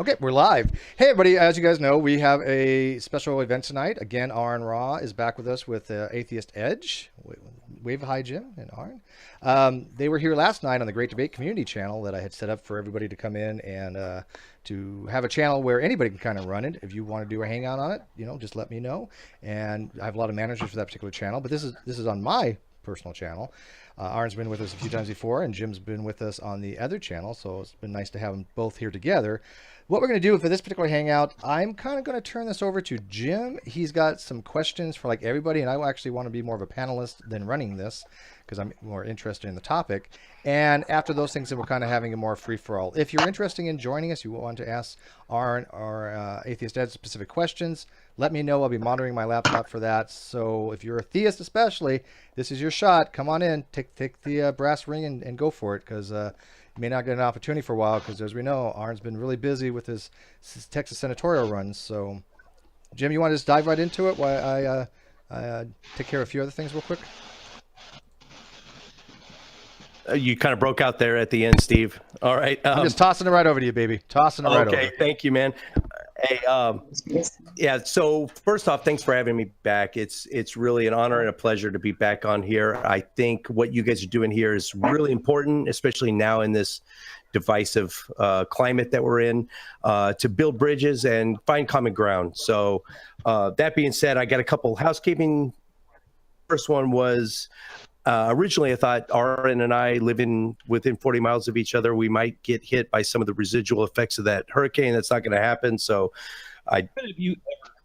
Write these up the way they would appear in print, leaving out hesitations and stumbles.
Okay, we're live. Hey, everybody. As you guys know, we have a special event tonight. Again, Aron Ra is back with us with Atheist Edge. Wave hi, Jim and Aron. They were here last night on the Great Debate Community channel that I had set up for everybody to come in and to have a channel where anybody can kind of run it. If you want to do a hangout on it, just let me know. And I have a lot of managers for that particular channel, but this is on my personal channel. Aron's been with us a few times before, and Jim's been with us on the other channel, so it's been nice to have them both here together. What we're going to do for this particular hangout, I'm kind of going to turn this over to Jim. He's got some questions for like everybody, and I actually want to be more of a panelist than running this because I'm more interested in the topic. And after those things, then we're kind of having a more free-for-all. If you're interested in joining us, you want to ask Aron or Atheist Edge specific questions, let me know. I'll be monitoring my laptop for that. So if you're a theist especially, this is your shot. Come on in, take the brass ring and go for it, because you may not get an opportunity for a while, because as we know, Aron's been really busy with his Texas senatorial runs. So Jim, you want to just dive right into it while I take care of a few other things real quick? You kind of broke out there at the end, Steve. All right. I'm just tossing it right over to you, baby. Tossing it right over. Okay, thank you, man. Hey, yeah, so first off, thanks for having me back. It's really an honor and a pleasure to be back on here. I think what you guys are doing here is really important, especially now in this divisive climate that we're in, to build bridges and find common ground. So that being said, I got a couple housekeeping. First one was, originally I thought Aron and I living within 40 miles of each other, we might get hit by some of the residual effects of that hurricane. That's not going to happen. So I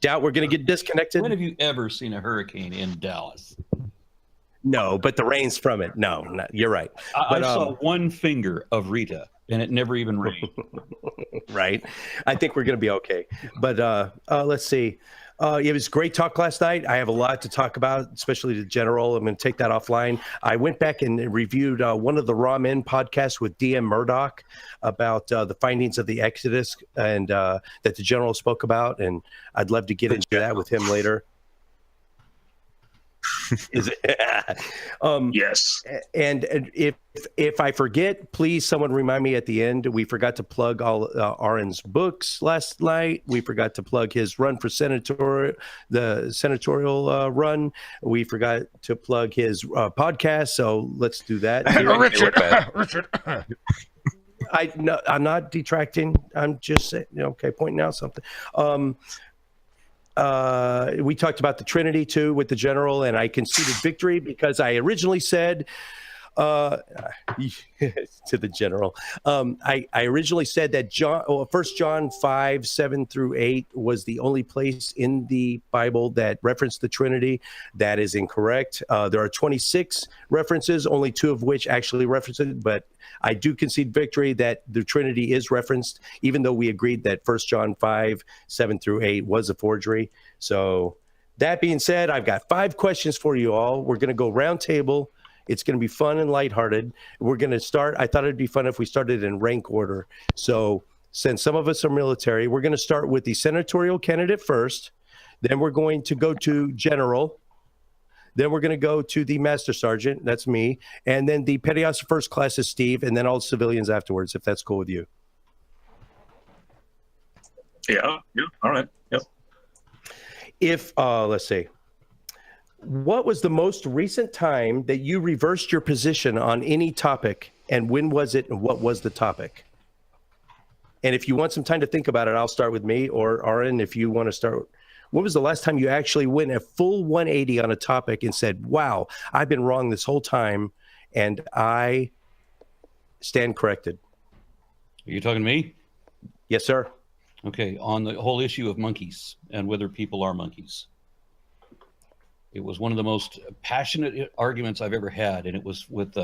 doubt we're going to get disconnected. When have you ever seen a hurricane in Dallas? No, but the rain's from it. No, you're right. I saw one finger of Rita, and it never even rained. Right. I think we're going to be okay. But let's see. It was great talk last night. I have a lot to talk about, especially the general. I'm going to take that offline. I went back and reviewed one of the Raw Men podcasts with DM Murdoch about the findings of the Exodus and that the general spoke about, and I'd love to get into that with him later. Is it? Yes. And if I forget, please someone remind me at the end. We forgot to plug all Aron's books last night. We forgot to plug his run for the senatorial run. We forgot to plug his podcast. So let's do that. Richard. I'm not detracting. I'm just saying, pointing out something. We talked about the Trinity too with the general, and I conceded victory because I originally said to the general, I originally said that 1 John 5:7-8 was the only place in the Bible that referenced the Trinity. That is incorrect. There are 26 references, only 2 of which actually reference it, but I do concede victory that the Trinity is referenced, even though we agreed that 1 John 5:7-8 was a forgery. So that being said, I've got 5 questions for you all. We're going to go round table. It's going to be fun and lighthearted. We're going to start. I thought it'd be fun if we started in rank order. So since some of us are military, we're going to start with the senatorial candidate first. Then we're going to go to general. Then we're going to go to the master sergeant. That's me. And then the petty officer first class is Steve. And then all the civilians afterwards, if that's cool with you. Yeah. All right. Yep. If, let's see. What was the most recent time that you reversed your position on any topic, and when was it, and what was the topic? And if you want some time to think about it, I'll start with me, or Aron, if you want to start. When was the last time you actually went a full 180 on a topic and said, wow, I've been wrong this whole time, and I stand corrected? Are you talking to me? Yes, sir. Okay, on the whole issue of monkeys and whether people are monkeys. It was one of the most passionate arguments I've ever had, and it was with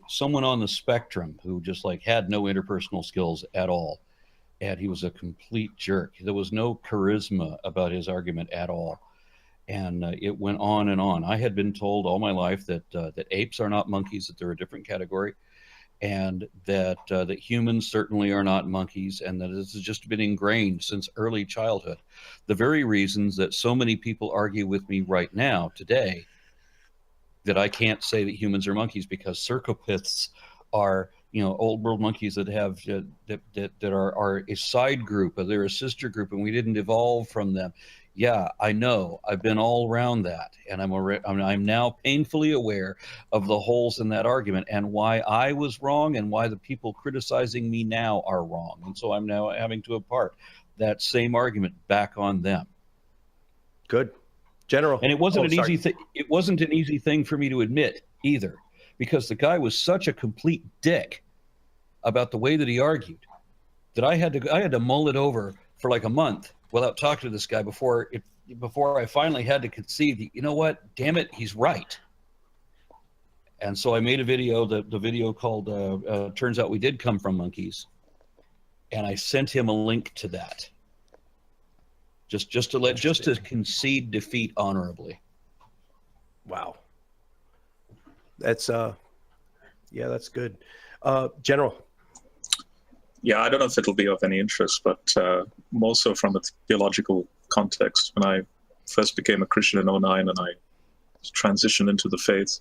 someone on the spectrum who just had no interpersonal skills at all, and he was a complete jerk. There was no charisma about his argument at all, and it went on and on. I had been told all my life that apes are not monkeys, that they're a different category, and that humans certainly are not monkeys, and that this has just been ingrained since early childhood. The very reasons that so many people argue with me right now, today, that I can't say that humans are monkeys, because psychopaths are old world monkeys that have that are a side group, or they're a sister group, and we didn't evolve from them. Yeah, I know. I've been all around that, and I'm now painfully aware of the holes in that argument and why I was wrong and why the people criticizing me now are wrong. And so I'm now having to impart that same argument back on them. Good, General. And it wasn't It wasn't an easy thing for me to admit either, because the guy was such a complete dick about the way that he argued that I had to mull it over for like a month without talking to this guy before I finally had to concede that, you know what, damn it, he's right. And so I made a video, the video called Turns Out We Did Come From Monkeys, and I sent him a link to that. Just to concede defeat honorably. Wow. That's yeah, that's good. General. Yeah, I don't know if it'll be of any interest, but more so from a theological context. When I first became a Christian in 2009 and I transitioned into the faith,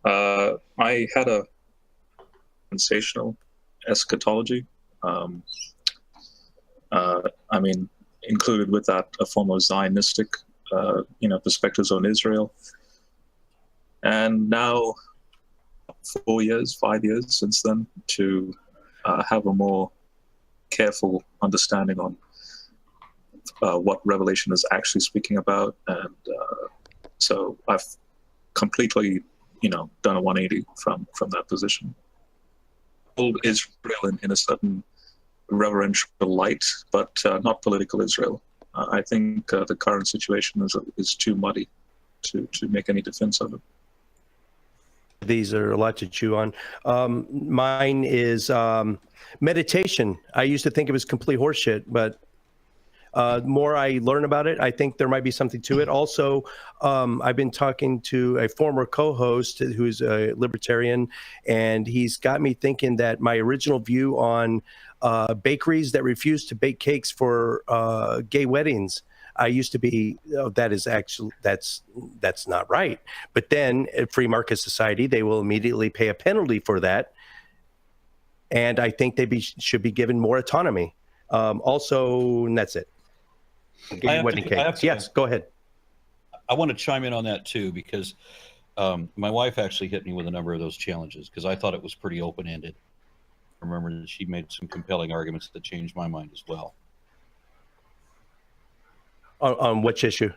I had a sensational eschatology. I mean, included with that a form of Zionistic, perspectives on Israel. And now, 5 years since then, to have a more careful understanding on what Revelation is actually speaking about. And so I've completely, done a 180 from that position. Hold Israel in a certain reverential light, but not political Israel. I think the current situation is too muddy to make any defense of it. These are a lot to chew on. Mine is meditation. I used to think it was complete horseshit, but the more I learn about it, I think there might be something to it. Also, I've been talking to a former co-host who's a libertarian, and he's got me thinking that my original view on bakeries that refuse to bake cakes for gay weddings, I used to be, that's not right. But then at free market society, they will immediately pay a penalty for that. And I think they should be given more autonomy. Also, and that's it. Wedding cakes. Yes, go ahead. I want to chime in on that too, because my wife actually hit me with a number of those challenges because I thought it was pretty open-ended. I remember that she made some compelling arguments that changed my mind as well. On which issue?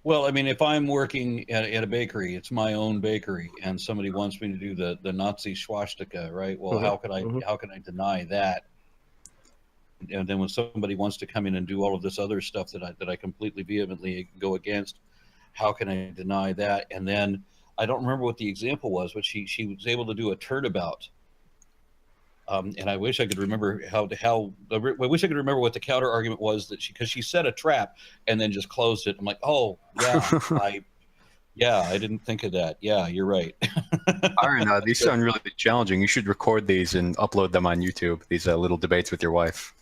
Well, I mean, if I'm working at a bakery, it's my own bakery, and somebody wants me to do the Nazi swastika, right? Well, how can I deny that? And then when somebody wants to come in and do all of this other stuff that I completely vehemently go against, how can I deny that? And then I don't remember what the example was, but she was able to do a turnabout. And I wish I could remember I wish I could remember what the counter argument was because she set a trap and then just closed it. I'm like, oh yeah, I didn't think of that. Yeah, you're right. Aron, these sound really challenging. You should record these and upload them on YouTube. These little debates with your wife.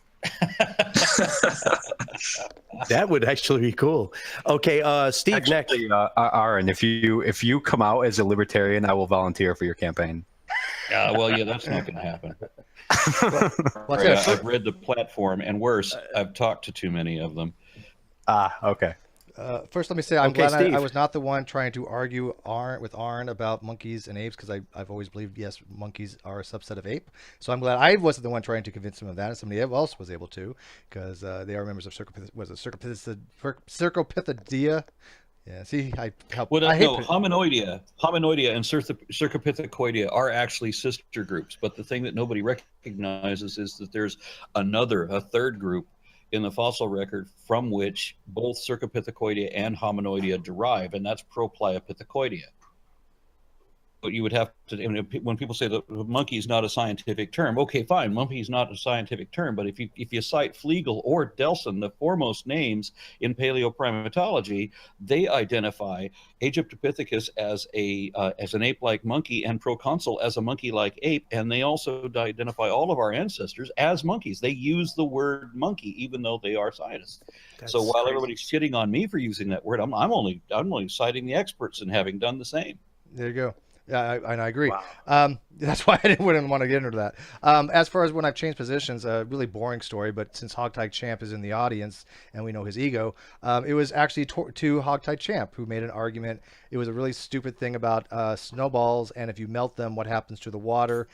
That would actually be cool. Okay, Steve, actually, next. Aron, if you come out as a libertarian, I will volunteer for your campaign. Well, yeah, that's not going to happen. I've read the platform, and worse, I've talked to too many of them. Okay. First, let me say I'm glad Steve. I was not the one trying to argue with Aron about monkeys and apes, because I've always believed, yes, monkeys are a subset of ape. So I'm glad I wasn't the one trying to convince him of that, and somebody else was able to, because they are members of Cercopithecida. Yeah, see, I help. Well, I hate Hominoidea and Cercopithicoidea are actually sister groups, but the thing that nobody recognizes is that there's a third group in the fossil record from which both Cercopithicoidea and Hominoidea derive, and that's Propliopithicoidea. But you would have to, when people say that monkey is not a scientific term, okay, fine, monkey is not a scientific term, but if you cite Flegel or Delson, the foremost names in paleoprimatology, they identify Aegyptopithecus as an ape-like monkey and Proconsul as a monkey-like ape, and they also identify all of our ancestors as monkeys. They use the word monkey, even though they are scientists. So while everybody's shitting on me for using that word, I'm only citing the experts and having done the same. There you go. And I agree. Wow. That's why I wouldn't want to get into that. As far as when I've changed positions, a really boring story, but since Hogtie Champ is in the audience and we know his ego, it was actually to Hogtie Champ who made an argument. It was a really stupid thing about snowballs, and if you melt them, what happens to the water?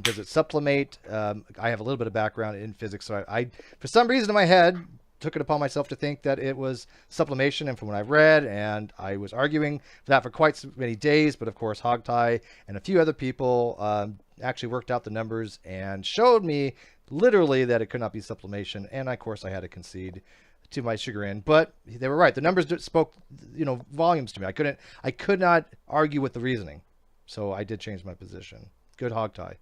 Does it sublimate? I have a little bit of background in physics, so I for some reason in my head, took it upon myself to think that it was sublimation, and from what I've read, and I was arguing for that for quite so many days, but of course Hogtie and a few other people actually worked out the numbers and showed me literally that it could not be sublimation, and of course I had to concede to my chagrin, but they were right. The numbers spoke, volumes to me. I could not argue with the reasoning, so I did change my position. Good Hogtie.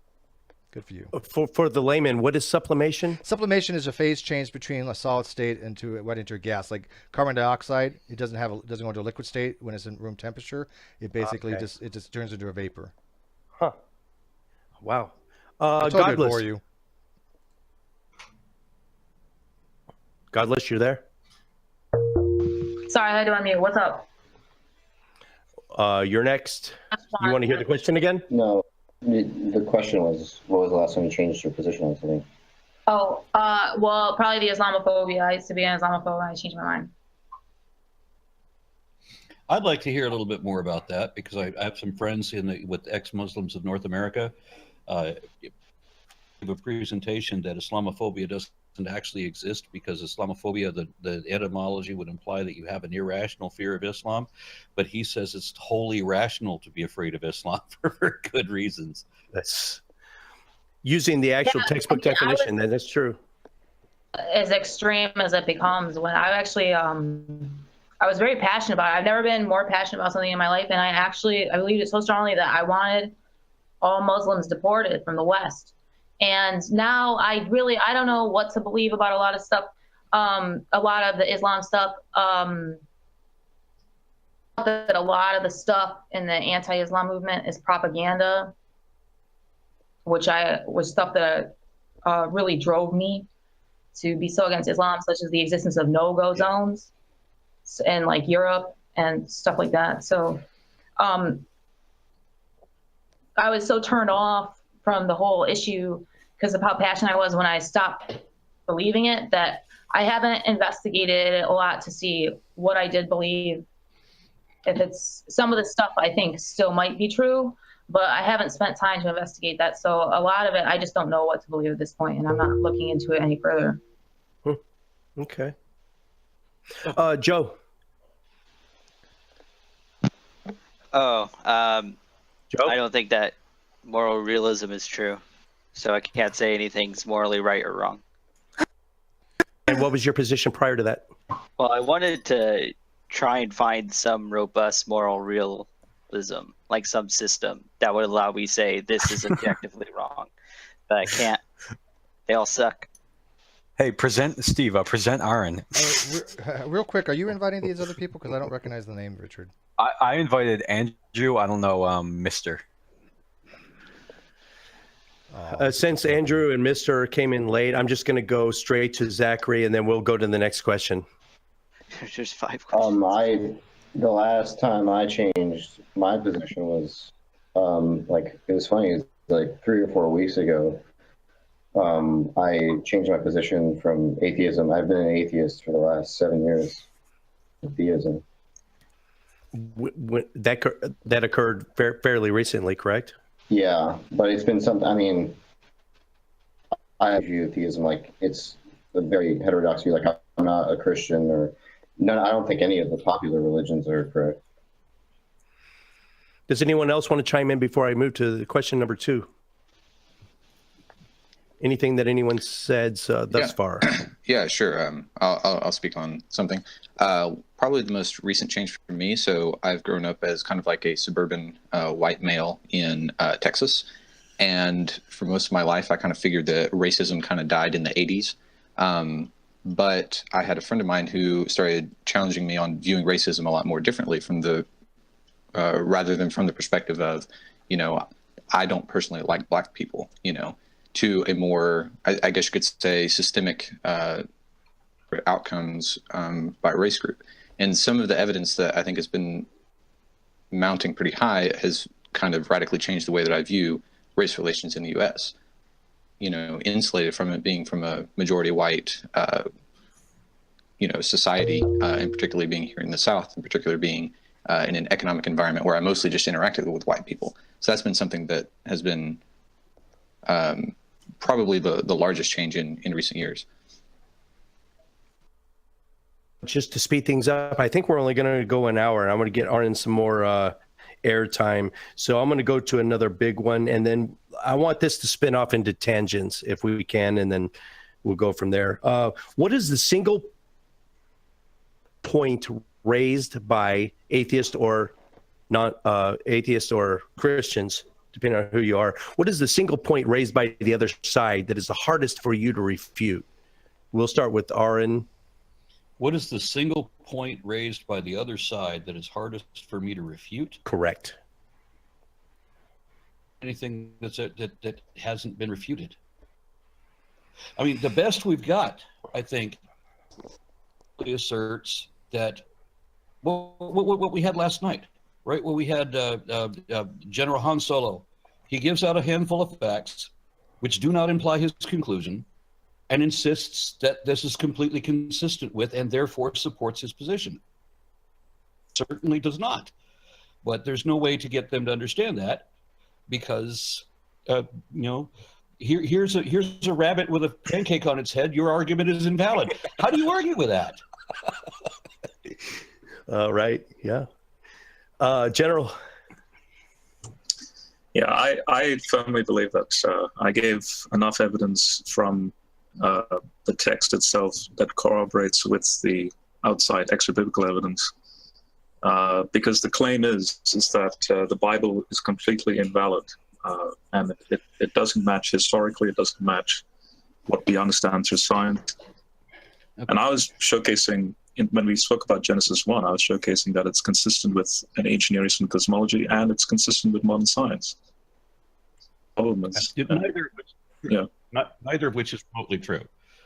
Good for you. For the layman, what is sublimation? Sublimation is a phase change between a solid state into a gas. Like carbon dioxide, it doesn't go into a liquid state when it's in room temperature. It basically just turns into a vapor. Huh. Wow. I told Godless. you for you. Godless, you're there? Sorry, I had to unmute. What's up? You're next. You want to hear the question again? No. The question was, what was the last time you changed your position on something? Oh, well, probably the Islamophobia. I used to be an Islamophobe and I changed my mind. I'd like to hear a little bit more about that because I have some friends with ex-Muslims of North America. Give a presentation that Islamophobia doesn't actually exist because Islamophobia, the etymology would imply that you have an irrational fear of Islam, but he says it's wholly rational to be afraid of Islam for good reasons. That's using the actual textbook definition. That's true. As extreme as it becomes, when I actually, I was very passionate about it. I've never been more passionate about something in my life, and I believed it so strongly that I wanted all Muslims deported from the West. And now I don't know what to believe about a lot of stuff, a lot of the Islam stuff, that a lot of the stuff in the anti-Islam movement is propaganda, which was stuff that really drove me to be so against Islam, such as the existence of no-go zones in like Europe and stuff like that. So I was so turned off from the whole issue because of how passionate I was when I stopped believing it, that I haven't investigated it a lot to see what I did believe. If it's some of the stuff I think still might be true, but I haven't spent time to investigate that. So a lot of it, I just don't know what to believe at this point, and I'm not looking into it any further. Okay. Joe. Oh, Joe? I don't think that moral realism is true, so I can't say anything's morally right or wrong. And what was your position prior to that? Well, I wanted to try and find some robust moral realism, like some system that would allow me to say this is objectively wrong, but I can't. They all suck. Hey, present Steve. Present Aron. Real quick, are you inviting these other people? Because I don't recognize the name, Richard. I invited Andrew. I don't know, Mister. Since Andrew and Mr. came in late, I'm just going to go straight to Zachary, and then we'll go to the next question. There's just 5 questions. The last time I changed my position was, it was funny. It was like 3 or 4 weeks ago. I changed my position from atheism. I've been an atheist for the last 7 years. Theism. That occurred fairly recently, correct? Yeah, but it's been something. I mean, I view theism like it's a very heterodox view. Like I'm not a Christian or none. I don't think any of the popular religions are correct. Does anyone else want to chime in before I move to question number 2? Anything that anyone said thus far? Yeah, sure. I'll speak on something. Probably the most recent change for me. So I've grown up as kind of like a suburban white male in Texas. And for most of my life, I kind of figured that racism kind of died in the 80s. But I had a friend of mine who started challenging me on viewing racism a lot more differently from rather than from the perspective of, I don't personally like black people, to a more, I guess you could say, systemic outcomes by race group. And some of the evidence that I think has been mounting pretty high has kind of radically changed the way that I view race relations in the U.S. You know, insulated from it being from a majority white, you know, society, and particularly being here in the South, and particularly being in an economic environment where I mostly just interacted with white people. So that's been something that has been probably the largest change in recent years. Just to speed things up, I think we're only going to go an hour, and I'm going to get Aron some more air time. So I'm going to go to another big one, and then I want this to spin off into tangents if we can, and then we'll go from there. What is the single point raised by atheists or not atheists or Christians, depending on who you are? What is the single point raised by the other side that is the hardest for you to refute? We'll start with Aron. What is the single point raised by the other side that is hardest for me to refute? Correct. Anything that hasn't been refuted. I mean, the best we've got, I think, asserts that what we had last night, right? Where we had General Han Solo. He gives out a handful of facts, which do not imply his conclusion, and insists that this is completely consistent with and therefore supports his position. Certainly does not. But there's no way to get them to understand that because, you know, here's a rabbit with a pancake on its head. Your argument is invalid. How do you argue with that? Right. Yeah. General. Yeah, I firmly believe that I gave enough evidence from the text itself that corroborates with the outside extra-biblical evidence. Because the claim is that the Bible is completely invalid, and it doesn't match historically, it doesn't match what we understand through science. Okay. And I was showcasing, when we spoke about Genesis 1, I was showcasing that it's consistent with an ancient Near Eastern cosmology, and it's consistent with modern science. Neither of which is remotely true.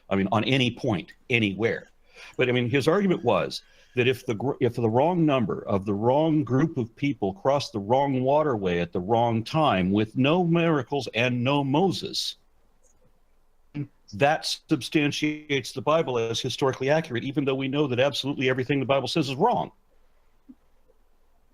I mean, on any point, anywhere. But I mean, his argument was that if the wrong number of the wrong group of people crossed the wrong waterway at the wrong time with no miracles and no Moses, that substantiates the Bible as historically accurate, even though we know that absolutely everything the Bible says is wrong.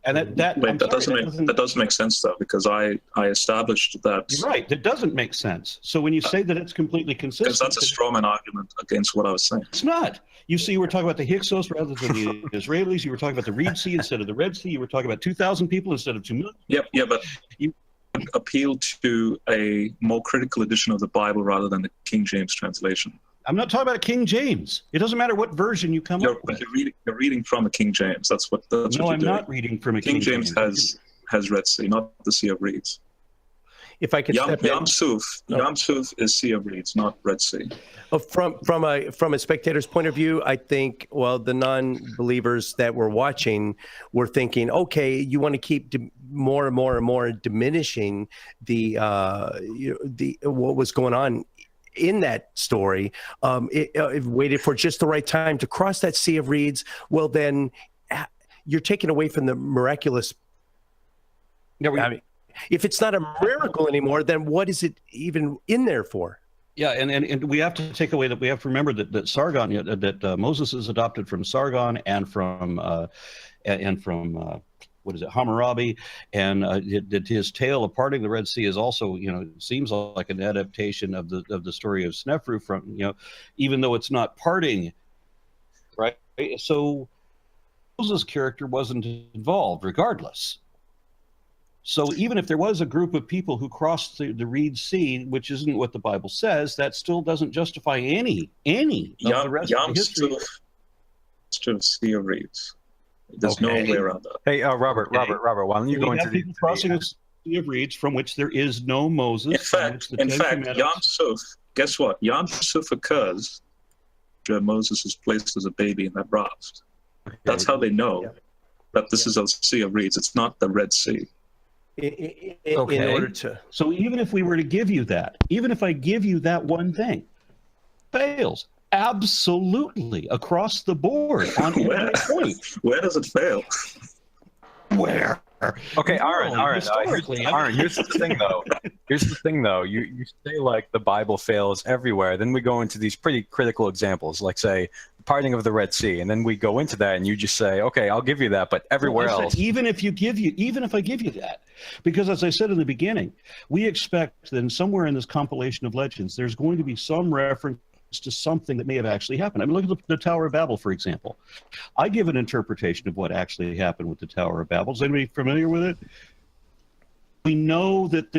And that doesn't make sense, though, because I established that. You're right. That doesn't make sense. So when you say that it's completely consistent, because that's a strawman argument against what I was saying. It's not. You see, we're talking about the Hyksos rather than the Israelis. You were talking about the Reed Sea instead of the Red Sea. You were talking about 2,000 people instead of 2 million. Yeah, but you appeal to a more critical edition of the Bible rather than the King James translation. I'm not talking about King James. It doesn't matter what version you come up with. You're reading from a King James. That's what you're doing. No, I'm not reading from a King James. King James has Red Sea, not the Sea of Reeds. If I could step in. Yam Suf is Sea of Reeds, not Red Sea. From a spectator's point of view, I think, well, the non-believers that were watching were thinking, okay, you want to keep more and more and more diminishing the what was going on in that story. It waited for just the right time to cross that Sea of Reeds. Well, then you're taking away from the miraculous. I mean, if it's not a miracle anymore, then what is it even in there for? Yeah, and we have to take away that we have to remember that Sargon, that Moses is adopted from Sargon and from what is it, Hammurabi, and that his tale of parting the Red Sea is also, seems like an adaptation of the story of Snefru from, even though it's not parting, right? So Moses' character wasn't involved regardless. So even if there was a group of people who crossed the Reed Sea, which isn't what the Bible says, that still doesn't justify any of the rest of the history. It's to Sea of Reeds. There's no way around that. Hey, Robert, why don't you go into the crossing a Sea of Reeds from which there is no Moses? In fact, Yam Suf, guess what? Yam Suf occurs where Moses is placed as a baby in that raft. That's how they know that this is a Sea of Reeds. It's not the Red Sea. In order to. So even if we were to give you that, even if I give you that one thing, fails absolutely across the board on every point. Where does it fail? Where? Okay, No, Aaron, historically, here's the thing, though. Here's the thing, though. You say, like, the Bible fails everywhere. Then we go into these pretty critical examples, like, say, the parting of the Red Sea. And then we go into that, and you just say, okay, I'll give you that, but everywhere Well, I else. said, even if I give you that, because as I said in the beginning, we expect that somewhere in this compilation of legends, there's going to be some reference to something that may have actually happened. I mean, look at the Tower of Babel, for example. I give an interpretation of what actually happened with the Tower of Babel. Is anybody familiar with it? We know that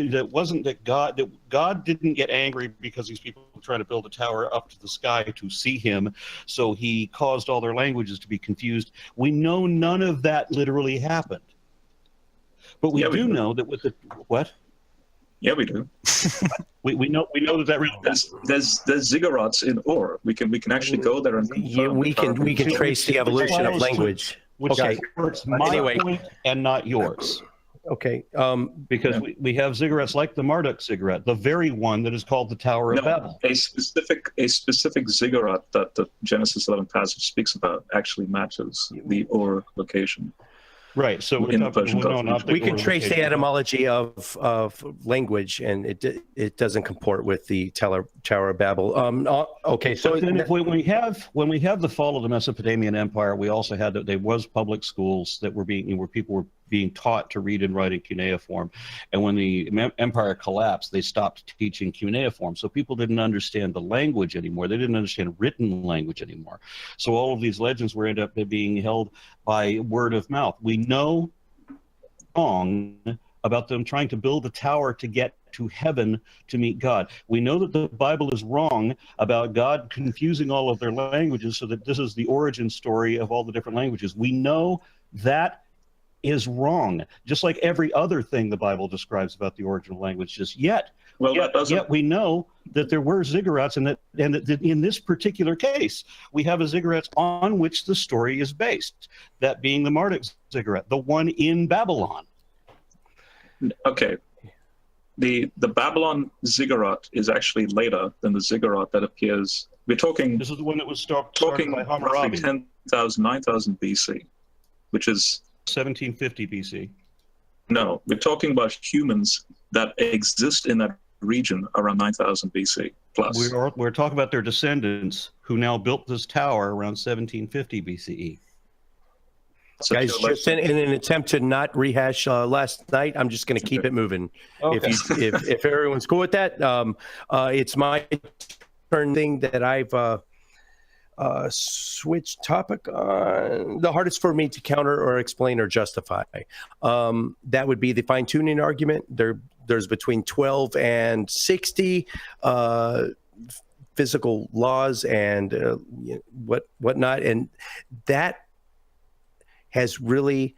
God didn't get angry because these people were trying to build a tower up to the sky to see him, so he caused all their languages to be confused. We know none of that literally happened. But we do know that with the what? Yeah, we do. we know that really there's ziggurats in Ur. We can actually go there and confirm. We can trace the evolution of language. Which supports my point and not yours. Okay. Because we have ziggurats like the Marduk ziggurat, the very one that is called the Tower of Babel. A specific ziggurat that the Genesis 11 passage speaks about actually matches the Ur location. Right. So in the Persian Gulf. We can trace the etymology of language, and it doesn't comport with the Tower of Babel. Okay. So then when we have the fall of the Mesopotamian Empire, we also had that there was public schools that were where people were being taught to read and write in cuneiform. And when the empire collapsed, they stopped teaching cuneiform. So people didn't understand the language anymore. They didn't understand written language anymore. So all of these legends were end up being held by word of mouth. We know wrong about them trying to build a tower to get to heaven to meet God. We know that the Bible is wrong about God confusing all of their languages so that this is the origin story of all the different languages. We know that is wrong, just like every other thing the Bible describes about the origin of languages. Yet we know that there were ziggurats, and that in this particular case, we have a ziggurat on which the story is based, that being the Marduk ziggurat, the one in Babylon. Okay. The Babylon ziggurat is actually later than the ziggurat that appears. We're talking. This is the one that was talking by Hammurabi. 10,000, 9,000 BC, which is 1750 BC. No, we're talking about humans that exist in that region around 9,000 BC plus. We're talking about their descendants who now built this tower around 1750 BCE. So guys, just in an attempt to not rehash last night, I'm just going to keep it moving. Okay. If everyone's cool with that, it's my turn. Thing that I've switched topic on. The hardest for me to counter or explain or justify. That would be the fine-tuning argument. There's between 12 and 60 physical laws and whatnot, and that has really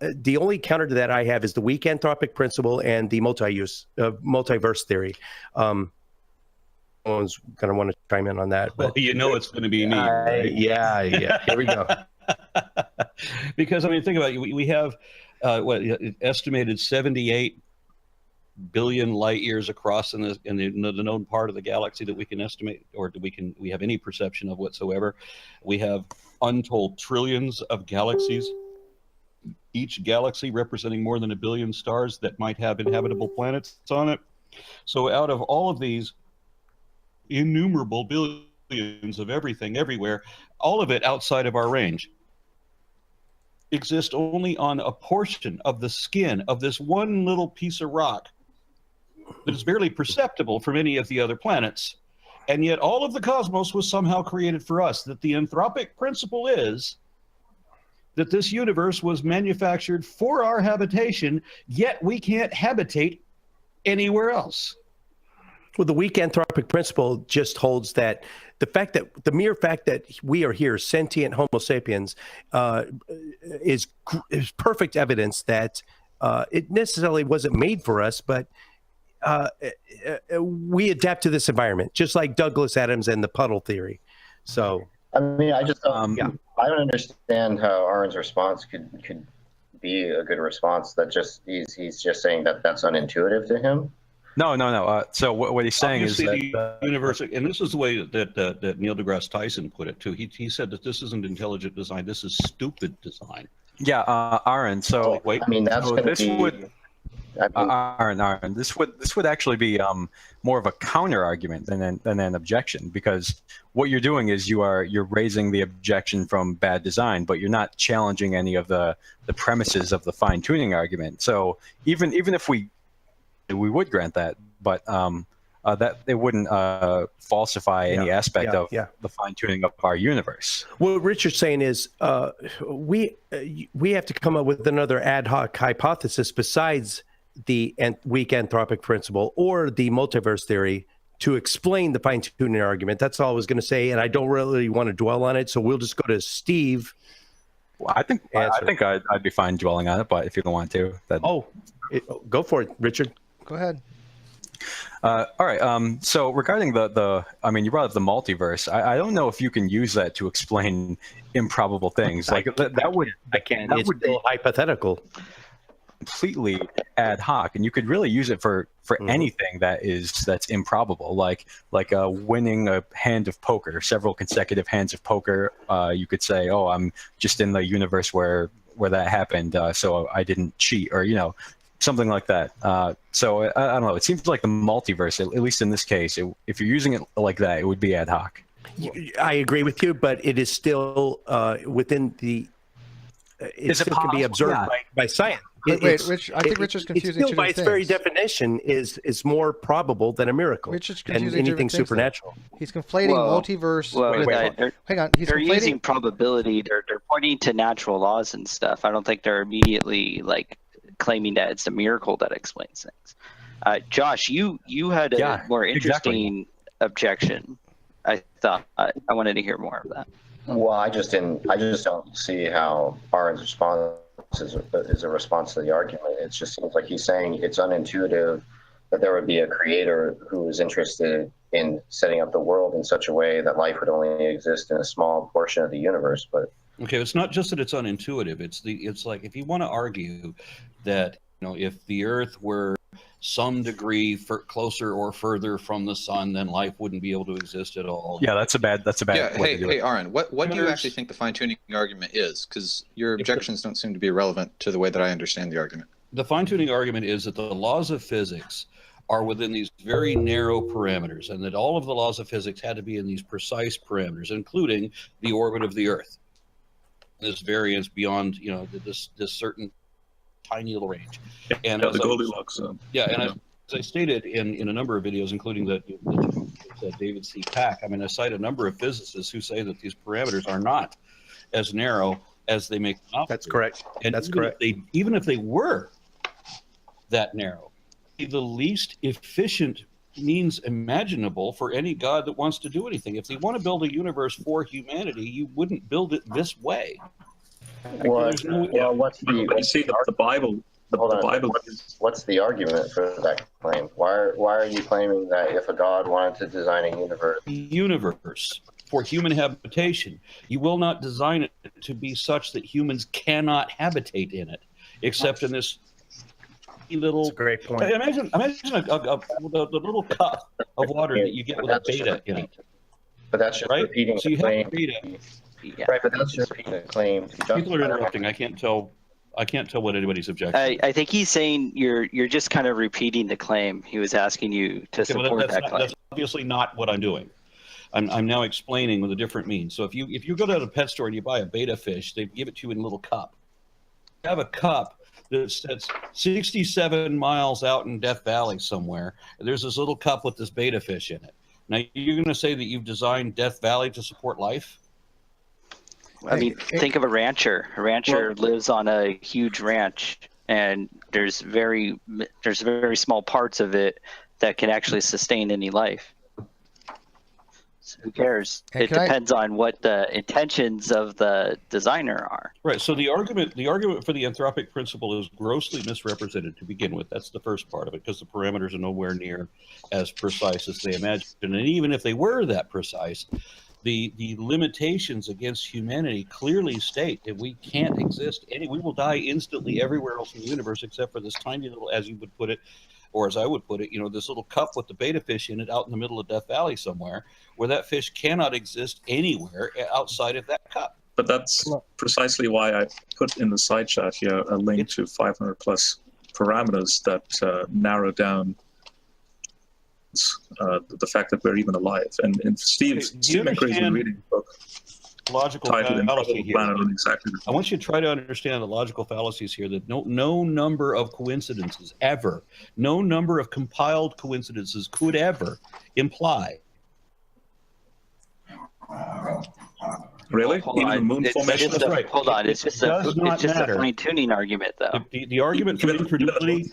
the only counter to that I have is the weak anthropic principle and the multiverse theory. Someone's going to want to chime in on that. Well, but it's going to be me. Right? Yeah. Here we go. Because, I mean, think about it. We have estimated 78 billion light years across in the known part of the galaxy that we can estimate, or we have any perception of whatsoever. We have untold trillions of galaxies, each galaxy representing more than 1 billion stars that might have inhabitable planets on it. So out of all of these innumerable billions of everything everywhere, all of it outside of our range, exist only on a portion of the skin of this one little piece of rock that is barely perceptible from any of the other planets. And yet all of the cosmos was somehow created for us. That the anthropic principle is that this universe was manufactured for our habitation, yet we can't habitate anywhere else. Well, the weak anthropic principle just holds that the mere fact that we are here, sentient Homo sapiens, is perfect evidence that it necessarily wasn't made for us, but we adapt to this environment, just like Douglas Adams and the puddle theory. So, I mean, I just I don't understand how Aaron's response could be a good response. That just he's just saying that that's unintuitive to him. No. So what he's saying Obviously, is that the universe, and this is the way that Neil deGrasse Tyson put it too. He said that this isn't intelligent design. This is stupid design. Yeah, Aaron. So Wait. I mean, that's so going to this be. would Aaron, this would be more of a counter argument than an objection, because what you're doing is you're raising the objection from bad design, but you're not challenging any of the premises of the fine tuning argument. So even if we would grant that, but that it wouldn't falsify any aspect of the fine tuning of our universe. What Richard's saying is we have to come up with another ad hoc hypothesis besides the weak anthropic principle or the multiverse theory to explain the fine tuning argument. That's all I was going to say, and I don't really want to dwell on it. So we'll just go to Steve. Well, I think I'd be fine dwelling on it, but if you don't want to, then go for it, Richard. Go ahead. All right. So regarding I mean, you brought up the multiverse. I don't know if you can use that to explain improbable things. Like that would Still hypothetical. Completely ad hoc, and you could really use it for anything that's improbable, like winning a hand of poker, several consecutive hands of poker. You could say, oh, I'm just in the universe where that happened, so I didn't cheat, or something like that. So I don't know. It seems like the multiverse, at least in this case, if you're using it like that, it would be ad hoc. I agree with you, but it is still within the. It still can be observed by science. Rich, I think Richard's confusing still, two by different its very things. definition, is more probable than a miracle Richard's than confusing anything different things, though. supernatural. He's conflating multiverse. Hang on. He's they're conflating. using probability. They're pointing to natural laws and stuff. I don't think they're immediately claiming that it's a miracle that explains things. Josh, you had a more interesting objection. I thought I wanted to hear more of that. Well, I just don't see how Aron's response is a response to the argument. It just seems like he's saying it's unintuitive that there would be a creator who is interested in setting up the world in such a way that life would only exist in a small portion of the universe. But okay, it's not just that it's unintuitive. It's like if you want to argue that if the Earth were some degree closer or further from the sun, then life wouldn't be able to exist at all. Yeah, that's a bad. Yeah. Hey, Aron, what do you actually think the fine tuning argument is? Because your objections don't seem to be relevant to the way that I understand the argument. The fine tuning argument is that the laws of physics are within these very narrow parameters, and that all of the laws of physics had to be in these precise parameters, including the orbit of the Earth. This variance beyond, this certain tiny little range. And the Goldilocks zone. Yeah, and as I stated in a number of videos, including the David C. Pack, I mean, I cite a number of physicists who say that these parameters are not as narrow as they make them out. That's correct. And that's correct. Even if they were that narrow, the least efficient means imaginable for any god that wants to do anything. If they want to build a universe for humanity, you wouldn't build it this way. what's the Bible? What's the argument for that claim? Why are you claiming that if a god wanted to design a universe for human habitation, you will not design it to be such that humans cannot habitate in it, except in this little. That's a great point. Imagine the little cup of water that you get with a beta in it. But that's just repeating so you the claim. have a beta. Yeah. Right, but that's just repeating the claim. People are interrupting. I can't tell what anybody's objection. I think he's saying you're just kind of repeating the claim. He was asking you to support that claim. That's obviously not what I'm doing. I'm now explaining with a different means. So if you go to a pet store and you buy a beta fish, they give it to you in a little cup. You have a cup that's 67 miles out in Death Valley somewhere. There's this little cup with this beta fish in it. Now you're going to say that you've designed Death Valley to support life? I mean, think of a rancher. A rancher lives on a huge ranch, and there's very small parts of it that can actually sustain any life. So who cares? It depends on what the intentions of the designer are. Right. So the argument for the anthropic principle is grossly misrepresented to begin with. That's the first part of it, because the parameters are nowhere near as precise as they imagine. And even if they were that precise, the limitations against humanity clearly state that we can't exist. We will die instantly everywhere else in the universe except for this tiny little, as you would put it, or as I would put it, this little cup with the beta fish in it out in the middle of Death Valley somewhere, where that fish cannot exist anywhere outside of that cup. But that's precisely why I put in the side chat here a link to 500 plus parameters that narrow down the fact that we're even alive. And Steve McCrae's been reading a book logical titled fallacy here. Planet on exactly I want you to try to understand the logical fallacies here, that no number of coincidences ever, no number of compiled coincidences could ever imply. Really? Hold Even on. the moon It's formation? just a, hold on. It's just a fine-tuning argument, though. The argument from incredulity,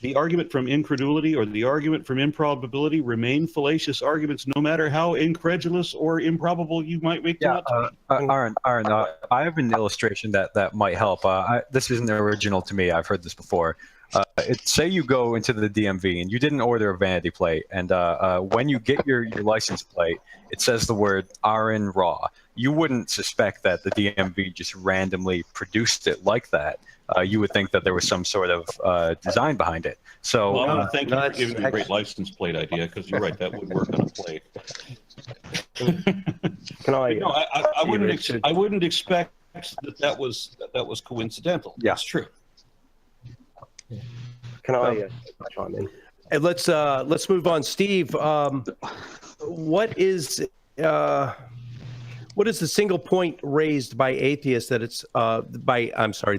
the argument from incredulity or the argument from improbability remain fallacious arguments, no matter how incredulous or improbable you might make them out to be. Aaron, I have an illustration that might help. This isn't original to me. I've heard this before. Say you go into the DMV and you didn't order a vanity plate, and when you get your license plate, it says the word Aron Ra. You wouldn't suspect that the DMV just randomly produced it like that. You would think that there was some sort of design behind it. So, well, I want to thank you for giving me a great license plate idea, because you're right, that would work on a plate. Can I? No, I wouldn't expect that was coincidental. Yeah. It's true. Can I chime in? And let's move on, Steve. What is the single point raised by atheists that it's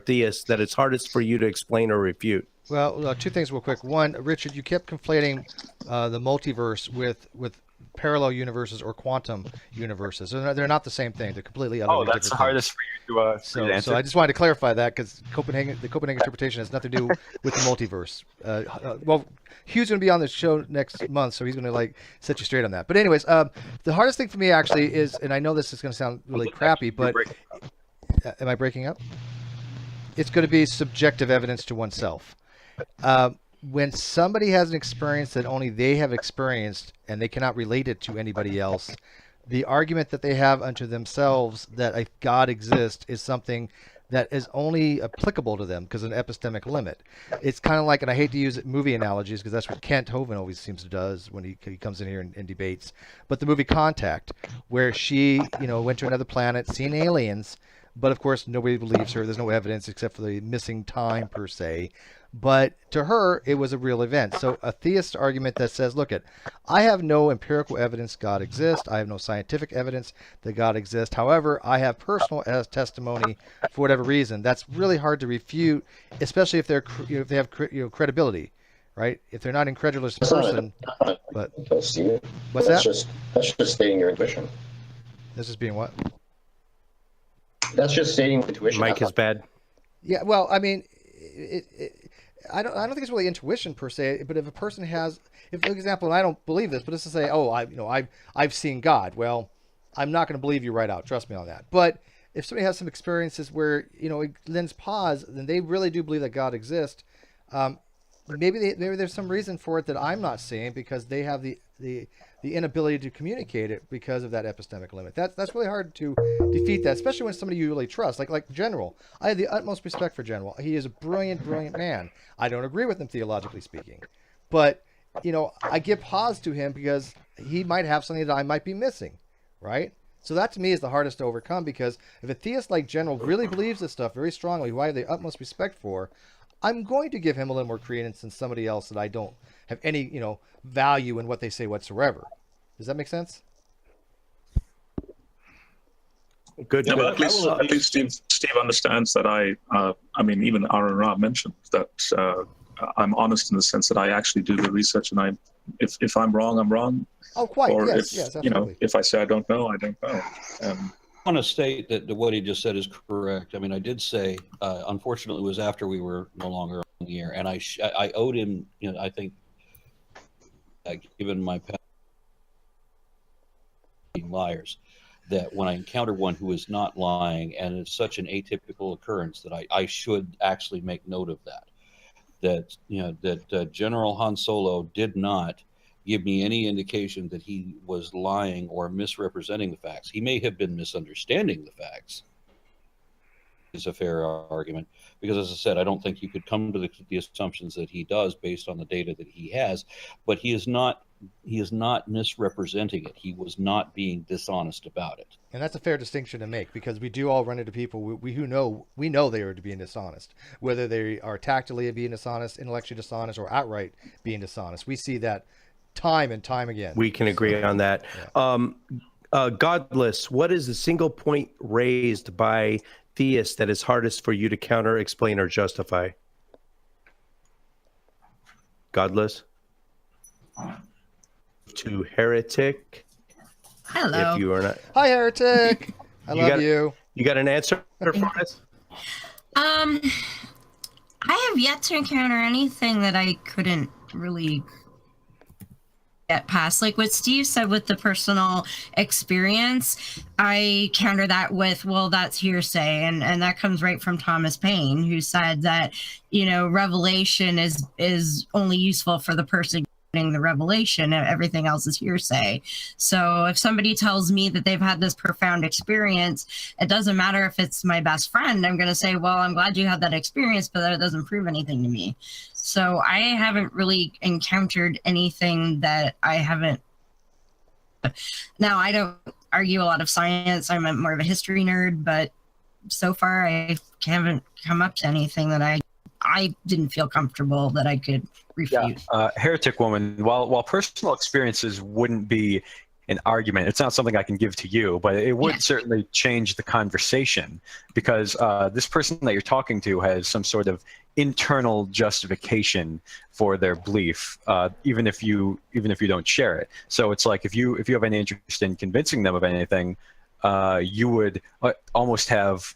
theists that it's hardest for you to explain or refute? Well, two things real quick. One, Richard, you kept conflating the multiverse with parallel universes or quantum universes. They're not the same thing. They're completely other. Oh, that's the hardest for you to answer. So I just wanted to clarify that, because the Copenhagen interpretation has nothing to do with the multiverse. Well, Hugh's going to be on the show next month, so he's going to set you straight on that. But anyways, the hardest thing for me actually is, and I know this is going to sound really crappy, but am I breaking up? It's going to be subjective evidence to oneself. When somebody has an experience that only they have experienced and they cannot relate it to anybody else, the argument that they have unto themselves that a God exists is something that is only applicable to them because of an epistemic limit. It's kind of like, and I hate to use movie analogies because that's what Kent Hovind always seems to does when he comes in here and debates, but the movie Contact, where she went to another planet, seen aliens, but of course nobody believes her. There's no evidence except for the missing time per se. But to her, it was a real event. So a theist argument that says, look, I have no empirical evidence God exists. I have no scientific evidence that God exists. However, I have personal testimony for whatever reason. That's really hard to refute, especially if if they have credibility, right? If they're not an incredulous person. But what's that? That's just stating your intuition. This is being what? That's just stating intuition. Mike is bad. Yeah, well, I mean, I don't think it's really intuition per se, but if a person has, for example, and I don't believe this, but it's to say, oh, I've seen God. Well, I'm not going to believe you right out. Trust me on that. But if somebody has some experiences where it lends pause, then they really do believe that God exists. Maybe there's some reason for it that I'm not seeing, because they have the inability to communicate it because of that epistemic limit. That's really hard to defeat that, especially when somebody you really trust, like General. I have the utmost respect for General. He is a brilliant man. I don't agree with him theologically speaking, but I give pause to him because he might have something that I might be missing, right? So that to me is the hardest to overcome, because if a theist like General really believes this stuff very strongly, who I have the utmost respect for, I'm going to give him a little more credence than somebody else that I don't have any, value in what they say whatsoever. Does that make sense? Good. Yeah, but at least Steve understands that I mean, even Aron Ra mentioned that I'm honest in the sense that I actually do the research, and if I'm wrong, I'm wrong. Oh, quite. Or yes, if absolutely. if I say I don't know, I don't know. I want to state that what he just said is correct. I mean, I did say, unfortunately, it was after we were no longer on the air, and I owed him, I think, given my past liars, that when I encounter one who is not lying, and it's such an atypical occurrence, that I should actually make note of that General Han Solo did not give me any indication that he was lying or misrepresenting the facts. He may have been misunderstanding the facts. Is a fair argument, because as I said, I don't think you could come to the assumptions that he does based on the data that he has, but he is not he is not misrepresenting it. He was not being dishonest about it. And that's a fair distinction to make, because we do all run into people we know they are being dishonest, whether they are tactily being dishonest, intellectually dishonest, or outright being dishonest. We see that time and time again. We can agree on that. Yeah. Godless, what is the single point raised by theists that is hardest for you to counter, explain, or justify? Godless? To Heretic. Hello. If you are not. Hi, Heretic. I love you. You got an answer for us? I have yet to encounter anything that I couldn't really get past. Like what Steve said with the personal experience, I counter that with, well, that's hearsay. And that comes right from Thomas Paine, who said that, revelation is only useful for the person getting the revelation, and everything else is hearsay. So if somebody tells me that they've had this profound experience, it doesn't matter if it's my best friend. I'm going to say, well, I'm glad you had that experience, but that doesn't prove anything to me. So I haven't really encountered anything that I haven't. Now, I don't argue a lot of science. I'm more of a history nerd, but so far I haven't come up to anything that I didn't feel comfortable that I could refute. Yeah. Heretic woman, while personal experiences wouldn't be an argument, it's not something I can give to you, but it would certainly change the conversation, because this person that you're talking to has some sort of internal justification for their belief, even if you don't share it. So it's like if you have any interest in convincing them of anything, you would almost have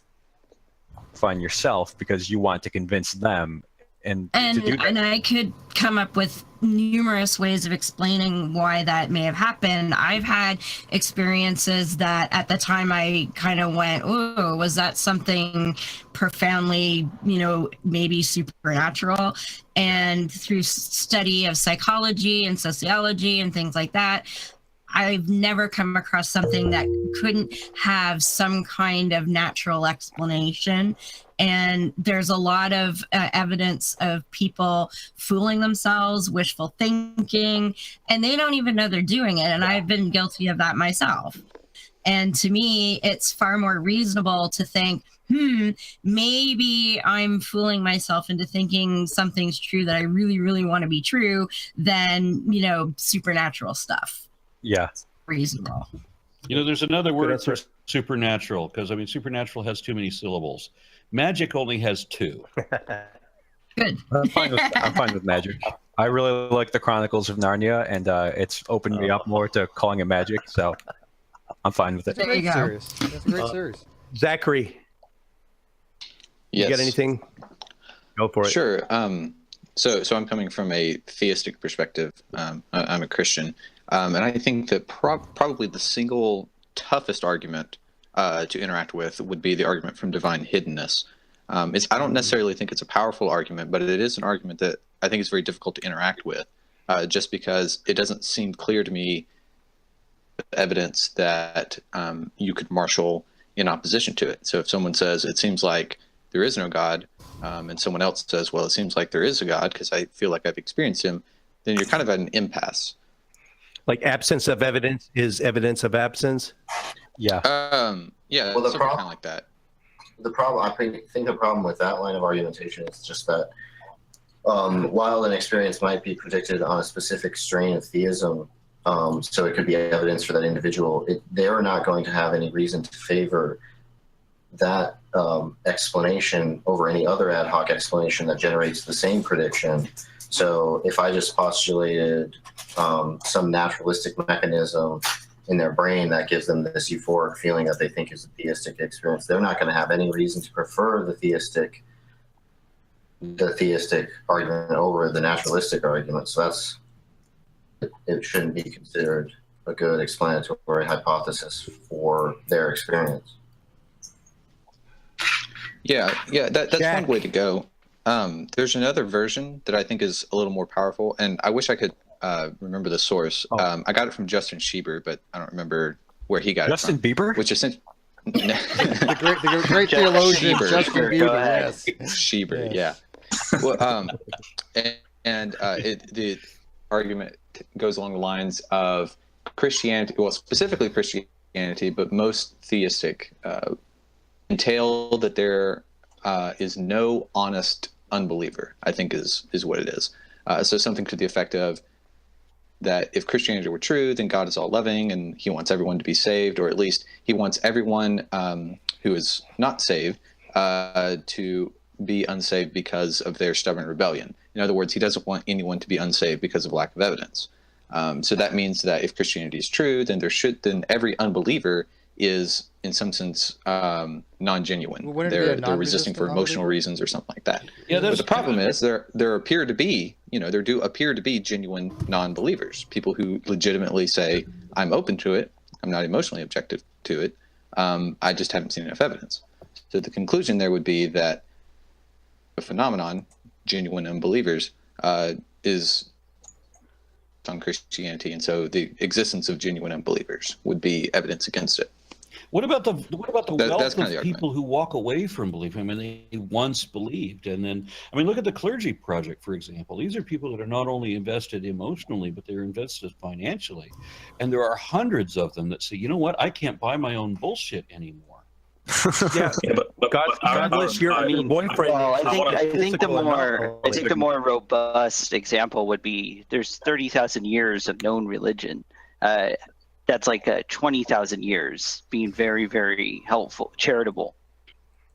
fun yourself, because you want to convince them. And I could come up with numerous ways of explaining why that may have happened. I've had experiences that at the time I kind of went, oh, was that something profoundly, maybe supernatural? And through study of psychology and sociology and things like that, I've never come across something that couldn't have some kind of natural explanation. And there's a lot of evidence of people fooling themselves, wishful thinking, and they don't even know they're doing it. And I've been guilty of that myself. And to me, it's far more reasonable to think, maybe I'm fooling myself into thinking something's true that I really, really want to be true than, supernatural stuff. Yeah. Reasonable. There's another word for supernatural, because supernatural has too many syllables. Magic only has 2. Good. I'm fine with magic. I really like the Chronicles of Narnia, and it's opened me up more to calling it magic, so I'm fine with it. That's a great series. That's a great series. Zachary. Yes. You got anything? Go for it. Sure. So I'm coming from a theistic perspective. I'm a Christian. And I think that probably the single toughest argument to interact with would be the argument from divine hiddenness. I don't necessarily think it's a powerful argument, but it is an argument that I think is very difficult to interact with, just because it doesn't seem clear to me evidence that you could marshal in opposition to it. So if someone says, it seems like there is no God, and someone else says, well, it seems like there is a God because I feel like I've experienced him, then you're kind of at an impasse. Like absence of evidence is evidence of absence? Yeah. Yeah, Well, the something problem- kind of like that. The problem, I think the problem with that line of argumentation is just that while an experience might be predicted on a specific strain of theism, so it could be evidence for that individual, they're not going to have any reason to favor that explanation over any other ad hoc explanation that generates the same prediction. So if I just postulated some naturalistic mechanism in their brain that gives them this euphoric feeling that they think is a theistic experience, they're not going to have any reason to prefer the theistic argument over the naturalistic argument. So it shouldn't be considered a good explanatory hypothesis for their experience. Yeah, that's Jack. one way to go. There's another version that I think is a little more powerful, and I wish I could remember the source. I got it from Justin Schieber, but I don't remember where he got Justin it from. Bieber? Which is The great theologian Schieber. Justin Sure, Bieber. go ahead. Yes. Schieber, Yes. yeah. Well, argument goes along the lines of Christianity, well, specifically Christianity, but most theistic entail that there is no honest unbeliever, I think is what it is. So something to the effect of that if Christianity were true, then God is all loving and he wants everyone to be saved, or at least he wants everyone who is not saved to be unsaved because of their stubborn rebellion. In other words, he doesn't want anyone to be unsaved because of lack of evidence. So that means that if Christianity is true, then then every unbeliever is in some sense non-genuine. Well, they're resisting for emotional reasons or something like that. Yeah, but the problem is there appear to be, there do appear to be genuine non-believers, people who legitimately say, I'm open to it, I'm not emotionally objective to it, I just haven't seen enough evidence. So the conclusion there would be that the phenomenon, genuine unbelievers, is on Christianity, and so the existence of genuine unbelievers would be evidence against it. What about the wealth kind of of people who walk away from belief? I mean, they once believed, and then, I mean, look at the Clergy Project, for example. These are people that are not only invested emotionally, but they're invested financially. And there are hundreds of them that say, you know what, I can't buy my own bullshit anymore. Yeah, but God bless your boyfriend. Well, I think the more robust example would be there's 30,000 years of known religion. That's like 20,000 years being very, very helpful, charitable.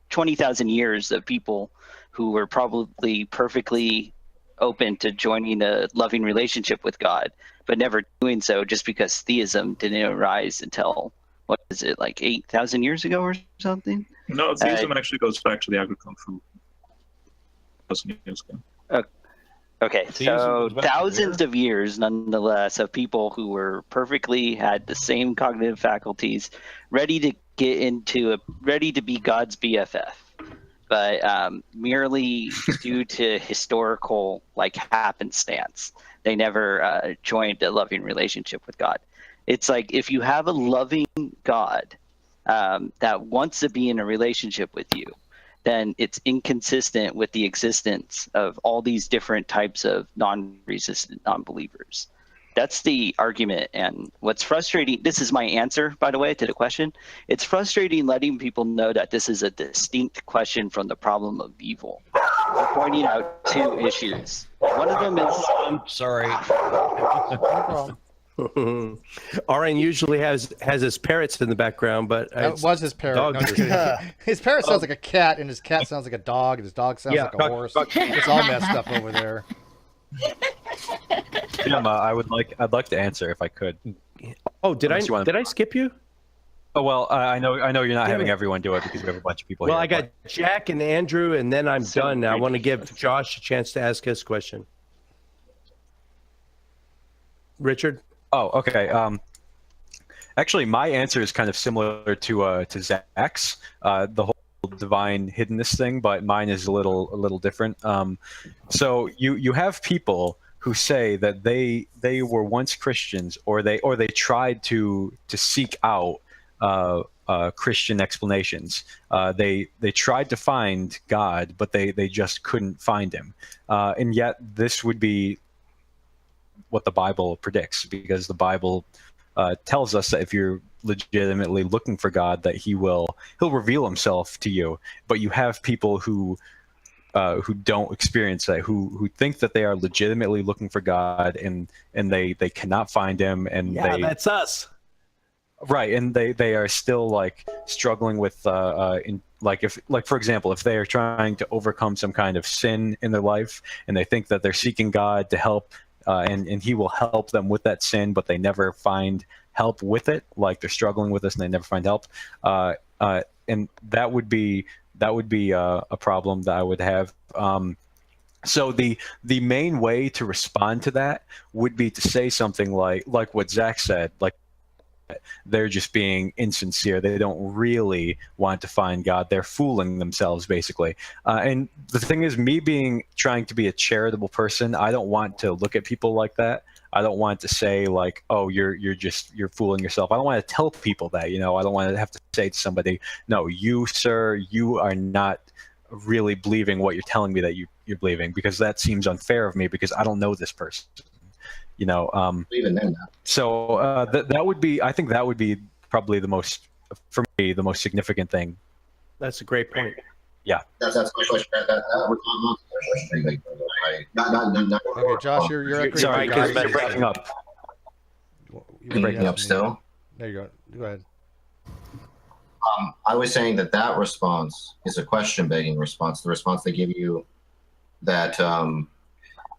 20,000 years of people who were probably perfectly open to joining a loving relationship with God, but never doing so just because theism didn't arise until, what is it, like 8,000 years ago or something? No, theism actually goes back to the agricultural 1,000 years ago. Okay, so thousands of years, nonetheless, of people who were had the same cognitive faculties, ready to be God's BFF, but merely due to historical happenstance, they never joined a loving relationship with God. It's like if you have a loving God that wants to be in a relationship with you, then it's inconsistent with the existence of all these different types of non-resistant non-believers. That's the argument. And what's frustrating, this is my answer, by the way, to the question. It's frustrating letting people know that this is a distinct question from the problem of evil. I'm pointing out two issues. One of them is... I'm sorry. No problem. Aron usually has his parrots in the background, but That was his parrot. No, just kidding. His parrot sounds like a cat, and his cat sounds like a dog, and his dog sounds like a horse. It's all messed up over there. Jim, I'd like to answer if I could. Oh, did I skip you? Oh well, I know you're not having everyone do it because we have a bunch of people here. Well, I got Jack and Andrew, and then I'm done. Now I want to give Josh a chance to ask his question. Richard? Oh, okay. Actually, my answer is kind of similar to Zach's, the whole divine hiddenness thing, but mine is a little different. So you have people who say that they were once Christians, or they tried to seek out Christian explanations. They tried to find God, but they just couldn't find him. And yet this would be what the Bible predicts, because the Bible tells us that if you're legitimately looking for God, that he'll reveal himself to you. But you have people who don't experience that, who think that they are legitimately looking for God, and they cannot find him, and that's us. Right, and they are still struggling with for example, if they are trying to overcome some kind of sin in their life, and they think that they're seeking God to help, and he will help them with that sin, but they never find help with it. They're struggling with this and they never find help. And that would be a problem that I would have. So the main way to respond to that would be to say something like what Zach said, they're just being insincere. They don't really want to find God. They're fooling themselves, basically. And the thing is, me trying to be a charitable person, I don't want to look at people like that. I don't want to say oh, you're fooling yourself. I don't want to tell people that, I don't want to have to say to somebody, no, you, sir, you are not really believing what you're telling me that you're believing, because that seems unfair of me, because I don't know this person. You know, Even then, so that would be, I think that would be probably the most, for me, the most significant thing. That's a great point. Yeah. that's my question. We're talking about not Okay, Josh, you're echoing. Sorry, guys. because you're breaking up. You're breaking up still. There you go. Go ahead. I was saying that response is a question-begging response. The response they give you that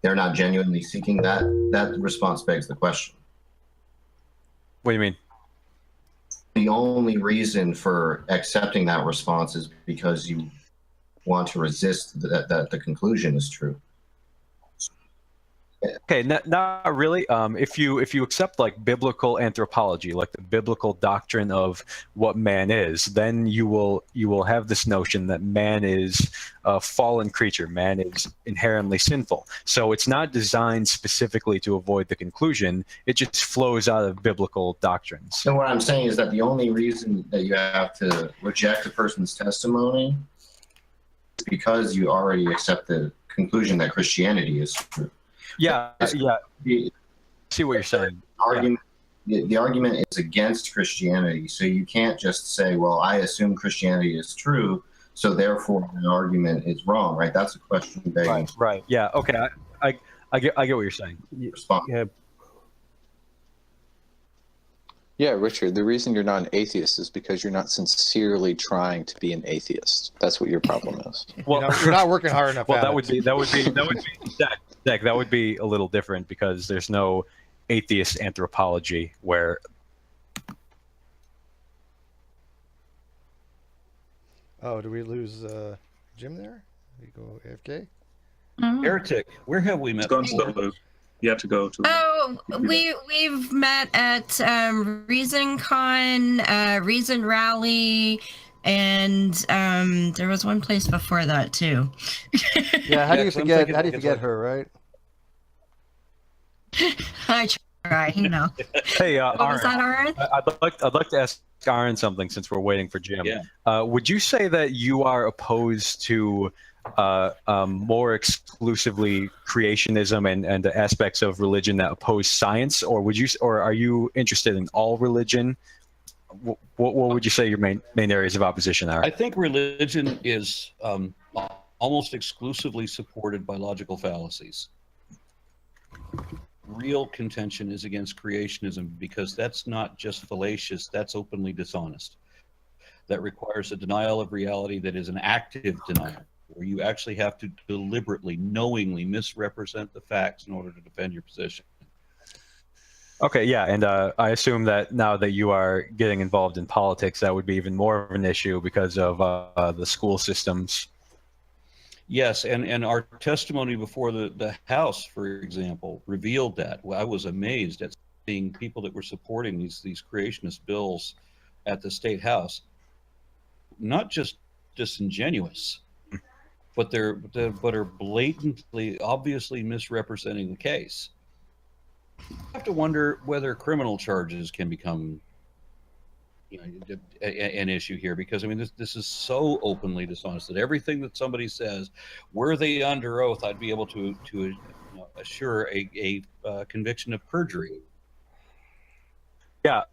they're not genuinely seeking, that response begs the question. What do you mean? The only reason for accepting that response is because you want to resist that the conclusion is true. Okay, not really. If you accept like biblical anthropology, like the biblical doctrine of what man is, then you will have this notion that man is a fallen creature. Man is inherently sinful. So it's not designed specifically to avoid the conclusion. It just flows out of biblical doctrines. So what I'm saying is that the only reason that you have to reject a person's testimony is because you already accept the conclusion that Christianity is true. Yeah. See what you're saying. The argument is against Christianity, so you can't just say, well, I assume Christianity is true, so therefore the argument is wrong, right? That's a question begging. Right. Yeah. Okay. I get what you're saying. Response. Yeah, Richard, the reason you're not an atheist is because you're not sincerely trying to be an atheist. That's what your problem is. Well, you're not working hard enough. Well, that would be Zach, that would be a little different because there's no atheist anthropology where. Oh, do we lose Jim there? We go AFK. Heretic, where have we met? Gone to the loop. You have to go to. Oh, we've met at ReasonCon, Reason Rally, and there was one place before that too. Yeah, how do you forget her, right? I try, you know. Hey, what was that, Aron? I'd like to ask Aron something since we're waiting for Jim. Yeah. Would you say that you are opposed to more exclusively creationism and the aspects of religion that oppose science, or are you interested in all religion? What would you say your main areas of opposition are? I think religion is almost exclusively supported by logical fallacies. Real contention is against creationism because that's not just fallacious, that's openly dishonest. That requires a denial of reality that is an active denial, where you actually have to deliberately, knowingly misrepresent the facts in order to defend your position. Okay, yeah, and I assume that now that you are getting involved in politics, that would be even more of an issue because of the school systems. Yes, and our testimony before the House, for example, revealed that. I was amazed at seeing people that were supporting these creationist bills at the State House, not just disingenuous, but are blatantly, obviously misrepresenting the case. You have to wonder whether criminal charges can become, an issue here, because I mean this is so openly dishonest that everything that somebody says, were they under oath, I'd be able to assure a conviction of perjury. Yeah.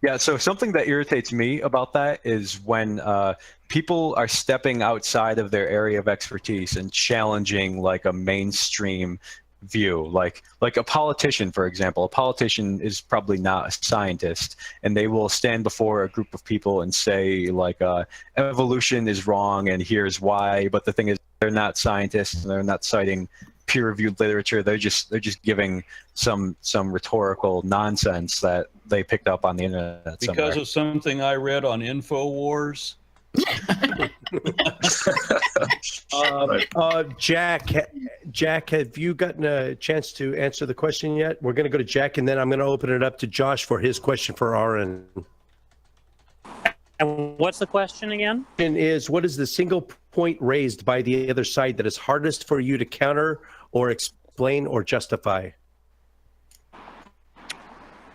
Yeah, so something that irritates me about that is when people are stepping outside of their area of expertise and challenging like a mainstream view, like a politician, for example. A politician is probably not a scientist, and they will stand before a group of people and say like evolution is wrong and here's why. But the thing is, they're not scientists and they're not citing peer-reviewed literature. They're just giving some rhetorical nonsense that they picked up on the internet because of something I read on InfoWars. Jack, have you gotten a chance to answer the question yet? We're going to go to Jack, and then I'm going to open it up to Josh for his question for Aron. And what's the question again? What is the single point raised by the other side that is hardest for you to counter or explain or justify?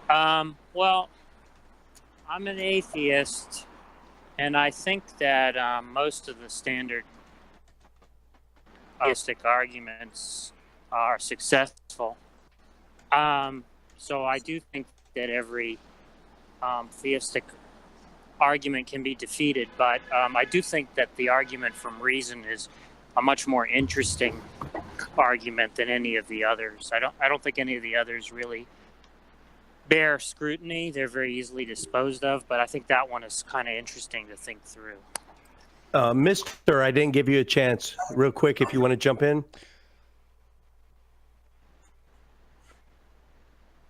Well, I'm an atheist, and I think that most of the standard atheistic arguments are successful. So I do think that every theistic argument can be defeated, but I do think that the argument from reason is a much more interesting argument than any of the others. I don't think any of the others really bear scrutiny. They're very easily disposed of, but I think that one is kind of interesting to think through. Mister, I didn't give you a chance. Real quick, if you want to jump in.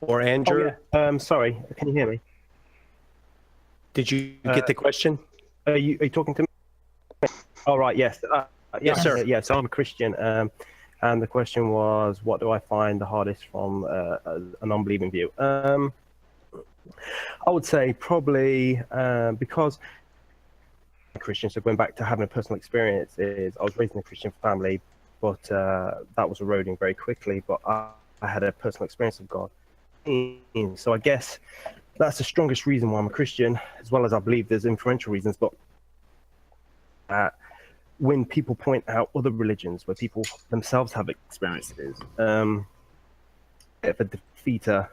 Or Andrew. Oh, yeah. Sorry, can you hear me? Did you get the question? Are you talking to me? Oh, right, yes. Yes, sir. Yeah, so I'm a Christian, and the question was, what do I find the hardest from a non-believing view? I would say probably because I'm Christian, so going back to having a personal experience, is I was raised in a Christian family, but that was eroding very quickly, but I had a personal experience of God. So I guess that's the strongest reason why I'm a Christian, as well as I believe there's influential reasons, but when people point out other religions where people themselves have experiences, a defeater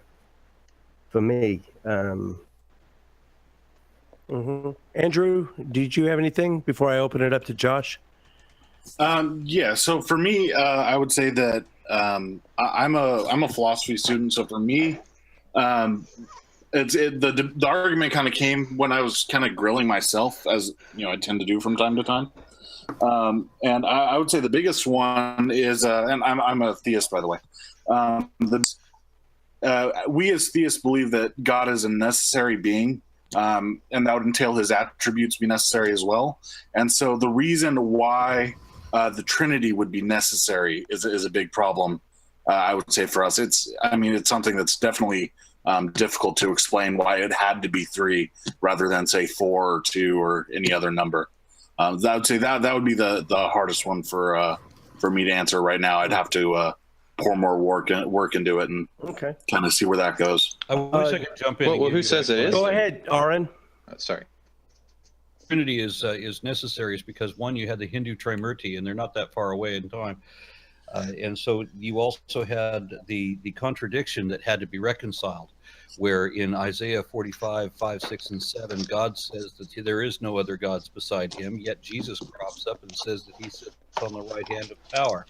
for me. Andrew, did you have anything before I open it up to Josh? Yeah, so for me, I would say that I'm a philosophy student, so for me, the argument kind of came when I was kind of grilling myself, as you know I tend to do from time to time. And I would say the biggest one is, and I'm a theist, by the way. We as theists believe that God is a necessary being, and that would entail his attributes be necessary as well. And so the reason why the Trinity would be necessary is a big problem, I would say, for us. It's something that's definitely difficult to explain why it had to be 3 rather than, say, 4 or 2 or any other number. I would say that would be the hardest one for me to answer right now. I'd have to pour more work into it and kind of see where that goes. I wish I could jump in. Well, who says it is? Go ahead, Aron. Sorry. Trinity is necessary is because, one, you had the Hindu Trimurti, and they're not that far away in time. And so you also had the contradiction that had to be reconciled, where in Isaiah 45, 5, 6, and 7, God says that there is no other gods beside him, yet Jesus crops up and says that he sits on the right hand of power.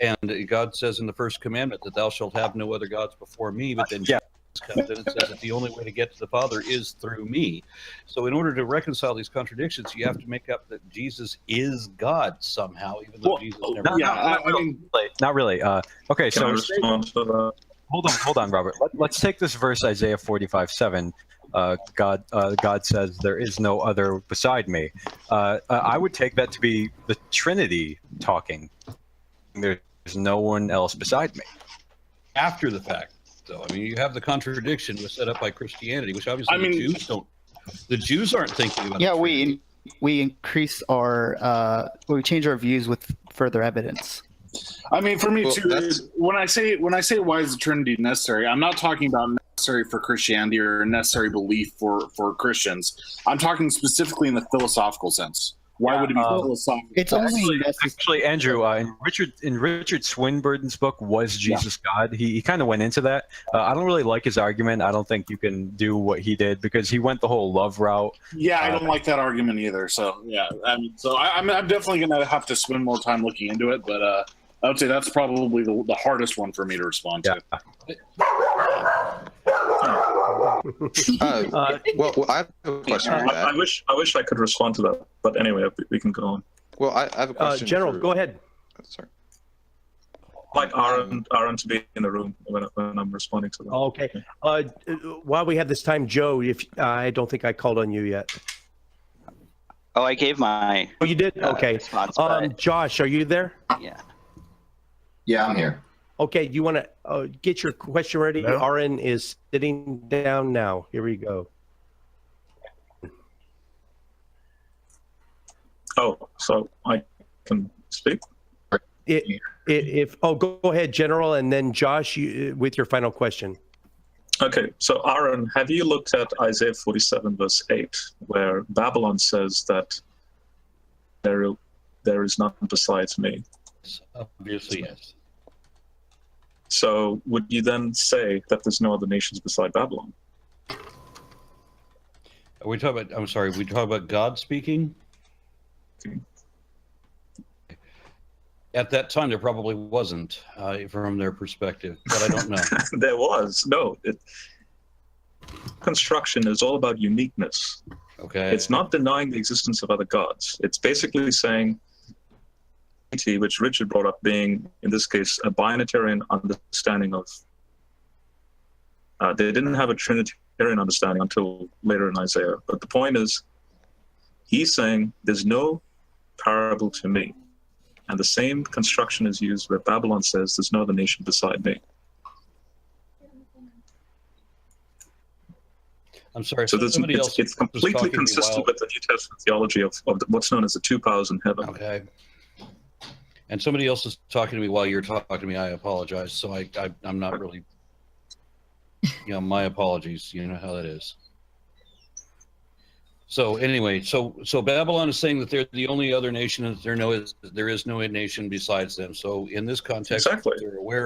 And God says in the first commandment that thou shalt have no other gods before me, but then Jesus comes in and says that the only way to get to the Father is through me. So in order to reconcile these contradictions, you have to make up that Jesus is God somehow, even though Jesus never. Not really. Okay, Can I respond to that? Hold on, Robert. Let's take this verse, Isaiah 45:7. God says, "There is no other beside me." I would take that to be the Trinity talking. There's no one else beside me. After the fact, though, I mean, you have the contradiction was set up by Christianity, which obviously the Jews don't. The Jews aren't thinking about. Yeah, we increase our we change our views with further evidence. I mean, for me too, when I say why is the Trinity necessary, I'm not talking about necessary for Christianity or necessary belief for Christians. I'm talking specifically in the philosophical sense. Why would it be philosophical? It's only actually, Andrew, in Richard Swinburne's book, Was Jesus God? He kind of went into that. I don't really like his argument. I don't think you can do what he did because he went the whole love route. Yeah, I don't like that argument either. So yeah, I'm definitely gonna have to spend more time looking into it. But I would say that's probably the hardest one for me to respond to. Well, I have a question. I wish I could respond to that, but anyway, we can go on. Well, I have a question. General, go ahead. Sorry. Like Aron to be in the room when I'm responding to that. Okay. While we have this time, Joe, if I don't think I called on you yet. Oh, I gave my. Oh, you did? Okay. Response, Josh, are you there? Yeah. Yeah, I'm here. Okay, you want to get your question ready? No. Aron is sitting down now. Here we go. Oh, so I can speak? Go ahead, General, and then Josh, with your final question. Okay, so Aron, have you looked at Isaiah 47 verse 8, where Babylon says that there is none besides me? Obviously, yes. So would you then say that there's no other nations beside Babylon? Are we talking about, I'm sorry, we talking about God speaking? Okay. At that time, there probably wasn't, from their perspective, but I don't know. There was. No. Construction is all about uniqueness. Okay. It's not denying the existence of other gods. It's basically saying, which Richard brought up, being, in this case, a binitarian understanding of... they didn't have a Trinitarian understanding until later in Isaiah. But the point is, he's saying, there's no parable to me. And the same construction is used where Babylon says, there's no other nation beside me. I'm sorry. So it's completely consistent with the New Testament theology of what's known as the two powers in heaven. Okay. And somebody else is talking to me while you're talking to me. I apologize. So I'm not really, my apologies. You know how that is. So anyway, so Babylon is saying that they're the only other nation, and that there is no nation besides them. So in this context, exactly.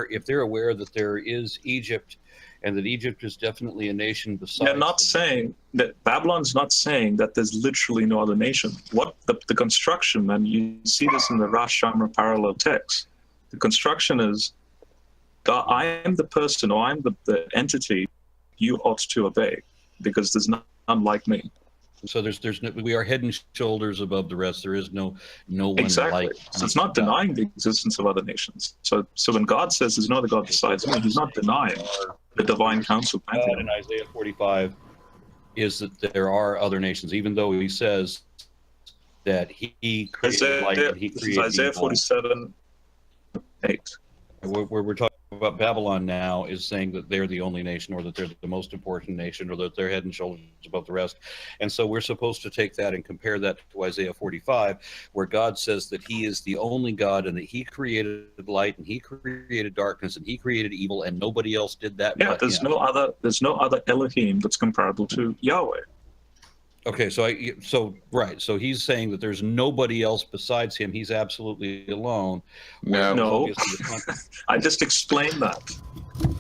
if they're aware that there is Egypt, and that Egypt is definitely a nation besides. They're not saying that Babylon's not saying that there's literally no other nation. What the construction, and you see this in the Rosh Hashanah parallel text. The construction is, God, I am the person, or I'm the entity you ought to obey, because there's none like me. So we are head and shoulders above the rest. There is no one exactly. like. So it's not denying the existence of other nations. So when God says there's no other God besides me, he's not denying the divine council. In Isaiah 45 is that there are other nations, even though he says that he created light and he created Isaiah 47:8. Where we're talking about Babylon now is saying that they're the only nation, or that they're the most important nation, or that they're head and shoulders above the rest. And so we're supposed to take that and compare that to Isaiah 45, where God says that he is the only God, and that he created light and he created darkness and he created evil, and nobody else did that. Yeah, there's no other Elohim that's comparable to Yahweh. Okay, so he's saying that there's nobody else besides him. He's absolutely alone. No. I just explained that.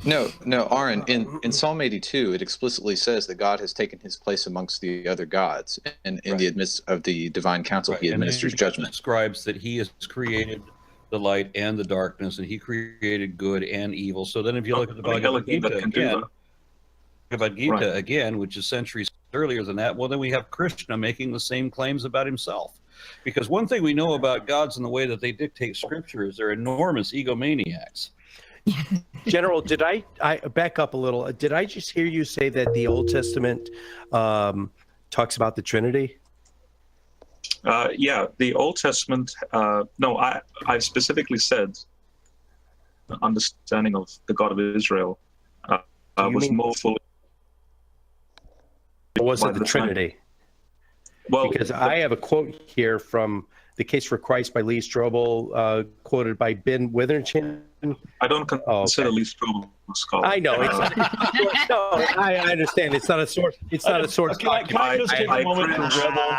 No, Aron, in Psalm 82, it explicitly says that God has taken his place amongst the other gods, and in the midst of the divine council, he administers judgment. Describes that he has created the light and the darkness, and he created good and evil. So then if you look at the Bhagavad Gita again, which is centuries earlier than that, well, then we have Krishna making the same claims about himself. Because one thing we know about gods and the way that they dictate scripture is they're enormous egomaniacs. General, did I back up a little? Did I just hear you say that the Old Testament talks about the Trinity? Yeah, the Old Testament. No, I specifically said the understanding of the God of Israel was more fully. It wasn't the Trinity. Well, because I have a quote here from The Case for Christ by Lee Strobel, quoted by Ben Witherington. I don't consider Lee Strobel a scholar. I know. No, I understand. It's not a source. It's not a source. Can I just take a moment to revel?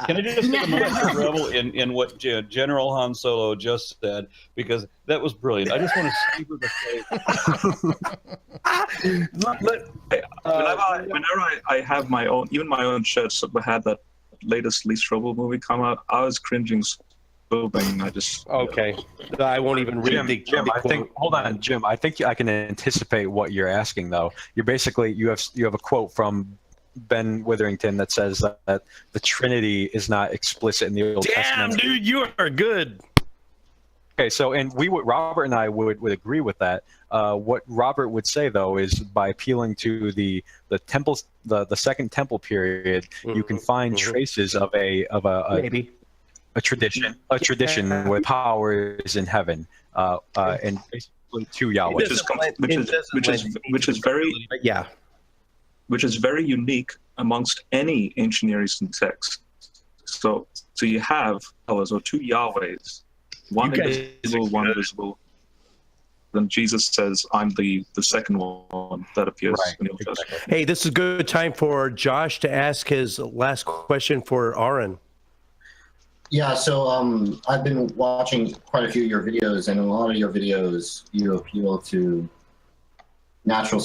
Can I just take a moment to revel in what General Han Solo just said? Because that was brilliant. I just want to savor the whenever I have my own, even my own church had that latest Lee Strobel movie come out, I was cringing so bad. I just I won't even read the Jim. I think. Hold on, Jim. I think I can anticipate what you're asking, though. You're basically you have a quote from Ben Witherington that says that the Trinity is not explicit in the Old Testament. Damn, dude, you are good. Okay, so Robert and I would agree with that. What Robert would say, though, is by appealing to the temples, the Second Temple period, you can find traces of a tradition with powers in heaven, and basically to Yahweh, which is very unique amongst any ancient Near Eastern text. So you have powers or two Yahwehs. One invisible, one visible. Then Jesus says, I'm the second one that appears in the Old Testament. Hey, this is a good time for Josh to ask his last question for Aron. Yeah, so I've been watching quite a few of your videos, and in a lot of your videos, you appeal to natural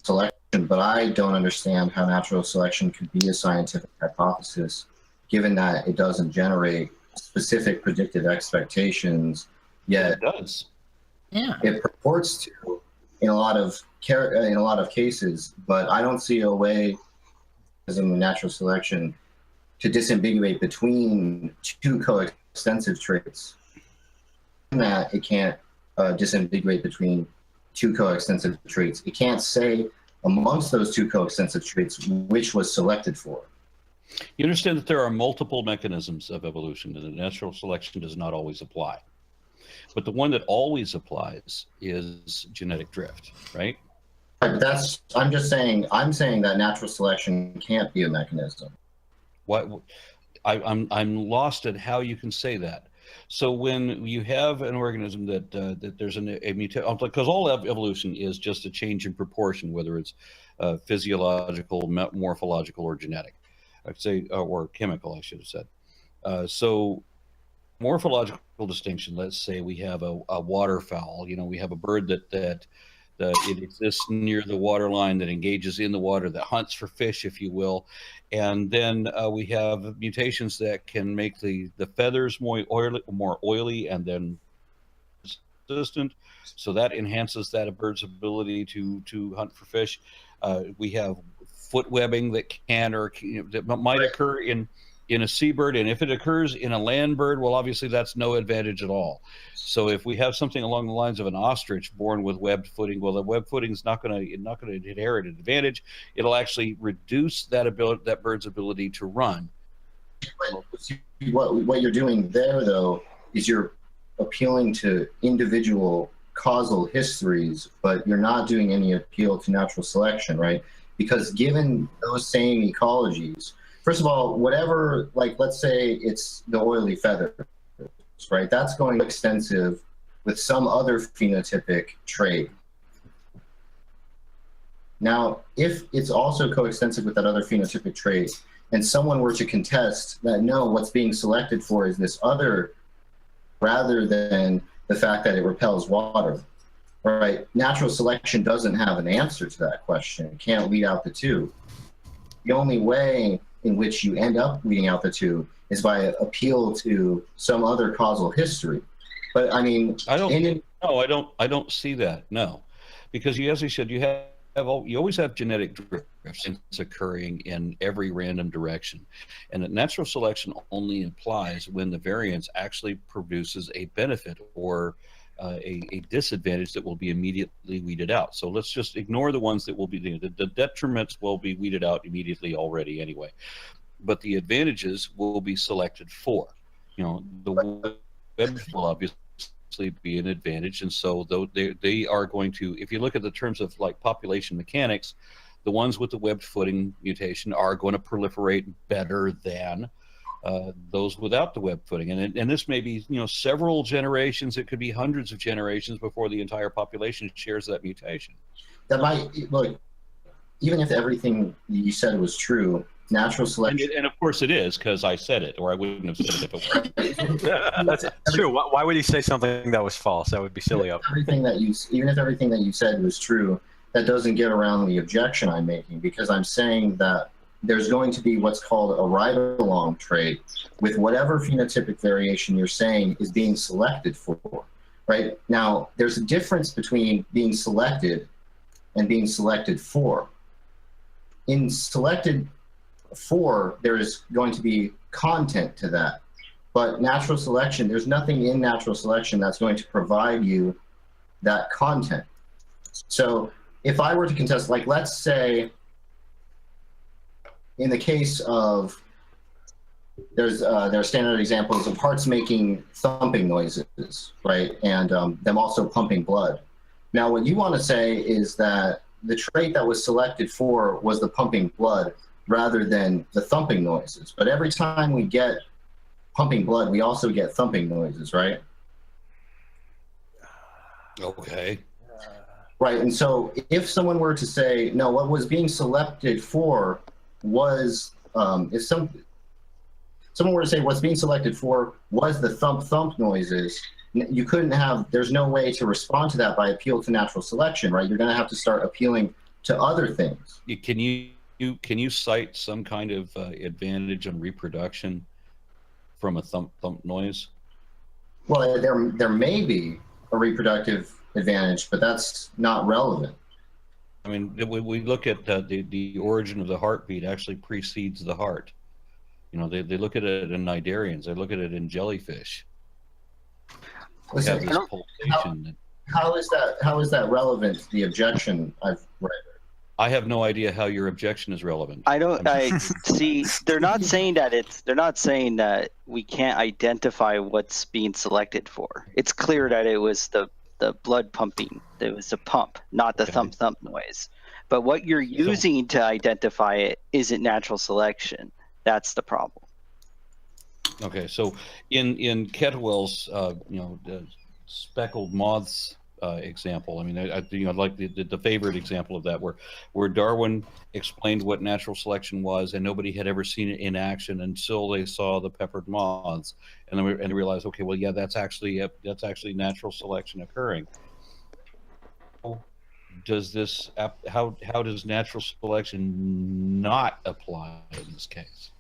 selection, but I don't understand how natural selection could be a scientific hypothesis, given that it doesn't generate specific predictive expectations, yet it does. Yeah. It purports to in a lot of cases, but I don't see a way in natural selection to disambiguate between two coextensive traits. In that it can't disambiguate between two coextensive traits. It can't say amongst those two coextensive traits which was selected for. You understand that there are multiple mechanisms of evolution, and that natural selection does not always apply. But the one that always applies is genetic drift, right? Right, but I'm saying that natural selection can't be a mechanism. What I'm lost at how you can say that. So when you have an organism that there's a mutation, because all evolution is just a change in proportion, whether it's physiological, morphological, or genetic, I'd say, or chemical, I should have said. So morphological distinction. Let's say we have a waterfowl. You know, we have a bird that it exists near the water line, that engages in the water, that hunts for fish, if you will. And then we have mutations that can make the feathers more oily and then resistant. So that enhances that bird's ability to hunt for fish. We have foot webbing that can or that might occur in a seabird, and if it occurs in a land bird, well, obviously that's no advantage at all. So if we have something along the lines of an ostrich born with webbed footing, well, the webbed footing is not going to inherit an advantage. It'll actually reduce that bird's ability to run. What you're doing there, though, is you're appealing to individual causal histories, but you're not doing any appeal to natural selection, right? Because given those same ecologies, first of all, whatever, like, let's say it's the oily feathers, right? That's going extensive with some other phenotypic trait. Now, if it's also coextensive with that other phenotypic trait, and someone were to contest that, no, what's being selected for is this other, rather than the fact that it repels water, right? Natural selection doesn't have an answer to that question. It can't weed out the two. The only way in which you end up weeding out the two is by appeal to some other causal history. But I mean, I don't see that. No, because as you said, you always have genetic drifts occurring in every random direction, and that natural selection only applies when the variance actually produces a benefit or a disadvantage that will be immediately weeded out. So let's just ignore the ones that will be the detriments will be weeded out immediately already anyway, but the advantages will be selected for. You know, the web will obviously be an advantage, and so they are going to, if you look at the terms of like population mechanics, the ones with the webbed footing mutation are going to proliferate better than those without the web footing, and this may be, you know, several generations. It could be hundreds of generations before the entire population shares that mutation. That might look, even if everything you said was true, natural selection, and of course it is, because I said it, or I wouldn't have said it if it wasn't. That's true. Why would he say something that was false? That would be silly of him. Even if everything that you said was true, that doesn't get around the objection I'm making, because I'm saying that there's going to be what's called a ride-along trait with whatever phenotypic variation you're saying is being selected for, right? Now, there's a difference between being selected and being selected for. In selected for, there is going to be content to that. But natural selection, there's nothing in natural selection that's going to provide you that content. So if I were to contest, like, let's say, in the case of, there are standard examples of hearts making thumping noises, right? And them also pumping blood. Now, what you want to say is that the trait that was selected for was the pumping blood rather than the thumping noises. But every time we get pumping blood, we also get thumping noises, right? Okay. Right, and so if someone were to say, no, what was being selected for was, someone were to say what's being selected for was the thump thump noises, you couldn't have, there's no way to respond to that by appeal to natural selection, right? You're going to have to start appealing to other things. Can you cite some kind of advantage on reproduction from a thump thump noise? Well, there may be a reproductive advantage, but that's not relevant. I mean, we look at the origin of the heartbeat actually precedes the heart. You know, they look at it in cnidarians, they look at it in jellyfish. Listen, how is that relevant to the objection I've read? I have no idea how your objection is relevant. I see. They're not saying that we can't identify what's being selected for. It's clear that it was the blood pumping. It was the pump, not the thump thump noise. But what you're using to identify it isn't natural selection. That's the problem. Okay, so in Kettlewell's speckled moths example, I mean, I like the favorite example of that, where Darwin explained what natural selection was, and nobody had ever seen it in action until they saw the peppered moths, and they realized, okay, well, yeah, that's actually natural selection occurring. How does natural selection not apply in this case?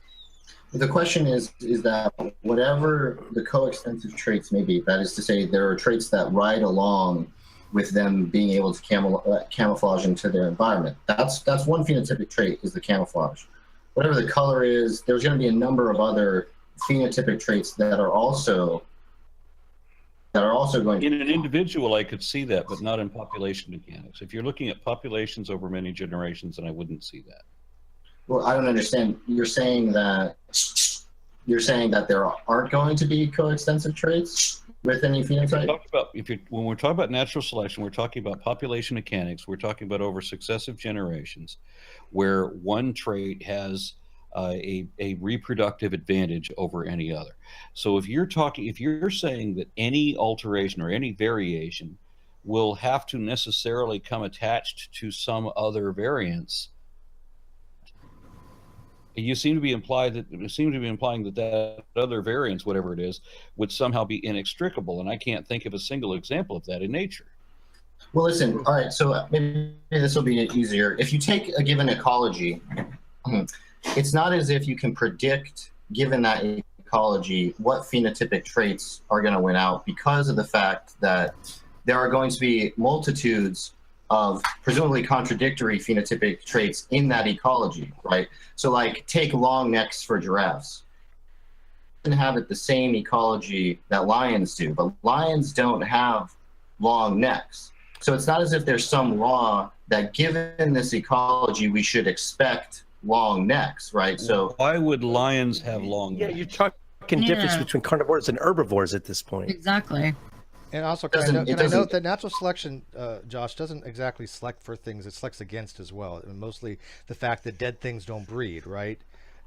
The question is that whatever the coextensive traits may be, that is to say, there are traits that ride along with them being able to camouflage into their environment. That's one phenotypic trait, is the camouflage. Whatever the color is, there's going to be a number of other phenotypic traits that are also going to... In an individual, I could see that, but not in population mechanics. If you're looking at populations over many generations, then I wouldn't see that. Well, I don't understand. You're saying that there aren't going to be coextensive traits with any phenotype? When we're talking about natural selection, we're talking about population mechanics. We're talking about over successive generations, where one trait has a reproductive advantage over any other. So if you're saying that any alteration or any variation will have to necessarily come attached to some other variance, you seem to be implying that other variance, whatever it is, would somehow be inextricable, and I can't think of a single example of that in nature. Well, listen. All right, so maybe this will be easier. If you take a given ecology, it's not as if you can predict, given that ecology, what phenotypic traits are going to win out, because of the fact that there are going to be multitudes of presumably contradictory phenotypic traits in that ecology, right? So like take long necks for giraffes. You inhabit the same ecology that lions do, but lions don't have long necks. So it's not as if there's some law that given this ecology, we should expect long necks, right? So why would lions have long necks? Yeah, you're talking difference between carnivores and herbivores at this point. Exactly. And also, can I note that natural selection, Josh, doesn't exactly select for things; it selects against as well. And mostly the fact that dead things don't breed, right?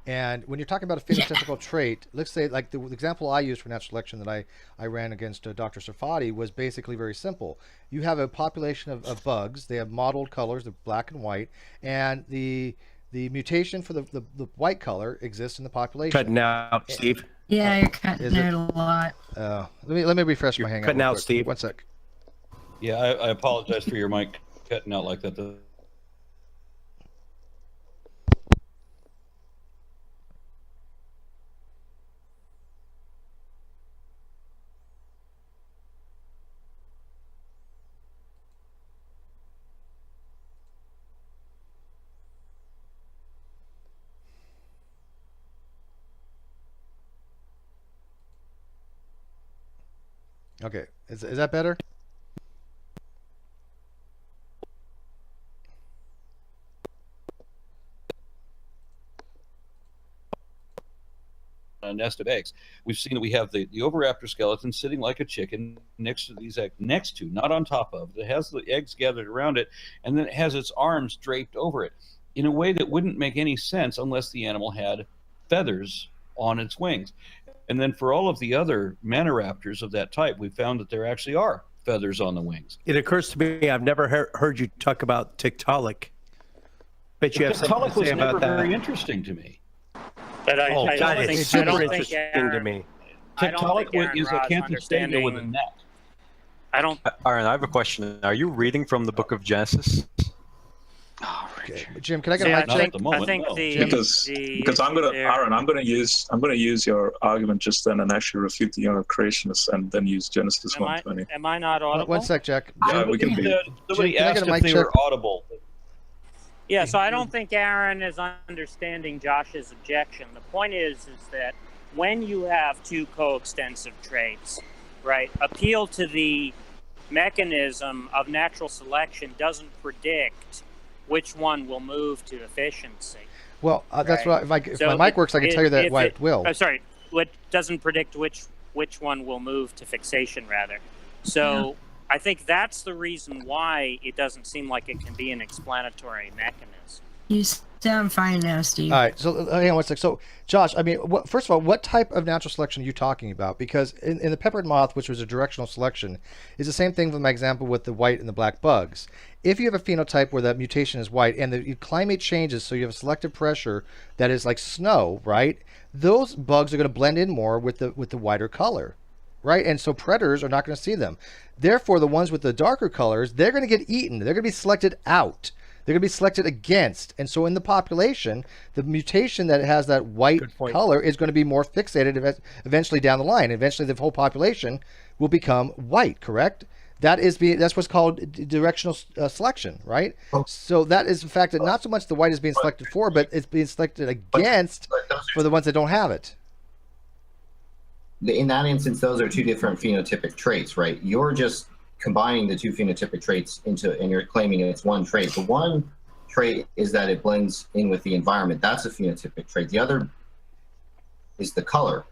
And when you're talking about a phenotypical trait, let's say, like the example I used for natural selection that I ran against Dr. Sarfati was basically very simple. You have a population of bugs; they have mottled colors, they're black and white, and the mutation for the white color exists in the population. Cutting out, Steve. Yeah, you're cutting out a lot. Let me refresh my hangout. Cutting out, Steve. 1 sec. Yeah, I apologize for your mic cutting out like that. Okay, is that better? A nest of eggs. We've seen that we have the oviraptor skeleton sitting like a chicken next to these eggs, not on top of. It has the eggs gathered around it, and then it has its arms draped over it in a way that wouldn't make any sense unless the animal had feathers on its wings. And then for all of the other manoraptors of that type, we found that there actually are feathers on the wings. It occurs to me I've never heard you talk about Tiktaalik. Bet you have something to say about that. Very interesting to me. But I Oh, don't God, think, it's super think interesting to Aaron, me. I don't think Tiktaalik Aron is a Ra's campus statement with a understanding. net. I don't. Aaron, I have a question. Are you reading from the book of Genesis? Okay. Jim, can I get Yeah, a mic Not check? at the moment, I think no. the Because I'm gonna there- Aaron, I'm gonna use your argument just then and actually refute the young creationists and then use Genesis Am I 120. am I not audible? One sec, Jack. Yeah, we can be. Somebody can I get asked a if mic they were check? audible. Yeah, so I don't think Aaron is understanding Josh's objection. The point is that when you have two coextensive traits, right, appeal to the mechanism of natural selection doesn't predict which one will move to efficiency. Well, that's Right. what if So my mic works, I can tell you that if why it will. Sorry, what doesn't predict which one will move to fixation, rather. So I think that's the reason why it doesn't seem like it can be an explanatory mechanism. You sound fine now, Steve. All right, so hang on one sec. So, Josh, I mean, first of all, what type of natural selection are you talking about? Because in the peppered moth, which was a directional selection, is the same thing with my example with the white and the black bugs. If you have a phenotype where that mutation is white and the climate changes, so you have a selective pressure that is like snow, right? Those bugs are going to blend in more with the whiter color, right? And so predators are not going to see them. Therefore, the ones with the darker colors, they're going to get eaten. They're going to be selected out. They're going to be selected against. And so in the population, the mutation that has that white color is going to be more fixated eventually down the line. Eventually, the whole population will become white, correct? That's what's called directional selection, right? So that is the fact that not so much the white is being selected for, but it's being selected against for the ones that don't have it. In that instance, those are two different phenotypic traits, right? You're just combining the two phenotypic traits and you're claiming it's one trait. The one trait is that it blends in with the environment. That's a phenotypic trait. The other is the color.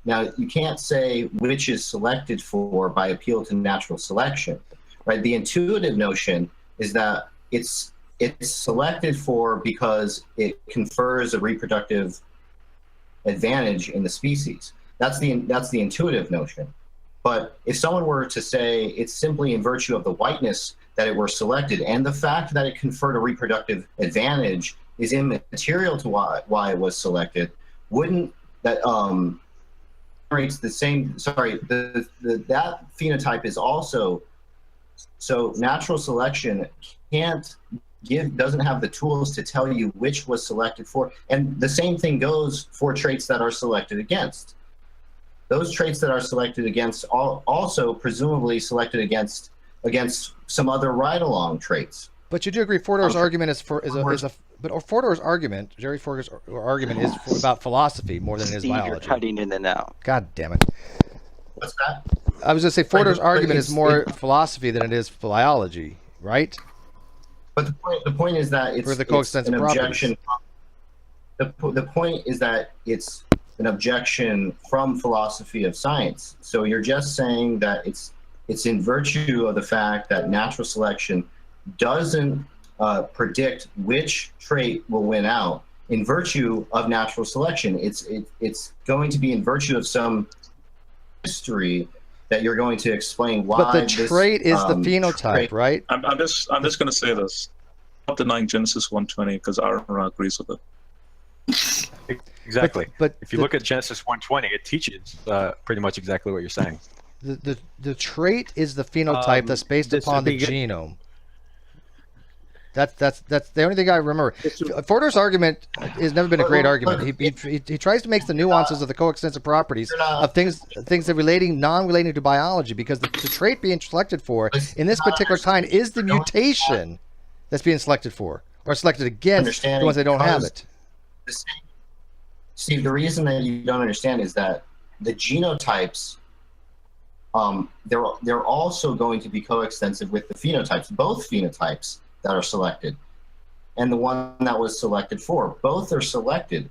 Now you can't say which is selected for by appeal to natural selection, right? The intuitive notion is that it's selected for because it confers a reproductive advantage in the species. That's the intuitive notion. But if someone were to say it's simply in virtue of the whiteness that it were selected, and the fact that it conferred a reproductive advantage is immaterial to why it was selected, wouldn't that generates the same? Sorry, that phenotype is also so natural selection doesn't have the tools to tell you which was selected for, and the same thing goes for traits that are selected against. Those traits that are selected against also presumably selected against some other ride-along traits. But you do agree Fodor's argument but Fodor's argument, Jerry Fodor's argument is about philosophy more than it is Steve, biology. you're cutting in and out. God damn it. What's that? I was going to say Fodor's argument is more philosophy than it is biology, right? But the point is that it's the coextensive an objection. properties. The point is that it's an objection from philosophy of science. So you're just saying that it's in virtue of the fact that natural selection doesn't predict which trait will win out. In virtue of natural selection, it's going to be in virtue of some history that you're going to explain why. But the trait is the phenotype, right? I'm just going to say this. I'm not denying Genesis 120 because Aron Ra agrees with it. Exactly. But if you look at Genesis 120, it teaches pretty much exactly what you're saying. The trait is the phenotype that's based upon the genome. That's the only thing I remember. Fodor's argument has never been a great argument. He tries to make the nuances of the coextensive properties of things that non-relating to biology, because the trait being selected for in this particular time is the mutation that's being selected for or selected against the ones that don't have it. Steve, the reason that you don't understand is that the genotypes, they're also going to be coextensive with the phenotypes, both phenotypes that are selected, and the one that was selected for. Both are selected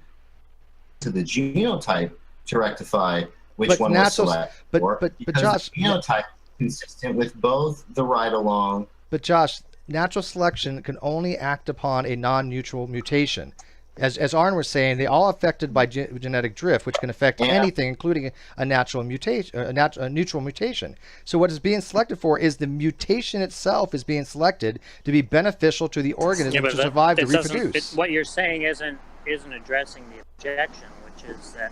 to the genotype to rectify which one was selected for. But Josh, the phenotype is consistent with both the ride-along. But Josh, natural selection can only act upon a non-neutral mutation. As Aron was saying, they all affected by genetic drift, which can affect anything, including a natural mutation, a neutral mutation. So what is being selected for is the mutation itself is being selected to be beneficial to the organism to survive, to reproduce. What you're saying isn't isn't addressing the objection, which is that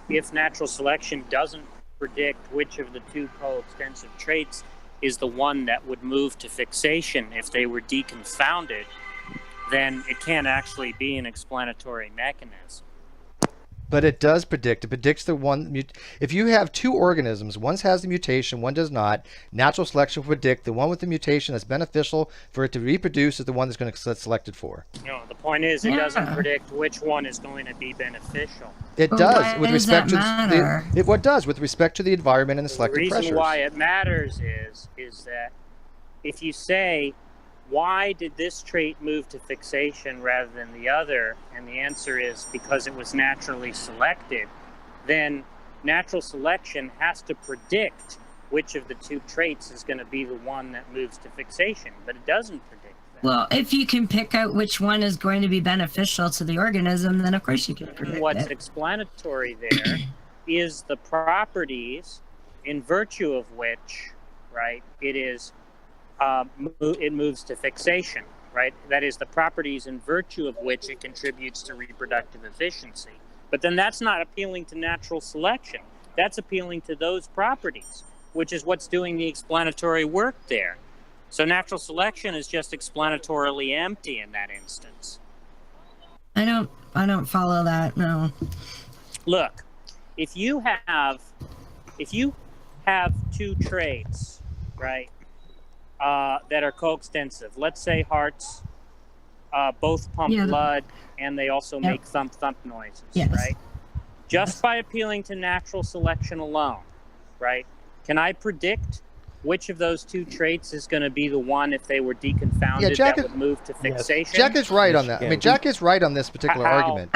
if natural selection doesn't predict which of the two coextensive traits is the one that would move to fixation if they were deconfounded, then it can't actually be an explanatory mechanism. But it does predict. It predicts the one. If you have two organisms, one has the mutation, one does not, natural selection will predict the one with the mutation that's beneficial for it to reproduce is the one that's going to get selected for. No, the point is it doesn't predict which one is going to be beneficial. It does with respect to what does with respect to the environment and the selective pressures. The reason pressures. why it matters is that if you say, why did this trait move to fixation rather than the other? And the answer is because it was naturally selected. Then natural selection has to predict which of the two traits is going to be the one that moves to fixation, but it doesn't predict that. Well, if you can pick out which one is going to be beneficial to the organism, then of course you can predict What's it. explanatory there is the properties in virtue of which, right, it moves to fixation, right? That is, the properties in virtue of which it contributes to reproductive efficiency. But then that's not appealing to natural selection. That's appealing to those properties, which is what's doing the explanatory work there. So natural selection is just explanatorily empty in that instance. I don't follow that, no. Look, if you have two traits, right, that are coextensive. Let's say hearts both pump blood and they also make thump noises, right? Just by appealing to natural selection alone, right? Can I predict which of those two traits is going to be the one if they were deconfounded that would move to fixation? Jack is right on that. I mean, Jack is right on this particular argument.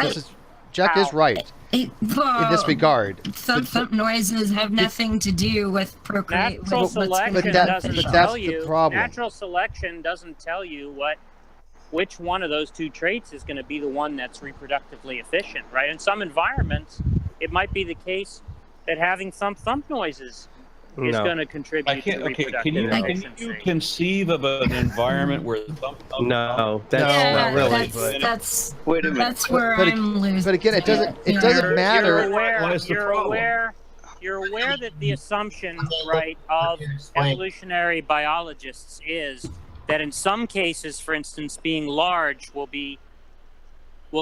Jack is right in this regard. Thump noises have nothing to do with procreate. Natural selection doesn't tell you. Natural selection doesn't tell you which one of those two traits is going to be the one that's reproductively efficient, right? In some environments, it might be the case that having thump noises is going to contribute to reproductive efficiency. Can you conceive of an environment where No, that's not really. That's wait a minute. That's where I'm losing. But again, it doesn't matter. You're aware that the assumption, right, of evolutionary biologists is that in some cases, for instance, being large will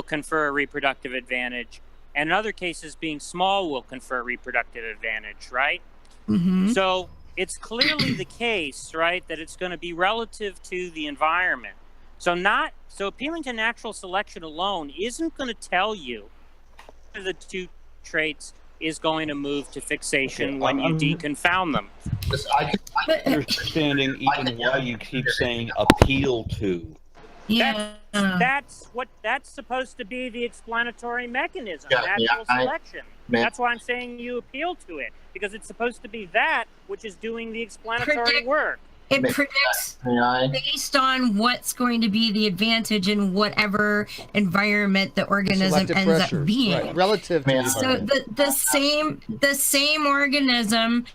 confer a reproductive advantage, and in other cases, being small will confer a reproductive advantage, right? Mm-hmm. So it's clearly the case, right, that it's going to be relative to the environment. So appealing to natural selection alone isn't going to tell you which of the two traits is going to move to fixation when you deconfound them. Understanding even why you keep saying appeal to. Yeah. That's supposed to be the explanatory mechanism, natural selection. That's why I'm saying you appeal to it, because it's supposed to be that which is doing the explanatory work. It predicts based on what's going to be the advantage in whatever environment the organism ends up being. Right. Relative to the same organism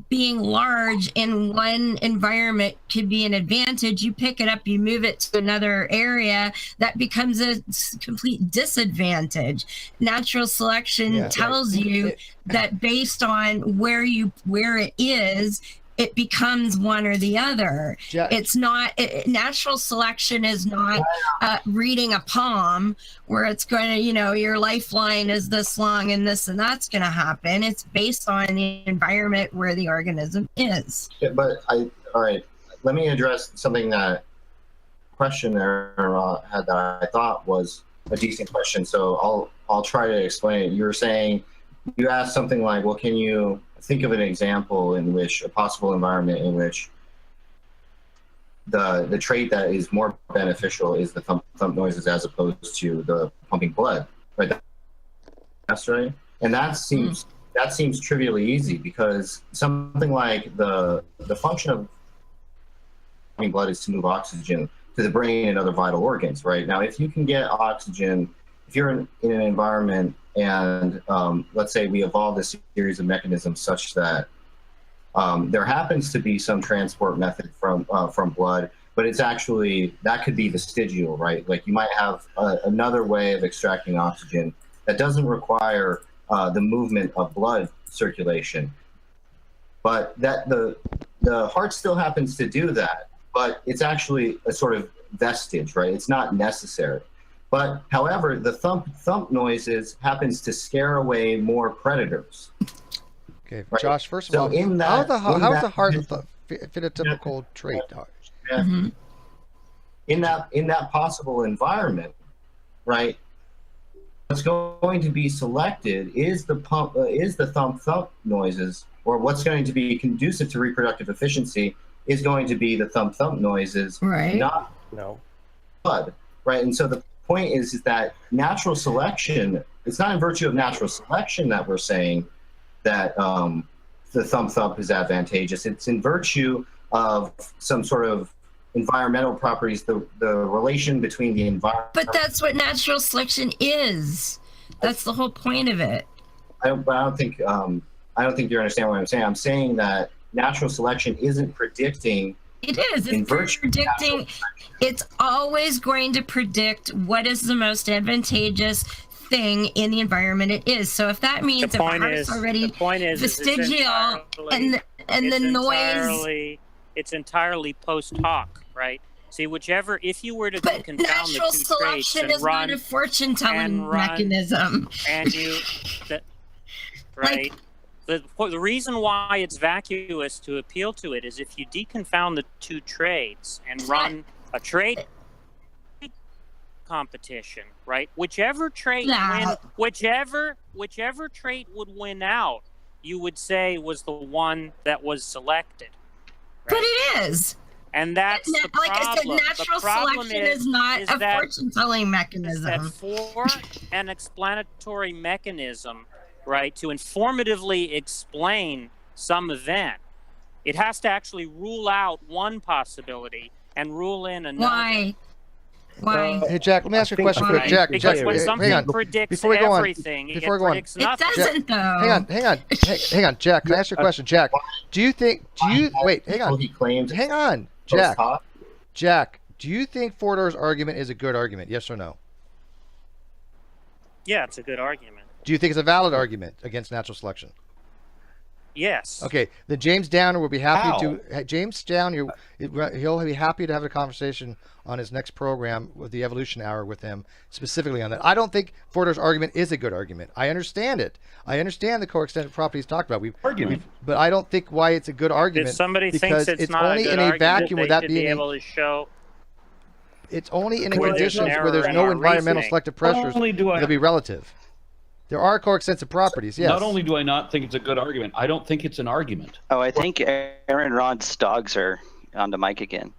being large in one environment could be an advantage. You pick it up, you move it to another area, that becomes a complete disadvantage. Natural selection tells you that based on where it is, it becomes one or the other. It's not natural selection is not reading a palm where it's going to, your lifeline is this long and this and that's going to happen. It's based on the environment where the organism is. But all right, let me address something that question there had that I thought was a decent question. So I'll try to explain it. You were saying, you asked something like, well, can you think of an example in which a possible environment in which the trait that is more beneficial is the thump noises as opposed to the pumping blood, right? That's right. And that seems trivially easy, because something like the function of pumping blood is to move oxygen to the brain and other vital organs, right? Now, if you can get oxygen, if you're in an environment and let's say we evolved a series of mechanisms such that there happens to be some transport method from blood but it's actually, that could be vestigial, right? Like you might have another way of extracting oxygen that doesn't require the movement of blood circulation, but that the heart still happens to do that, but it's actually a sort of vestige, right? It's not necessary. But however, the thump noises happens to scare away more predators. Okay, right? Josh. First of So all, in that, how's the heart in phenotypical trait? Mm-hmm. In that possible environment, right? What's going to be selected is the thump noises, or what's going to be conducive to reproductive efficiency is going to be the thump noises, Right. not blood, right? And so the point is that natural selection, it's not in virtue of natural selection that we're saying that the thump is advantageous. It's in virtue of some sort of environmental properties, the relation between the environment. But that's what natural selection is. That's the whole point of it. I don't think you understand what I'm saying. I'm saying that natural selection isn't predicting. It is. It's predicting. It's always going to predict what is the most advantageous thing in the environment it is. So if that means The point is vestigial and the noise, it's entirely post hoc, right? See, if you were to confound natural the two traits selection and is not a fortune-telling mechanism. And right? The reason why it's vacuous to appeal to it is if you deconfound the two traits and run a trait competition, right? Whichever trait would win out, you would say was the one that was selected. Right? But it is. And that's the problem. Like I said, natural selection is not a fortune-telling mechanism. That for an explanatory mechanism, right, to informatively explain some event, it has to actually rule out one possibility and rule in another. Why? Hey, Jack, let me ask you a question. Quick. Jack, when something predicts everything, it predicts nothing. It doesn't, though. Hang on, Jack. Can I ask you a question? Jack, wait, hang on. Jack, do you think Fordor's argument is a good argument? Yes or no? Yeah, it's a good argument. Do you think it's a valid argument against natural selection? Yes. Okay, then James Downer will be happy to. James Downer, he'll be happy to have a conversation on his next program with the Evolution Hour with him specifically on that. I don't think Fordor's argument is a good argument. I understand it. I understand the coextensive properties talked about. But I don't think why it's a good argument. If somebody because thinks it's not only a good in a argument, vacuum they without should being be able to show. It's only in Where there's conditions an error where there's in no our environmental reasoning. selective pressures that'll be relative. There are coextensive properties, yes. Not only do I not think it's a good argument, I don't think it's an argument. Oh, I think Aron Ra's dogs are on the mic again.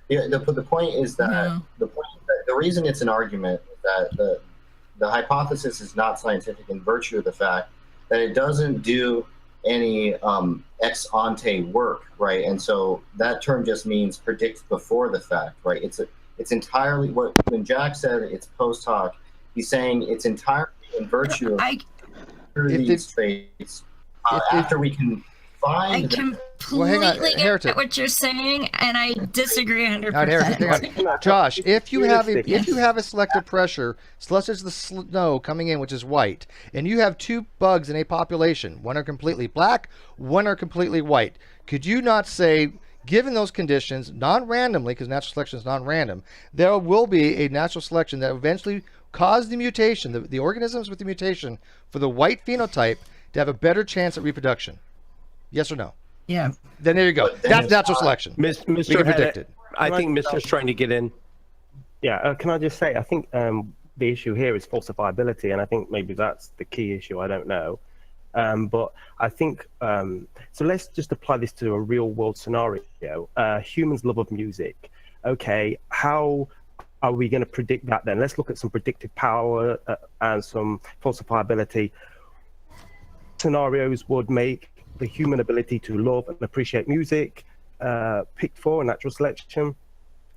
Yeah, the point is that the reason it's an argument is that the hypothesis is not scientific in virtue of the fact that it doesn't do any ex ante work, right? And so that term just means predict before the fact, right? It's entirely when Jack said it's post hoc, he's saying it's entirely in virtue of these traits after we can find I completely get what you're saying, and I disagree 100%. Hang on. Josh, if you have a selective pressure, such as the snow coming in, which is white, and you have two bugs in a population, one are completely black, one are completely white, could you not say, given those conditions, non-randomly, because natural selection is non-random, there will be a natural selection that eventually cause the mutation, the organisms with the mutation for the white phenotype to have a better chance at reproduction? Yes or no? Yeah. Then there you go. That's natural selection. Mr. We can predict it. I think Mr's trying to get in. Yeah, can I just say, I think the issue here is falsifiability, and I think maybe that's the key issue. I don't know. But I think, so let's just apply this to a real world scenario. Humans' love of music. Okay, how are we going to predict that then? Let's look at some predictive power and some falsifiability. Scenarios would make the human ability to love and appreciate music picked for natural selection,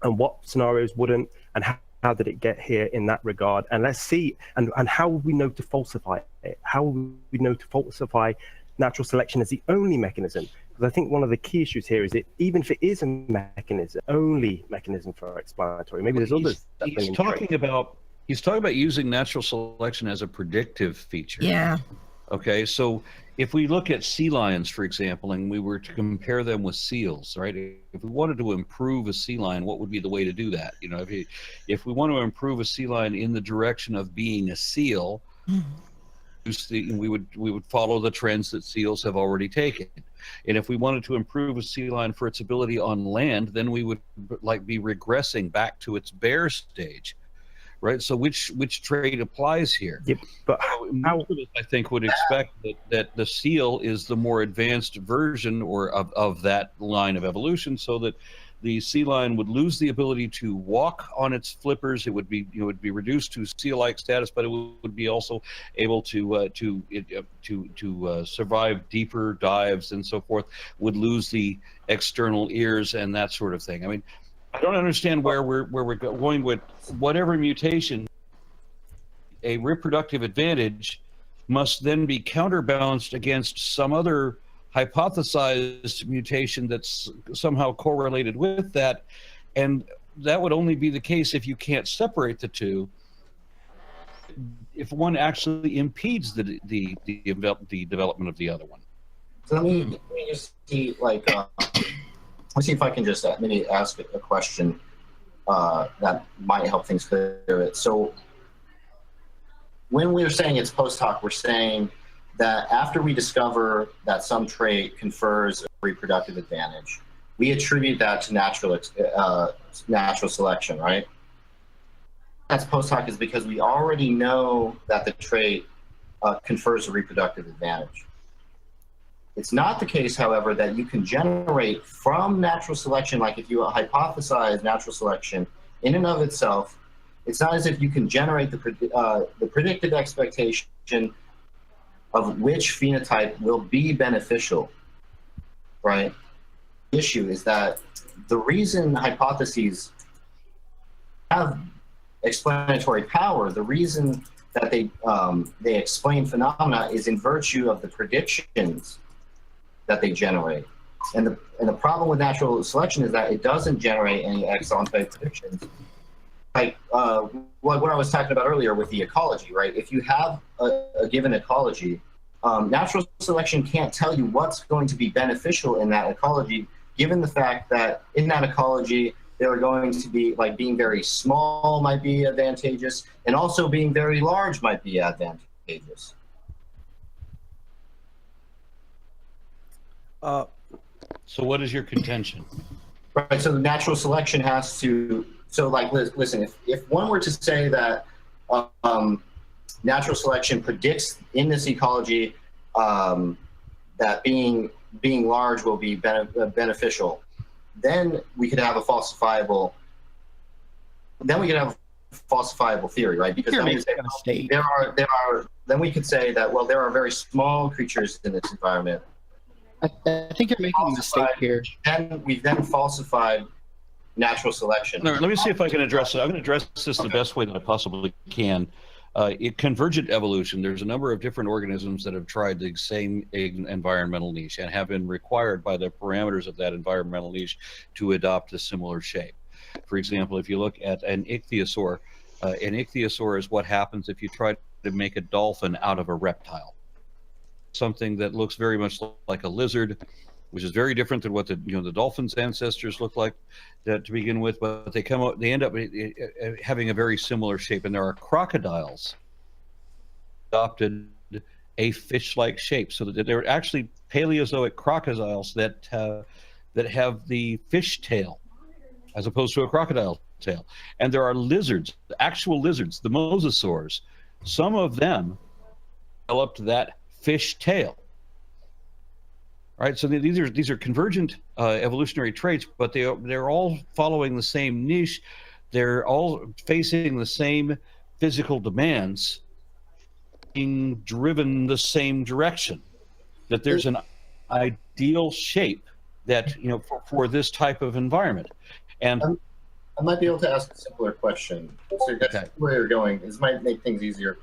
and what scenarios wouldn't, and how did it get here in that regard? And let's see, and how will we know to falsify it? How will we know to falsify natural selection as the only mechanism? Because I think one of the key issues here is that even if it is a mechanism, only mechanism for explanatory, maybe there's others that bring He's in talking traits. about using natural selection as a predictive feature. Yeah. Okay, so if we look at sea lions, for example, and we were to compare them with seals, right? If we wanted to improve a sea lion, what would be the way to do that? You know, if we want to improve a sea lion in the direction of being a seal, we would follow the trends that seals have already taken. And if we wanted to improve a sea lion for its ability on land, then we would be regressing back to its bear stage. Right. So which trait applies here? Yeah, but most of us, I think, would expect that the seal is the more advanced version of that line of evolution, so that the sea lion would lose the ability to walk on its flippers. It would be reduced to seal-like status, but it would be also able to survive deeper dives and so forth. Would lose the external ears and that sort of thing. I mean, I don't understand where we're going with whatever mutation. A reproductive advantage must then be counterbalanced against some other hypothesized mutation that's somehow correlated with that, and that would only be the case if you can't separate the two. If one actually impedes the development of the other one. So let me just see, like. Let's see if I can just maybe ask a question that might help things clear it. So when we're saying it's post hoc, we're saying that after we discover that some trait confers a reproductive advantage, we attribute that to natural selection, right? That's post hoc is because we already know that the trait confers a reproductive advantage. It's not the case, however, that you can generate from natural selection, like if you hypothesize natural selection in and of itself, it's not as if you can generate the predicted expectation of which phenotype will be beneficial, right? The issue is that the reason hypotheses have explanatory power, the reason that they explain phenomena is in virtue of the predictions that they generate. And the problem with natural selection is that it doesn't generate any ex ante predictions. Like what I was talking about earlier with the ecology, right? If you have a given ecology, natural selection can't tell you what's going to be beneficial in that ecology, given the fact that in that ecology, there are going to be, like, being very small might be advantageous, and also being very large might be advantageous. So what is your contention? Right, so the natural selection has to, so like, listen, if one were to say that natural selection predicts in this ecology that being large will be beneficial, then we could have a falsifiable theory, right? Because then we could say, then we could say that, well, there are very small creatures in this environment. I think you're making a mistake here. And we've then falsified natural selection. Let me see if I can address it. I'm going to address this the best way that I possibly can. Convergent evolution, there's a number of different organisms that have tried the same environmental niche and have been required by the parameters of that environmental niche to adopt a similar shape. For example, if you look at an ichthyosaur is what happens if you try to make a dolphin out of a reptile. Something that looks very much like a lizard, which is very different than what the dolphin's ancestors look like to begin with, but they end up having a very similar shape. And there are crocodiles adopted a fish-like shape, so that they're actually Paleozoic crocodiles that have the fish tail as opposed to a crocodile tail. And there are lizards, actual lizards, the mosasaurs. Some of them developed that fish tail. Right, so these are convergent evolutionary traits, but they're all following the same niche. They're all facing the same physical demands, being driven the same direction. That there's an ideal shape that for this type of environment. And I might be able to ask a simpler question. So that's where you're going. This might make things easier.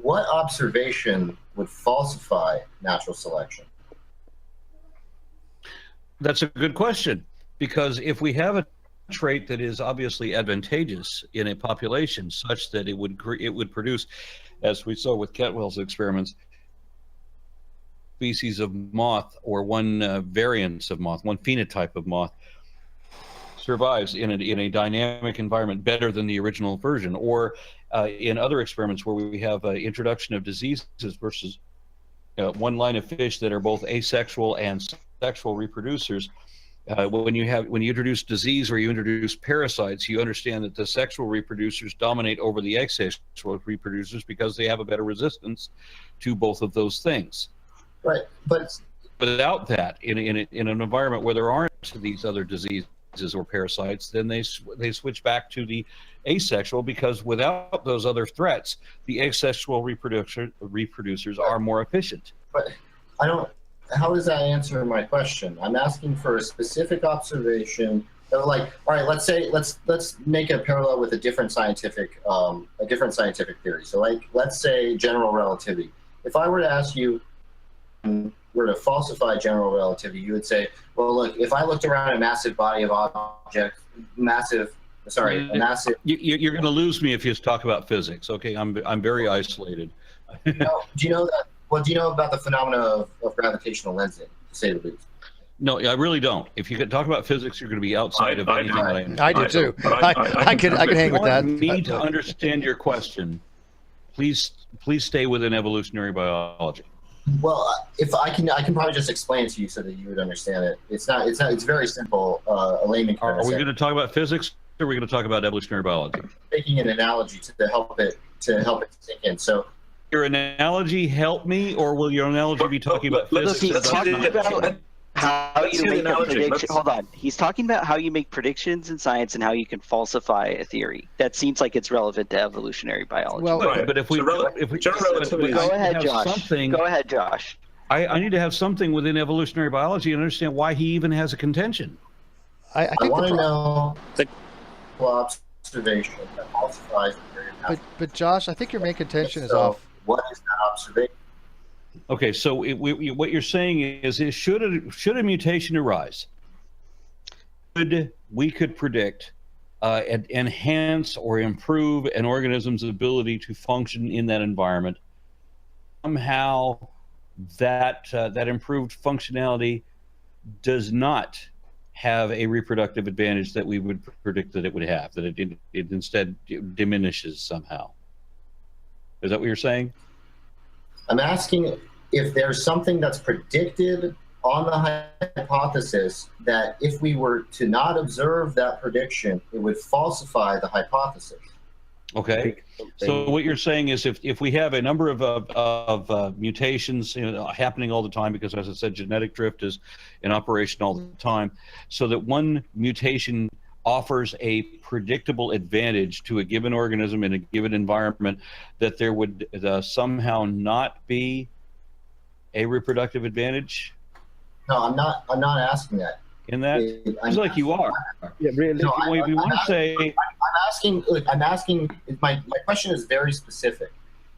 What observation would falsify natural selection? That's a good question, because if we have a trait that is obviously advantageous in a population such that it would produce, as we saw with Catwell's experiments, species of moth or one variance of moth, one phenotype of moth survives in a dynamic environment better than the original version, or in other experiments where we have introduction of diseases versus one line of fish that are both asexual and sexual reproducers. When you introduce disease or you introduce parasites, you understand that the sexual reproducers dominate over the asexual reproducers because they have a better resistance to both of those things. Right, but without that, in an environment where there aren't these other diseases or parasites, then they switch back to the asexual, because without those other threats, the asexual reproducers are more efficient. But I don't. How does that answer my question? I'm asking for a specific observation. Like, all right, let's make a parallel with a different scientific theory. So, like, let's say general relativity. If I were to ask you, were to falsify general relativity, you would say, well, look, if I looked around a massive body of objects, You're going to lose me if you talk about physics. Okay, I'm very isolated. No, do you know that? Well, do you know about the phenomena of gravitational lensing, to say the least? No, I really don't. If you could talk about physics, you're going to be outside of anything that I understand. I do too. I could hang with that. If you need to understand your question, please stay within evolutionary biology. Well, if I can probably just explain it to you so that you would understand it. It's very simple. A layman can Are we going to talk about physics, or are we going to talk about evolutionary biology? Making an analogy to help it sink in. So, your analogy help me, or will your analogy be talking about physics? He's talking about how you make a prediction. Hold on. He's talking about how you make predictions in science and how you can falsify a theory. That seems like it's relevant to evolutionary biology. Well, but if we go ahead, Josh. Go ahead, Josh. I need to have something within evolutionary biology and understand why he even has a contention. I want to know the observation that falsifies the theory. But Josh, I think your main contention is off. What is that observation? Okay, so what you're saying is should a mutation arise, we could predict and enhance or improve an organism's ability to function in that environment. Somehow, that improved functionality does not have a reproductive advantage that we would predict that it would have. That it instead diminishes somehow. Is that what you're saying? I'm asking if there's something that's predicted on the hypothesis that if we were to not observe that prediction, it would falsify the hypothesis. Okay. So what you're saying is if we have a number of mutations happening all the time, because as I said, genetic drift is in operation all the time, so that one mutation offers a predictable advantage to a given organism in a given environment, that there would somehow not be a reproductive advantage? No, I'm not asking that. In that, it's like you are. Yeah, really. No, we want to say. I'm asking. My question is very specific.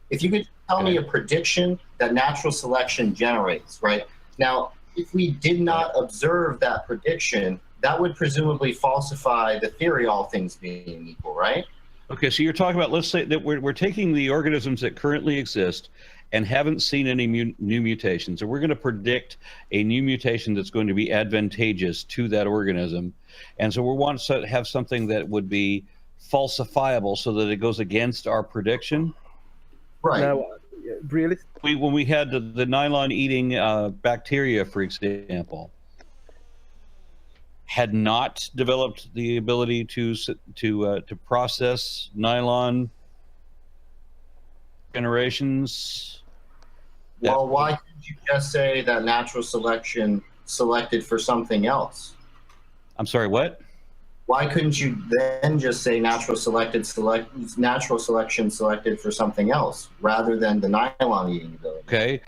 If you could tell me a prediction that natural selection generates, right? Now, if we did not observe that prediction, that would presumably falsify the theory, all things being equal, right? Okay, so you're talking about, let's say that we're taking the organisms that currently exist and haven't seen any new mutations, and we're going to predict a new mutation that's going to be advantageous to that organism. And so we want to have something that would be falsifiable so that it goes against our prediction. Right. Now, really? When we had the nylon-eating bacteria, for example, had not developed the ability to process nylon generations. Well, why couldn't you just say that natural selection selected for something else? I'm sorry, what? Why couldn't you then just say natural selection selected for something else rather than the nylon eating ability? Okay.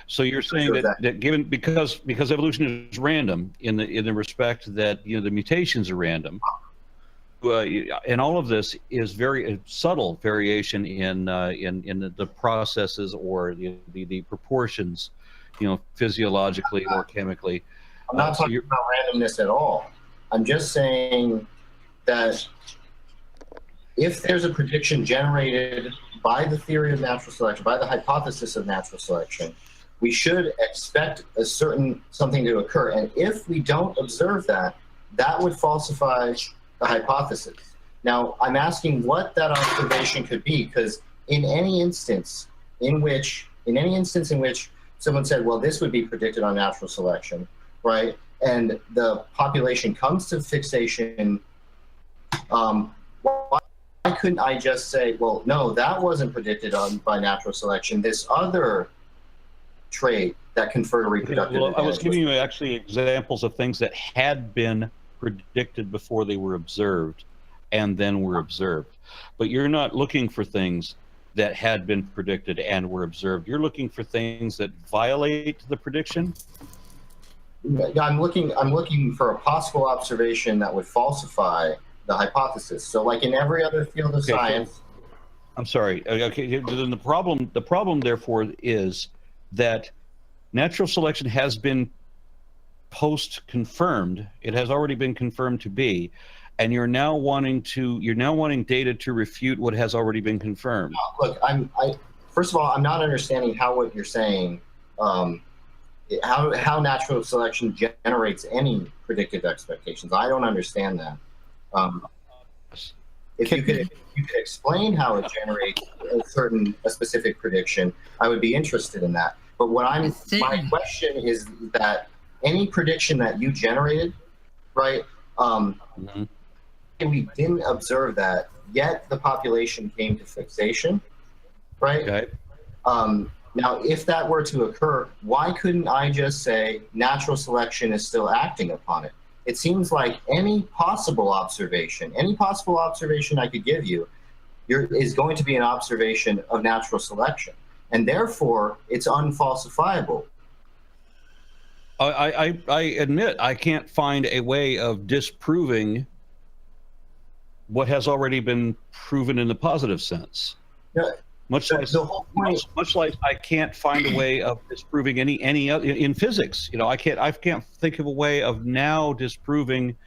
So you're saying that given because evolution is random in the respect that the mutations are random, and all of this is very subtle variation in the processes or the proportions, physiologically or chemically. I'm not talking about randomness at all. I'm just saying that if there's a prediction generated by the theory of natural selection, by the hypothesis of natural selection, we should expect something to occur. And if we don't observe that, that would falsify the hypothesis. Now, I'm asking what that observation could be, because in any instance in which someone said, well, this would be predicted on natural selection, right? And the population comes to fixation, why couldn't I just say, well, no, that wasn't predicted by natural selection. This other trait that conferred a reproductive advantage. I was giving you actually examples of things that had been predicted before they were observed and then were observed. But you're not looking for things that had been predicted and were observed. You're looking for things that violate the prediction? I'm looking for a possible observation that would falsify the hypothesis. So like in every other field of science. So, I'm sorry. Okay, then the problem therefore is that natural selection has been post-confirmed. It has already been confirmed to be, and you're now wanting data to refute what has already been confirmed. Look, first of all, I'm not understanding how what you're saying, how natural selection generates any predictive expectations. I don't understand that. If you could explain how it generates a specific prediction, I would be interested in that. But my question is that any prediction that you generated, right? We didn't observe that, yet the population came to fixation, right? Okay. Now, if that were to occur, why couldn't I just say natural selection is still acting upon it? It seems like any possible observation I could give you is going to be an observation of natural selection, and therefore it's unfalsifiable. I admit I can't find a way of disproving what has already been proven in the positive sense. Yeah. Much like I can't find a way of disproving any other in physics. I can't think of a way of now disproving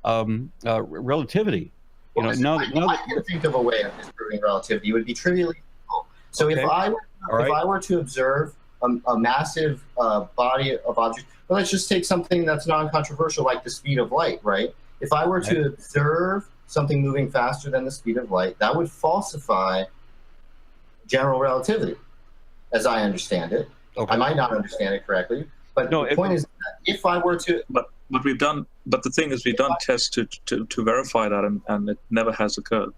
relativity. I can think of a way of disproving relativity. It would be trivially simple. So if I were to observe a massive body of objects, well, let's just take something that's non-controversial, like the speed of light, right? If I were to observe something moving faster than the speed of light, that would falsify general relativity, as I understand it. Okay. I might not understand it correctly, but the point is that if I were to... But the thing is, we've done tests to verify that, and it never has occurred.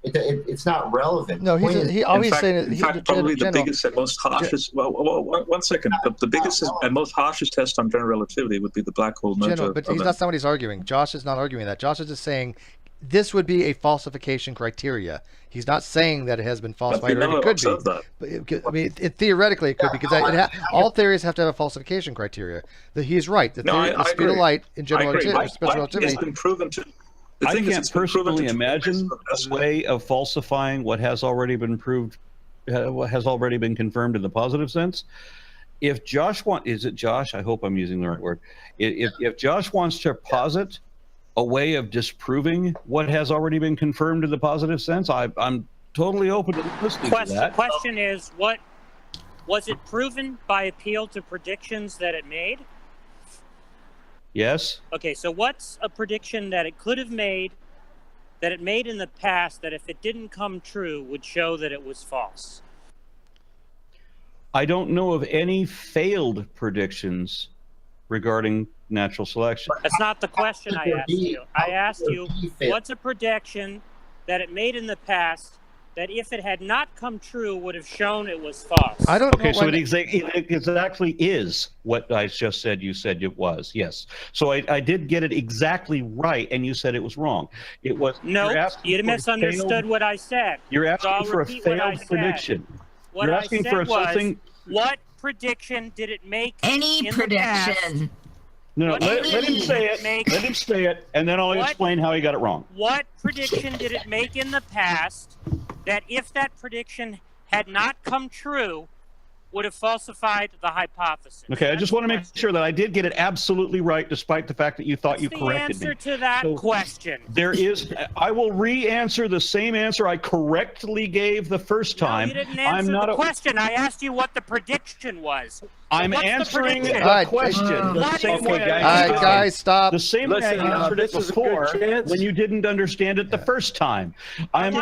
It's not relevant. No, he's saying... In fact, probably the biggest and most harshest... Well, one second. The biggest and most harshest test on general relativity would be the black hole merger. But that's not what he's arguing. Josh is not arguing that. Josh is just saying this would be a falsification criteria. He's not saying that it has been falsified, or it could be. But I mean, theoretically, it could be, because all theories have to have a falsification criteria. He's right. The speed of light in general relativity, special relativity, has been proven to. I can't personally imagine a way of falsifying what has already been proved, what has already been confirmed in the positive sense. If Josh is it Josh? I hope I'm using the right word. If Josh wants to posit a way of disproving what has already been confirmed in the positive sense, I'm totally open to listening to that. The question is, what was it proven by appeal to predictions that it made? Yes. Okay, so what's a prediction that it could have made, that it made in the past, that if it didn't come true would show that it was false? I don't know of any failed predictions regarding natural selection. That's not the question I asked you. I asked you, what's a prediction that it made in the past that if it had not come true would have shown it was false? I don't know. Okay, so it exactly is what I just said. You said it was, yes. So I did get it exactly right, and you said it was wrong. It was. No, you misunderstood what I said. You're asking for a failed prediction. What You're I asking said for was, something. What prediction did it make? Any prediction. No, let him say it. Let him say it, and then I'll explain how he got it wrong. What prediction did it make in the past that if that prediction had not come true, would have falsified the hypothesis. Okay, I just want to make sure that I did get it absolutely right, despite the fact that you thought you corrected me. The answer to that question. There is. I will re-answer the same answer I correctly gave the first time. No, you didn't answer the question. I asked you what the prediction was. I'm What's answering the the question the same way. Guys, stop. The same way I answered it before when you didn't understand it the first time. I'm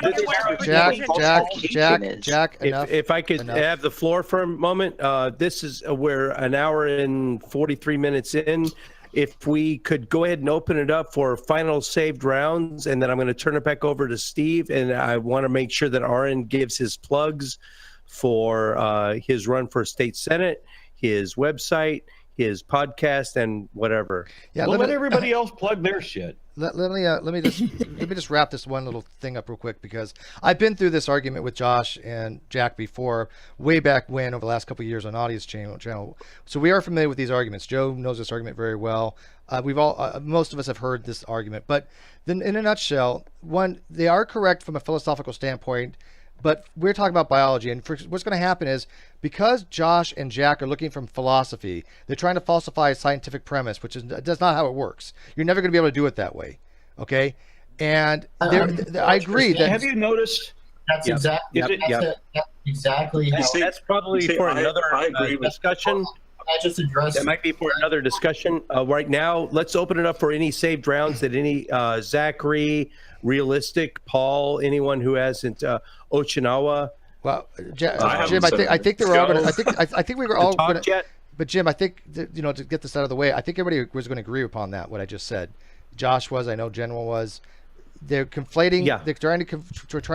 Jack, enough. If I could have the floor for a moment, this is we're an hour and 43 minutes in. If we could go ahead and open it up for final saved rounds, and then I'm going to turn it back over to Steve, and I want to make sure that Aron gives his plugs for his run for state senate, his website, his podcast, and whatever. Yeah, let everybody else plug their shit. Let me just wrap this one little thing up real quick, because I've been through this argument with Josh and Jack before, way back when, over the last couple of years on Audience channel. So we are familiar with these arguments. Joe knows this argument very well. Most of us have heard this argument. But then, in a nutshell, one, they are correct from a philosophical standpoint. But we're talking about biology, and what's going to happen is, because Josh and Jack are looking from philosophy, they're trying to falsify a scientific premise, which that's not how it works. You're never going to be able to do it that way, okay? And I agree that. Have you noticed? That's exactly. That's exactly. That's probably for another discussion. I just addressed. That might be for another discussion. Right now, let's open it up for any saved rounds that any Zachary, Realistic, Paul, anyone who hasn't, Ochinawa. Well, Jim, I think they were all going to. I think we were all going to. But Jim, I think that, to get this out of the way, I think everybody was going to agree upon that. What I just said, Josh was. I know General was. They're conflating. Yeah. They're trying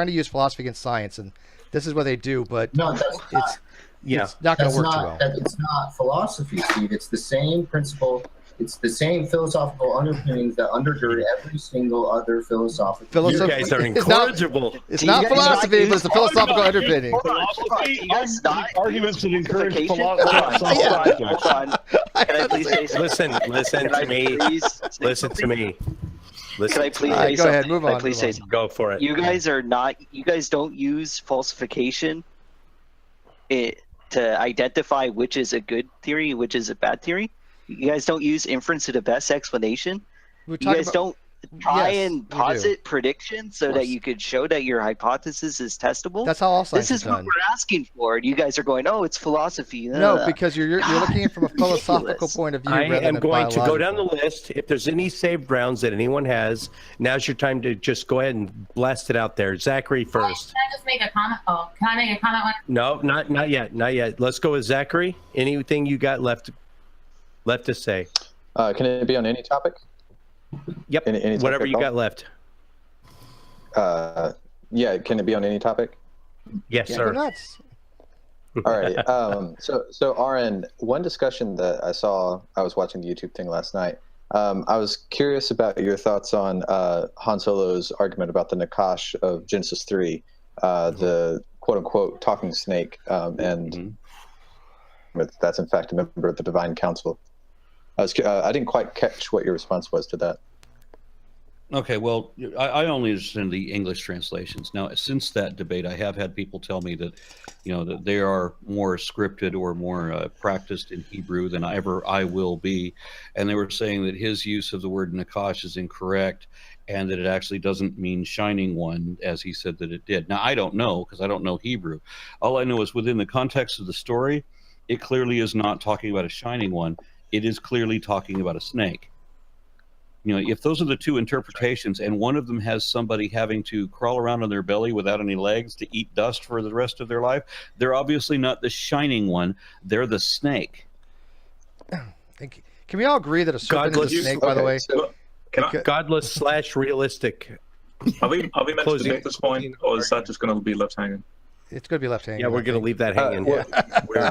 to use philosophy against science, and this is what they do. But no, it's not going to work too well. It's not philosophy, Steve. It's the same principle. It's the same philosophical underpinnings that undergird every single other philosophical. You guys are incorrigible. It's not philosophy, but it's the philosophical underpinning. Philosophy arguments that encourage philosophy. Hold on. Can I please say something? Listen to me. Listen to me. Can I please say something? Go ahead. Move on. Please say something. Go for it. You guys don't use falsification to identify which is a good theory, which is a bad theory. You guys don't use inference to the best explanation. You guys don't try and posit predictions so that you could show that your hypothesis is testable. That's how all science is done. This is what we're asking for. And you guys are going, oh, it's philosophy. No, because you're looking from a philosophical point of view. I am going to go down the list. If there's any saved rounds that anyone has, now's your time to just go ahead and blast it out there. Zachary first. Can I just make a comment? Oh, can I make a comment? No, not yet. Not yet. Let's go with Zachary. Anything you got left to say? Can it be on any topic? Yep. Any whatever you got left. Yeah. Can it be on any topic? Yes, sir. All right. So Aron, one discussion that I was watching the YouTube thing last night. I was curious about your thoughts on Han Solo's argument about the Nakash of Genesis 3, the quote unquote talking snake, and that's in fact a member of the Divine Council. I didn't quite catch what your response was to that. Okay, well, I only understand the English translations. Now, since that debate, I have had people tell me that, that they are more scripted or more practiced in Hebrew than ever I will be, and they were saying that his use of the word Nakash is incorrect, and that it actually doesn't mean shining one, as he said that it did. Now, I don't know, because I don't know Hebrew. All I know is within the context of the story, it clearly is not talking about a shining one. It is clearly talking about a snake. If those are the two interpretations, and one of them has somebody having to crawl around on their belly without any legs to eat dust for the rest of their life, they're obviously not the shining one. They're the snake. Can we all agree that a serpent is a snake, by the way? So, godless / realistic. Are we meant to make this point, or is that just going to be left hanging? It's going to be left hanging. Yeah, we're going to leave that hanging. We're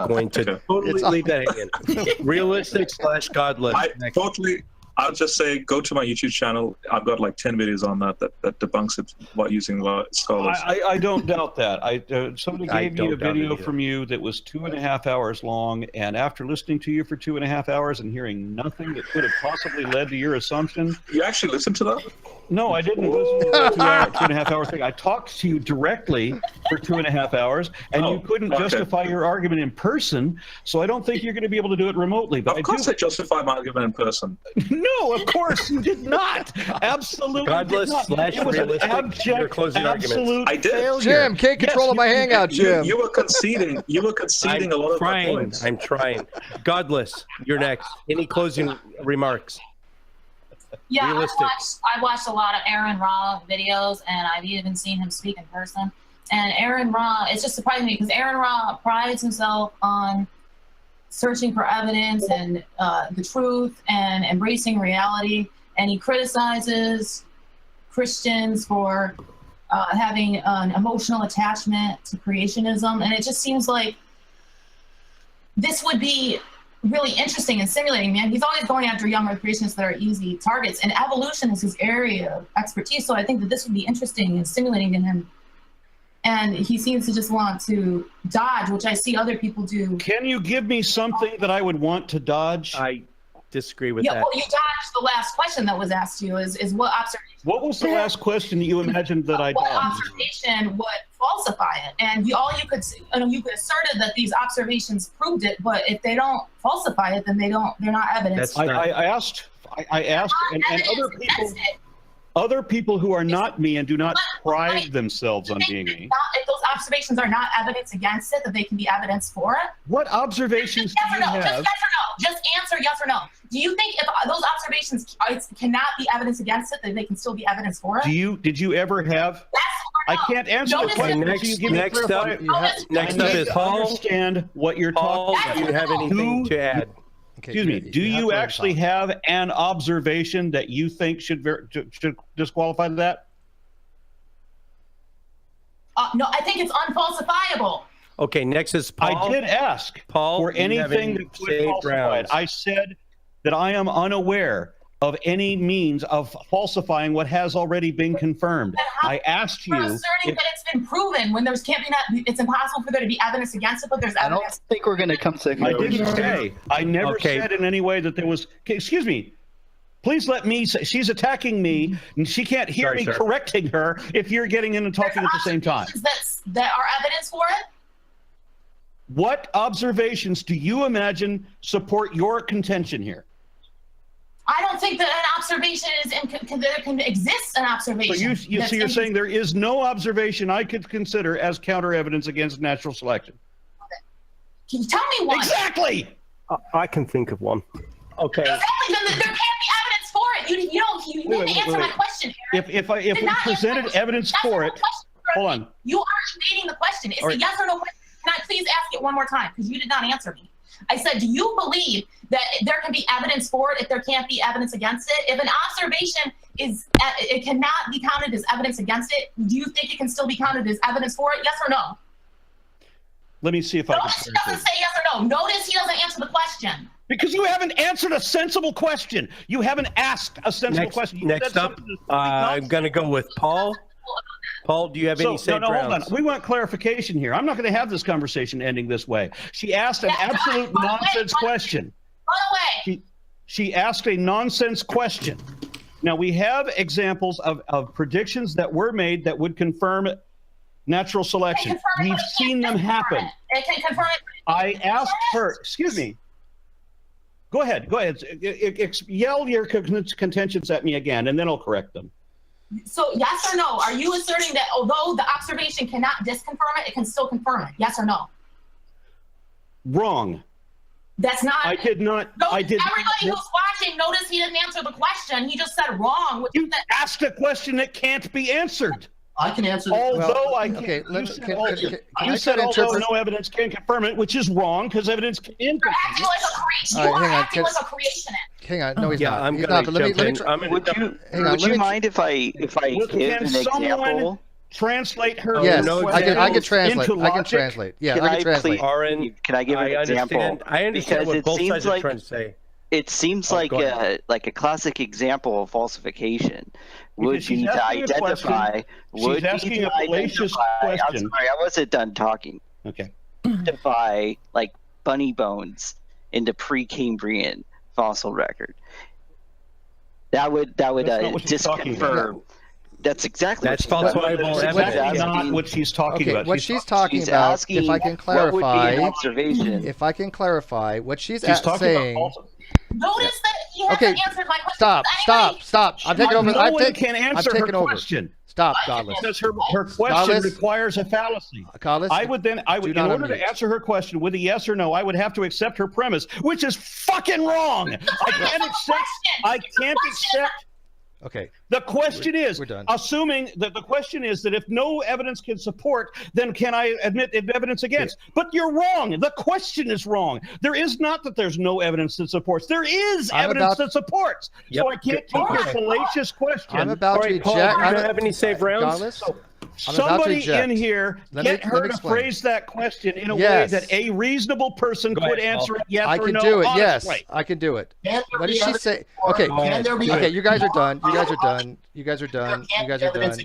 going to totally leave that hanging. Realistic / godless. I totally I'll just say, go to my YouTube channel. I've got like 10 videos on that debunks it by using scholars. I don't doubt that. Somebody I gave me don't a doubt it video either. from you that was 2.5 hours long, and after listening to you for 2.5 hours and hearing nothing that could have possibly led to your assumption. You actually listened to that? No, I didn't listen to the 2.5 hour thing. I talked to you directly for 2.5 hours, and you couldn't justify your argument in person, so I don't think you're going to be able to do it remotely. But Of course I justify my argument in person. No, of course you did not. Absolutely Godless did not. slash It was an realistic, your abject, closing arguments. absolute I did. failure. Jim, take control of my hangout, Jim. You were conceding. You were conceding a lot of my points. I'm trying. Godless, you're next. Any closing remarks? Yeah, Realistic. I watched a lot of Aron Ra videos, and I've even seen him speak in person. And Aron Ra, it's just surprising me because Aron Ra prides himself on searching for evidence and the truth and embracing reality. And he criticizes Christians for having an emotional attachment to creationism. And it just seems like this would be really interesting and stimulating, man. He's always going after young earth creationists that are easy targets, and evolution is his area of expertise. So I think that this would be interesting and stimulating to him. And he seems to just want to dodge, which I see other people do. Can you give me something that I would want to dodge? I disagree with Yeah, that. well, you dodged the last question that was asked to you is what observation? What was the last question that you imagined that I What dodged? observation would falsify it? And you could asserted that these observations proved it, but if they don't falsify it, then they're not evidence. I asked, and other people who are not me and do not pride themselves on being me. If those observations are not evidence against it, that they can be evidence for it. What observations do you have? Just yes or no. Just answer yes or no. Do you think if those observations cannot be evidence against it, that they can still be evidence for it? Did you ever have? I can't answer the question. Next up is Paul. Understand what you're talking about. Do you have anything to add? Excuse me. Do you actually have an observation that you think should disqualify that? No, I think it's unfalsifiable. Okay, next is Paul. I did ask Paul for anything that could falsify it. I said that I am unaware of any means of falsifying what has already been confirmed. I asked you. You're asserting that it's been proven when it's impossible for there to be evidence against it, but there's evidence. I don't think we're going to come to a I didn't say. I never said in any way that there was. Excuse me. Please let me say. She's attacking me, and she can't hear me correcting her if you're getting in and talking at the same time. That are evidence for it? What observations do you imagine support your contention here? I don't think that an observation there can exist an observation. So you're saying there is no observation I could consider as counter evidence against natural selection? Can you tell me one? Exactly. I can think of one. Okay. Exactly. Then there can't be evidence for it. You didn't answer my question, Eric. If we presented evidence for it, hold on. You are evading the question. It's a yes or no question. Can I please ask it one more time? Because you did not answer me. I said, do you believe that there can be evidence for it if there can't be evidence against it? If an observation it cannot be counted as evidence against it, do you think it can still be counted as evidence for it? Yes or no? Let me see if I can. Notice he doesn't say yes or no. Notice he doesn't answer the question. Because you haven't answered a sensible question. You haven't asked a sensible question. Next up, I'm going to go with Paul. Paul, do you have any safe grounds? Hold on. We want clarification here. I'm not going to have this conversation ending this way. She asked an absolute nonsense question. She asked a nonsense question. Now, we have examples of predictions that were made that would confirm natural selection. We've seen them happen. It can confirm it. I asked her, excuse me. Go ahead. Yell your contentions at me again, and then I'll correct them. So yes or no, are you asserting that although the observation cannot disconfirm it, it can still confirm it? Yes or no? Wrong. That's not. I did not. Everybody who's watching, notice he didn't answer the question. He just said wrong. You asked a question that can't be answered. I can answer. Although you said although no evidence can confirm it, which is wrong because evidence can confirm it. You are acting like a creationist. Hang on, no, he's not. I'm He's going not, to but jump in. Would you mind if I give an example? Translate her. Yes, I can translate. I can translate. Yeah, I can translate. Aaron, can I give an example? I understand what both sides are trying to say. it seems like a classic example of falsification would Because she's be to asking a question. identify. She's asking a fallacious I'm question. sorry, I wasn't done talking. Okay. Identify like bunny bones in the Precambrian fossil record. That would That's not what she's talking about. disconfirm. That's exactly That's what she's falsifiable talking about. evidence. That's not what she's talking about. What she's talking about, asking if I can what would be clarify, an observation. if I can clarify, what she's talking saying. about false. Notice that he hasn't Okay, answered my question. stop. I'm taking over. No I'm one can answer her taking over. question. Stop, Godless. Because her question Godless. requires a fallacy. Godless, I would, in not order unmute. to answer her question with a yes or no, I would have to accept her premise, which is fucking wrong. I can't accept. Okay. The question is, we're done. assuming that the question is that if no evidence can support, then can I admit evidence against? Yeah. But you're wrong. The question is wrong. There is not that there's no evidence that supports. There is evidence that supports. Yep. So I can't take your fallacious question. I'm about to Paul, eject. do you have any save rounds? Godless? Somebody in here, get her to phrase that question in a way that a reasonable person could answer it yes I or can no. do it. Honestly. Yes, I can do it. What did she say? Okay. Okay. You guys are done. You guys are done. You guys are done. You guys are done.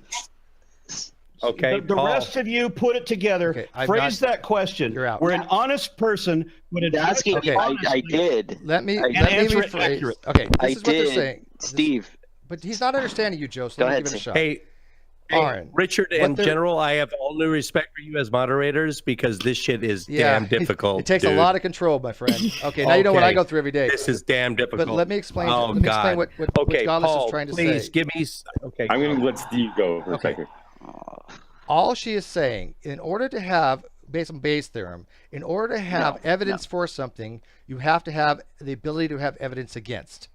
Okay. The rest of you put it together. Okay, phrase that question. You're out. Where an honest person would address it. Okay. I did. Let me answer it rephrase. accurately. Okay. This I is what they're did, saying. Steve. But he's not understanding you, Joe. So Go let me ahead, give it a Steve. shot. Hey, Aaron, Richard and General, I have all new respect for you as moderators because this shit is damn difficult. It takes a dude. lot of control, my friend. Okay, now you know what I go through every day. This is damn difficult. But let me explain. Oh, let me explain God. what Godless Paul, is trying to please say. give me. Okay, I'm going to let Steve go for a second. All she is saying, in order to have, based on Bayes' theorem, in order to have evidence for something, you have to have the ability to have evidence against.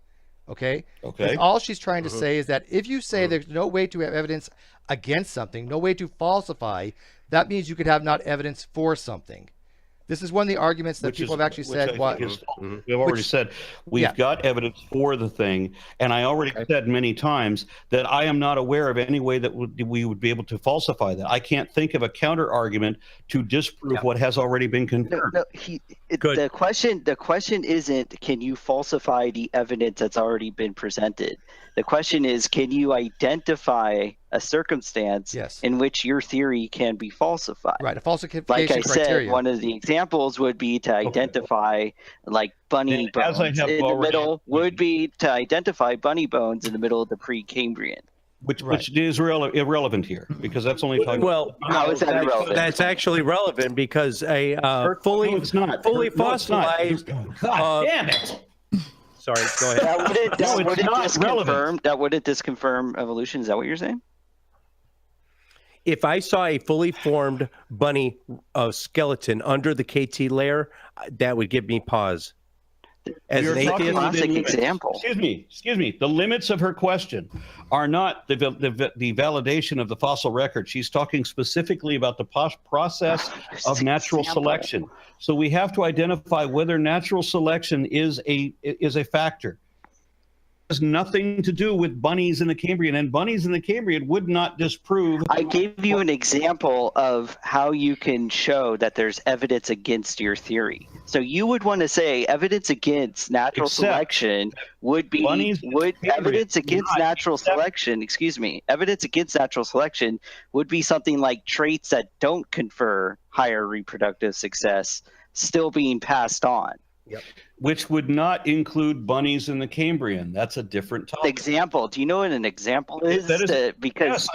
Okay? Okay. All she's trying to say is that if you say there's no way to have evidence against something, no way to falsify, that means you could have not evidence for something. This is one of the arguments that people have actually said. We've already said we've got evidence for the thing, and I already said many times that I am not aware of any way that we would be able to falsify that. I can't think of a counter argument to disprove what has already been confirmed. The question isn't can you falsify the evidence that's already been presented. The question is, can you identify a circumstance in which your theory can be falsified? Right, a falsification like I criteria. said, one of the examples would be to identify like bunny bones in the middle would be to identify bunny bones in the middle of the Precambrian. Which is irrelevant here because that's only talking. Well, how is that irrelevant? That's actually relevant because a fully fossilized. God damn it! Sorry, go ahead. That wouldn't disconfirm evolution. Is that what you're saying? If I saw a fully formed bunny skeleton under the KT layer, that would give me pause. As an atheist, Excuse me. The limits of her question are not the validation of the fossil record. She's talking specifically about the process of natural selection. So we have to identify whether natural selection is a factor. It has nothing to do with bunnies in the Cambrian, and bunnies in the Cambrian would not disprove. I gave you an example of how you can show that there's evidence against your theory. So you would want to say evidence against natural selection would be evidence against natural selection. Excuse me. Evidence against natural selection would be something like traits that don't confer higher reproductive success still being passed on. Yep. Which would not include bunnies in the Cambrian. That's a different topic. Example. Do you know what an example is? Yes, I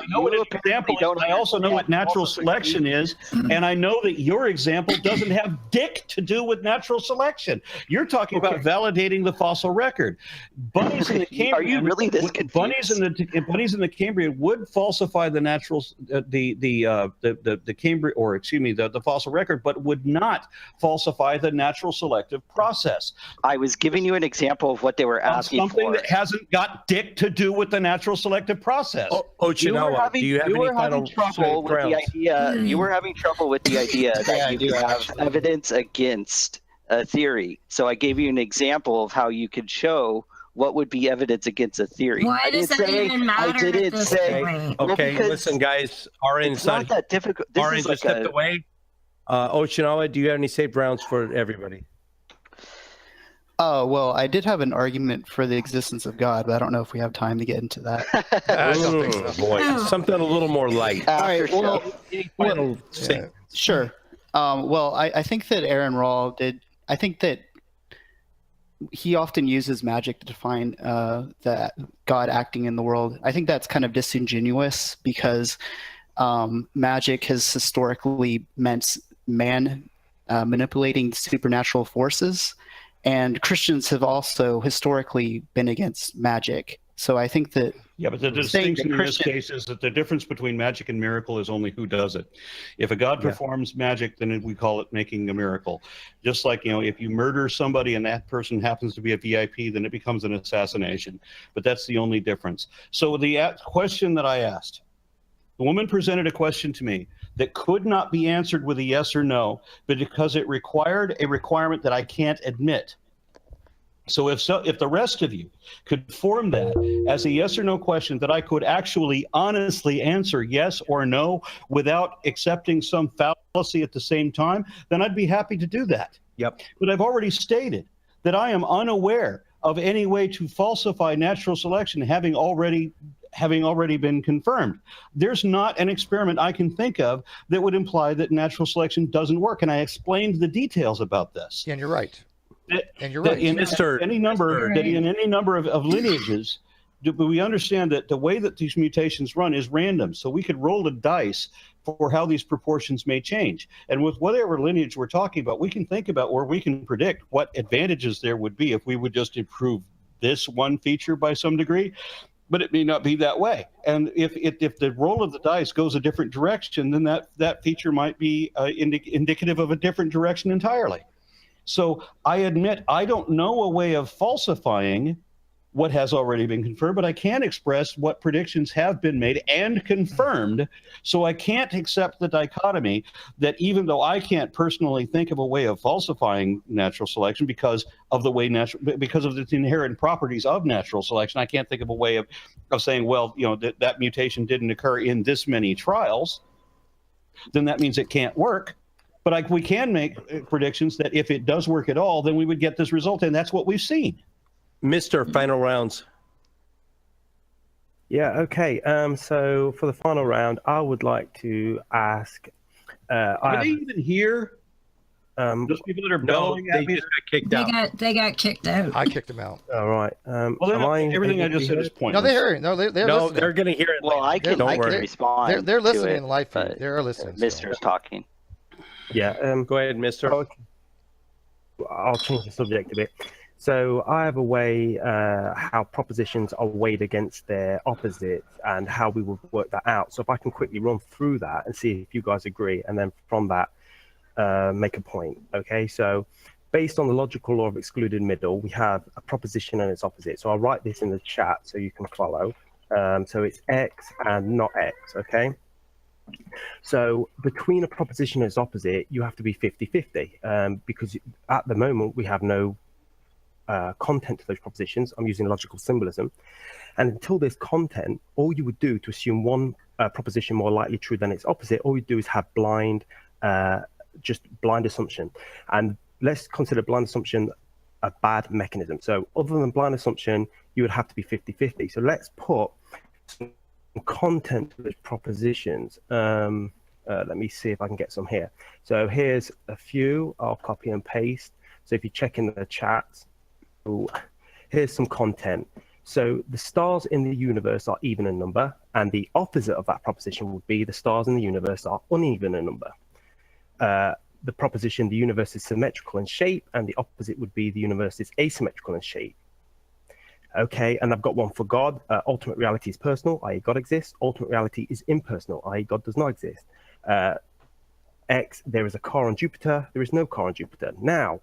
know what an example is. I also know what natural selection is, and I know that your example doesn't have dick to do with natural selection. You're talking about validating the fossil record. Bunnies in the Cambrian. Are you really this confused? Bunnies in the Cambrian would falsify the natural the Cambrian, or excuse me, the fossil record, but would not falsify the natural selective process. I was giving you an example of what they were asking something for. that hasn't got dick to do with the natural selective process. You were having trouble with the idea that you could have evidence against a theory. So I gave you an example of how you could show what would be evidence against a theory. Why does that even matter? I didn't say. Okay, listen, guys. Aron's not that difficult. Aron just stepped away. Ochinawa, do you have any saved rounds for everybody? Oh, well, I did have an argument for the existence of God, but I don't know if we have time to get into that. I don't think so. Boy, something a little more light. All right, well, Final statement. sure. Well, I think that Aron Ra did. I think that he often uses magic to define that God acting in the world. I think that's kind of disingenuous because magic has historically meant man manipulating supernatural forces, and Christians have also historically been against magic. So I think that but the distinction in this case is that the difference between magic and miracle is only who does it. If a god performs magic, then we call it making a miracle. Just like, if you murder somebody and that person happens to be a VIP, then it becomes an assassination. But that's the only difference. So the question that I asked, the woman presented a question to me that could not be answered with a yes or no, but because it required a requirement that I can't admit. So if the rest of you could form that as a yes or no question that I could actually honestly answer yes or no without accepting some fallacy at the same time, then I'd be happy to do that. Yep. But I've already stated that I am unaware of any way to falsify natural selection having already been confirmed. There's not an experiment I can think of that would imply that natural selection doesn't work. And I explained the details about this. Yeah, and you're right. And you're That right. in any number of lineages, we understand that the way that these mutations run is random. So we could roll the dice for how these proportions may change. And with whatever lineage we're talking about, we can think about where we can predict what advantages there would be if we would just improve this one feature by some degree. But it may not be that way. And if the roll of the dice goes a different direction, then that feature might be indicative of a different direction entirely. So I admit I don't know a way of falsifying what has already been confirmed, but I can express what predictions have been made and confirmed. So I can't accept the dichotomy that even though I can't personally think of a way of falsifying natural selection because of the inherent properties of natural selection, I can't think of a way of saying, well, that mutation didn't occur in this many trials, then that means it can't work. But we can make predictions that if it does work at all, then we would get this result, and that's what we've seen. Mr. Final rounds. Yeah, okay. So for the final round, I would like to ask... Are they even here? Those people that are bellowing at me? Just got kicked out. They got kicked out. I kicked them out. All right. Everything I just said is pointless. No, they hear it. No, they're listening. They're going to hear it. Well, I can respond. They're listening to it, in live feed. They're listening. Mister's talking. Yeah. Go ahead, Mister. I'll change the subject a bit. So I have a way how propositions are weighed against their opposites and how we would work that out. So if I can quickly run through that and see if you guys agree, and then from that make a point. Okay, so based on the logical law of excluded middle, we have a proposition and its opposite. So I'll write this in the chat so you can follow. So it's X and not X, okay? So between a proposition and its opposite, you have to be 50-50 because at the moment we have no content to those propositions. I'm using logical symbolism. And until there's content, all you would do to assume one proposition more likely true than its opposite, all you do is have just blind assumption. And let's consider blind assumption a bad mechanism. So other than blind assumption, you would have to be 50-50. So let's put some content to those propositions. Let me see if I can get some here. So here's a few. I'll copy and paste. So if you check in the chat, here's some content. So the stars in the universe are even in number, and the opposite of that proposition would be the stars in the universe are uneven in number. The proposition the universe is symmetrical in shape, and the opposite would be the universe is asymmetrical in shape. Okay, and I've got one for God. Ultimate reality is personal, i.e. God exists. Ultimate reality is impersonal, i.e. God does not exist. X, there is a car on Jupiter. There is no car on Jupiter. Now,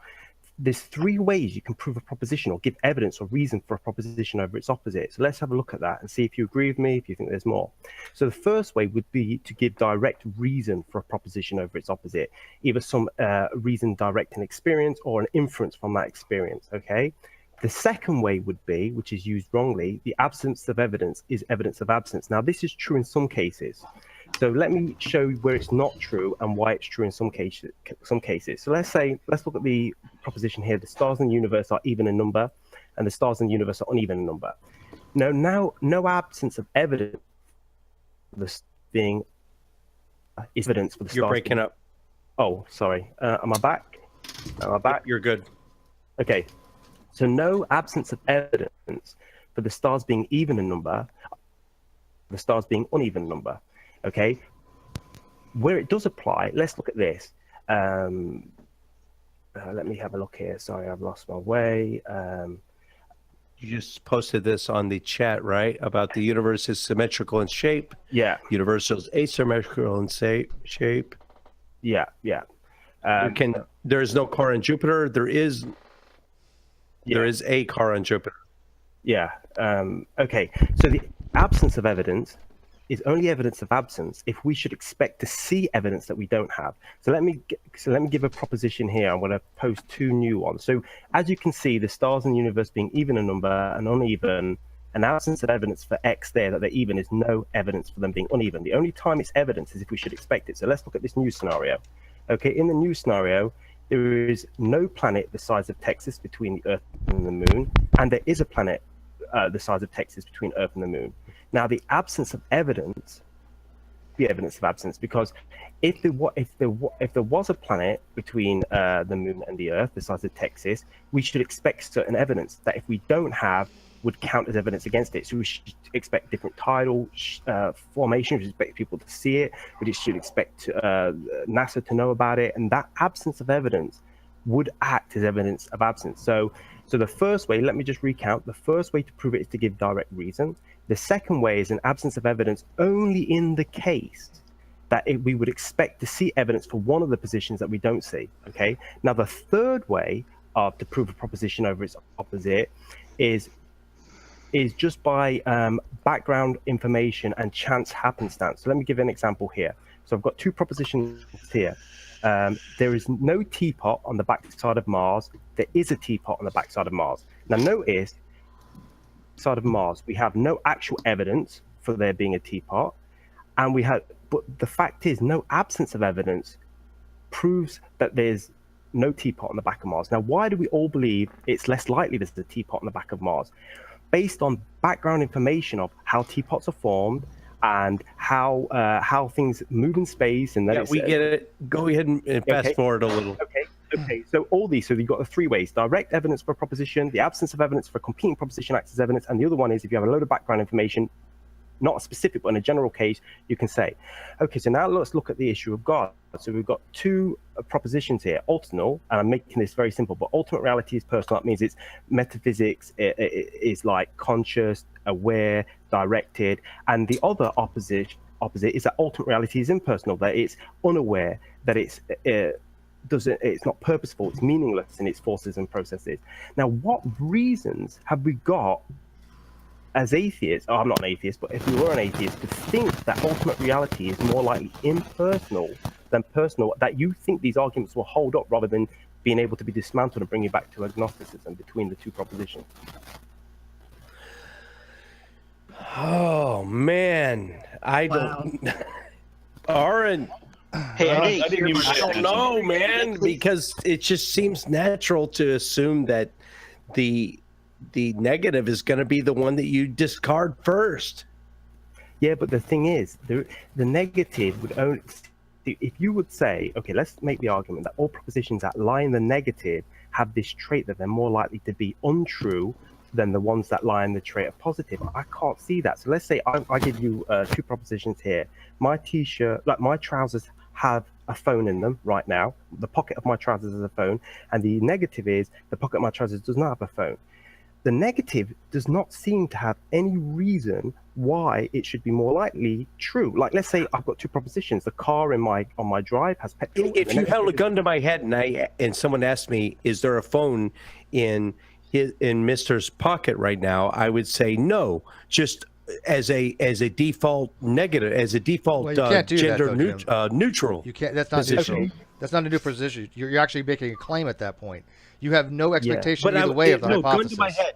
there's three ways you can prove a proposition or give evidence or reason for a proposition over its opposite. So let's have a look at that and see if you agree with me, if you think there's more. So the first way would be to give direct reason for a proposition over its opposite, either some reason direct in experience or an inference from that experience, okay? The second way would be, which is used wrongly, the absence of evidence is evidence of absence. Now, this is true in some cases. So let me show you where it's not true and why it's true in some cases. So let's look at the proposition here: the stars in the universe are even in number, and the stars in the universe are uneven in number. Now, no absence of evidence for this being is evidence for the stars. You're breaking up. Oh, sorry. Am I back? Am I back? You're good. Okay. So no absence of evidence for the stars being even in number, the stars being uneven in number. Okay. Where it does apply, let's look at this. Let me have a look here. Sorry, I've lost my way. You just posted this on the chat, right? About the universe is symmetrical in shape. Yeah. Universe is asymmetrical in shape. Yeah, yeah. There is no car on Jupiter. There is a car on Jupiter. Yeah. Okay. So the absence of evidence is only evidence of absence if we should expect to see evidence that we don't have. So let me give a proposition here. I'm going to post two new ones. So as you can see, the stars in the universe being even in number and uneven, an absence of evidence for X there that they're even is no evidence for them being uneven. The only time it's evidence is if we should expect it. So let's look at this new scenario. Okay, in the new scenario, there is no planet the size of Texas between the Earth and the Moon, and there is a planet the size of Texas between Earth and the Moon. Now, the absence of evidence, the evidence of absence, because if there was a planet between the Moon and the Earth the size of Texas, we should expect certain evidence that if we don't have, would count as evidence against it. So we should expect different tidal formation. We should expect people to see it. We should expect NASA to know about it. And that absence of evidence would act as evidence of absence. So the first way, let me just recount. The first way to prove it is to give direct reason. The second way is an absence of evidence only in the case that we would expect to see evidence for one of the positions that we don't see. Okay. Now, the third way to prove a proposition over its opposite is just by background information and chance happenstance. So let me give an example here. So I've got two propositions here. There is no teapot on the backside of Mars. There is a teapot on the backside of Mars. Now notice, side of Mars, we have no actual evidence for there being a teapot, but the fact is, no absence of evidence proves that there's no teapot on the back of Mars. Now, why do we all believe it's less likely there's a teapot on the back of Mars? Based on background information of how teapots are formed and how things move in space, and that we get it. Go ahead and fast forward a little. Okay. So all these. So you've got the three ways: direct evidence for a proposition, the absence of evidence for a competing proposition acts as evidence, and the other one is if you have a load of background information, not a specific, but in a general case, you can say, okay. So now let's look at the issue of God. So we've got two propositions here: ultimate, and I'm making this very simple, but ultimate reality is personal. That means it's metaphysics. It is like conscious, aware, directed, and the other opposite is that ultimate reality is impersonal, that it's unaware, that it's not purposeful, it's meaningless in its forces and processes. Now, what reasons have we got as atheists? I'm not an atheist, but if we were an atheist, to think that ultimate reality is more likely impersonal than personal, that you think these arguments will hold up rather than being able to be dismantled and bring you back to agnosticism between the two propositions? Oh man, I don't. Aron, Hey, I don't know, man, because it just seems natural to assume that the negative is going to be the one that you discard first. Yeah, but the thing is, the negative would only. If you would say, okay, let's make the argument that all propositions that lie in the negative have this trait that they're more likely to be untrue than the ones that lie in the trait of positive. I can't see that. So let's say I give you two propositions here. My t-shirt, like my trousers, have a phone in them right now. The pocket of my trousers is a phone, and the negative is the pocket of my trousers does not have a phone. The negative does not seem to have any reason why it should be more likely true. Like, let's say I've got two propositions. The car on my drive has petrol. If you held a gun to my head and someone asked me, "Is there a phone in Mr's pocket right now?" I would say no, just as a default negative, as a default gender neutral. You can't. That's not position. Okay. That's not a new position. You're actually making a claim at that point. You have no expectation either way of the hypothesis. Gun to my head.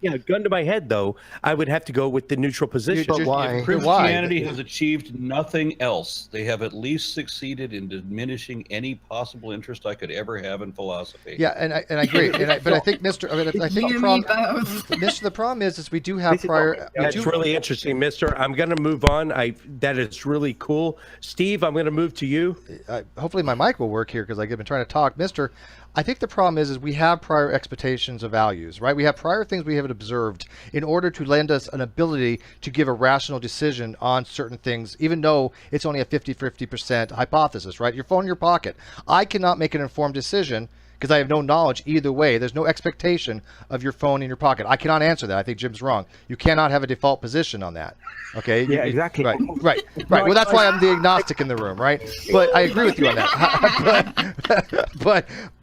Yeah, gun to my head, though, I would have to go with the neutral position. But why? If Christianity has achieved nothing else, they have at least succeeded in diminishing any possible interest I could ever have in philosophy. Yeah, and I agree. But I think, the problem is we do have prior. That's really interesting, Mister. I'm going to move on. That is really cool. Steve, I'm going to move to you. Hopefully my mic will work here because I've been trying to talk, Mister. I think the problem is we have prior expectations of values, right? We have prior things we haven't observed in order to lend us an ability to give a rational decision on certain things, even though it's only a 50% hypothesis, right? Your phone in your pocket. I cannot make an informed decision because I have no knowledge either way. There's no expectation of your phone in your pocket. I cannot answer that. I think Jim's wrong. You cannot have a default position on that. Okay? Yeah, exactly. Right. Well, that's why I'm the agnostic in the room, right? But I agree with you on that.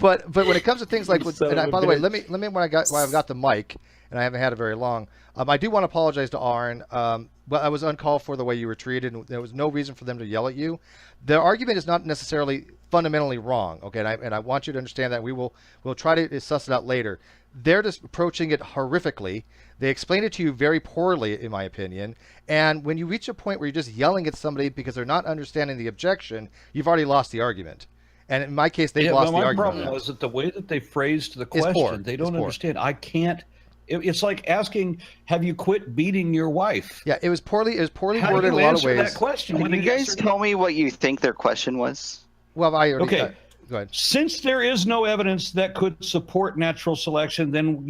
but when it comes to things like, by the way, let me while I've got the mic, and I haven't had it very long. I do want to apologize to Aron. But I was uncalled for the way you were treated, and there was no reason for them to yell at you. The argument is not necessarily fundamentally wrong, okay? And I want you to understand that we'll try to suss it out later. They're just approaching it horrifically. They explain it to you very poorly, in my opinion. And when you reach a point where you're just yelling at somebody because they're not understanding the objection, you've already lost the argument. And in my case, they've lost the argument. My problem was that the way that they phrased the question, they don't understand. I can't. It's like asking, "Have you quit beating your wife?" Yeah, it was poorly worded in a lot of ways. That question? Can you guys tell me what you think their question was? Well, I already okay. Go ahead. Since there is no evidence that could support natural selection, then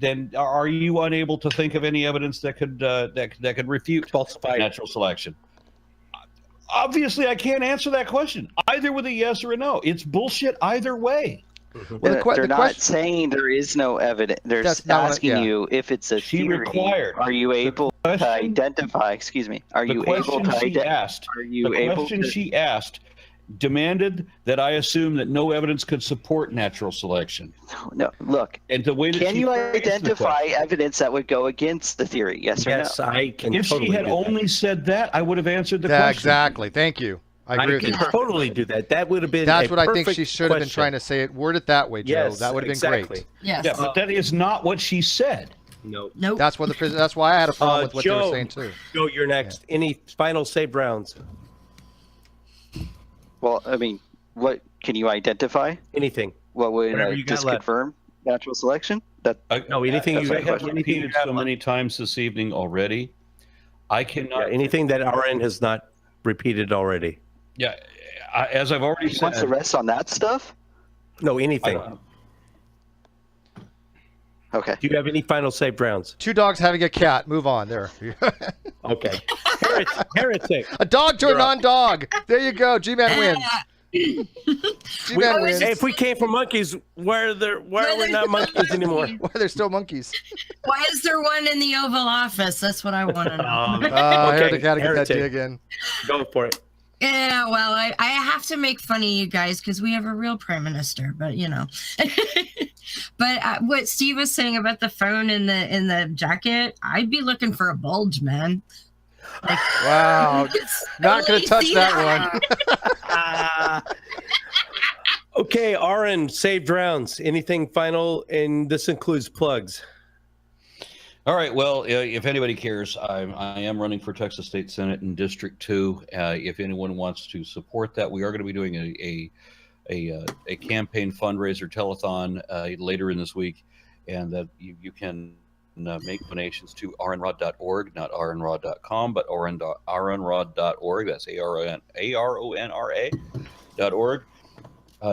then are you unable to think of any evidence that could that could refute falsify natural selection? Obviously, I can't answer that question either with a yes or a no. It's bullshit either way. Well, they're not saying there is no evidence. They're asking you if it's a theory. Required. Are you able to identify? Excuse me. Are you able to identify? The question she asked demanded that I assume that no evidence could support natural selection. No, look. And the way that can you identify evidence that would go against the theory? Yes or no? Yes, I can. If she had only said that, I would have answered the question. Exactly. Thank you. I agree with you. Totally do that. That would have been. That's what I think she should have been trying to say it. Word it that way, Joe. Yes, that would have been great. Yes. Yeah, but that is not what she said. No. Nope. That's why I had a problem with what they were saying too. Joe, you're next. Yeah. Any final saved rounds? Well, I mean, what can you identify? Anything. What would just confirm natural selection? No, anything you have repeated so many times this evening already. I cannot. Anything that Aron has not repeated already. Yeah, as I've already said. Wants to rest on that stuff? No, anything. Okay. Do you have any final saved rounds? 2 dogs having a cat. Move on. There. Okay. Heretic. A dog to a non-dog. There you go. G-Man wins. G-Man wins. Hey, if we came from monkeys, why are we not monkeys anymore? Why are there still monkeys? Why is there one in the Oval Office? That's what I want to know. Heretic had to get that dig in. Go for it. Yeah, well, I have to make fun of you guys because we have a real prime minister, but But what Steve was saying about the phone in the jacket, I'd be looking for a bulge, man. Like, wow, not going to touch that one. Okay, Aron, saved rounds. Anything final? And this includes plugs. All right. Well, if anybody cares, I am running for Texas State Senate in District 2. If anyone wants to support that, we are going to be doing a campaign fundraiser telethon later in this week, and that you can make donations to aronra.org, not aronra.com, but aronra.org. That's ARONRA.org.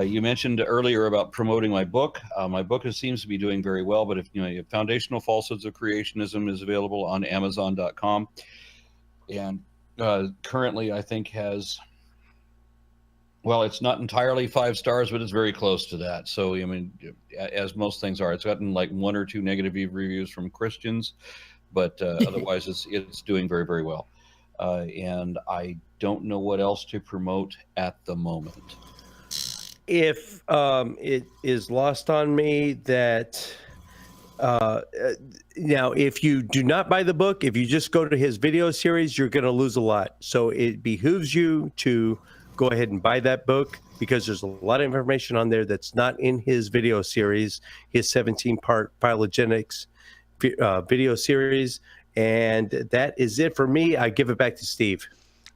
You mentioned earlier about promoting my book. My book seems to be doing very well, but if Foundational Falsehoods of Creationism is available on Amazon.com, and currently I think has, well, it's not entirely 5 stars, but it's very close to that. So I mean, as most things are, it's gotten like 1 or 2 negative reviews from Christians, but otherwise it's doing very, very well. And I don't know what else to promote at the moment. If it is lost on me that now, if you do not buy the book, if you just go to his video series, you're going to lose a lot. So it behooves you to go ahead and buy that book, because there's a lot of information on there that's not in his video series, his 17-part phylogenetics video series. And that is it for me. I give it back to Steve.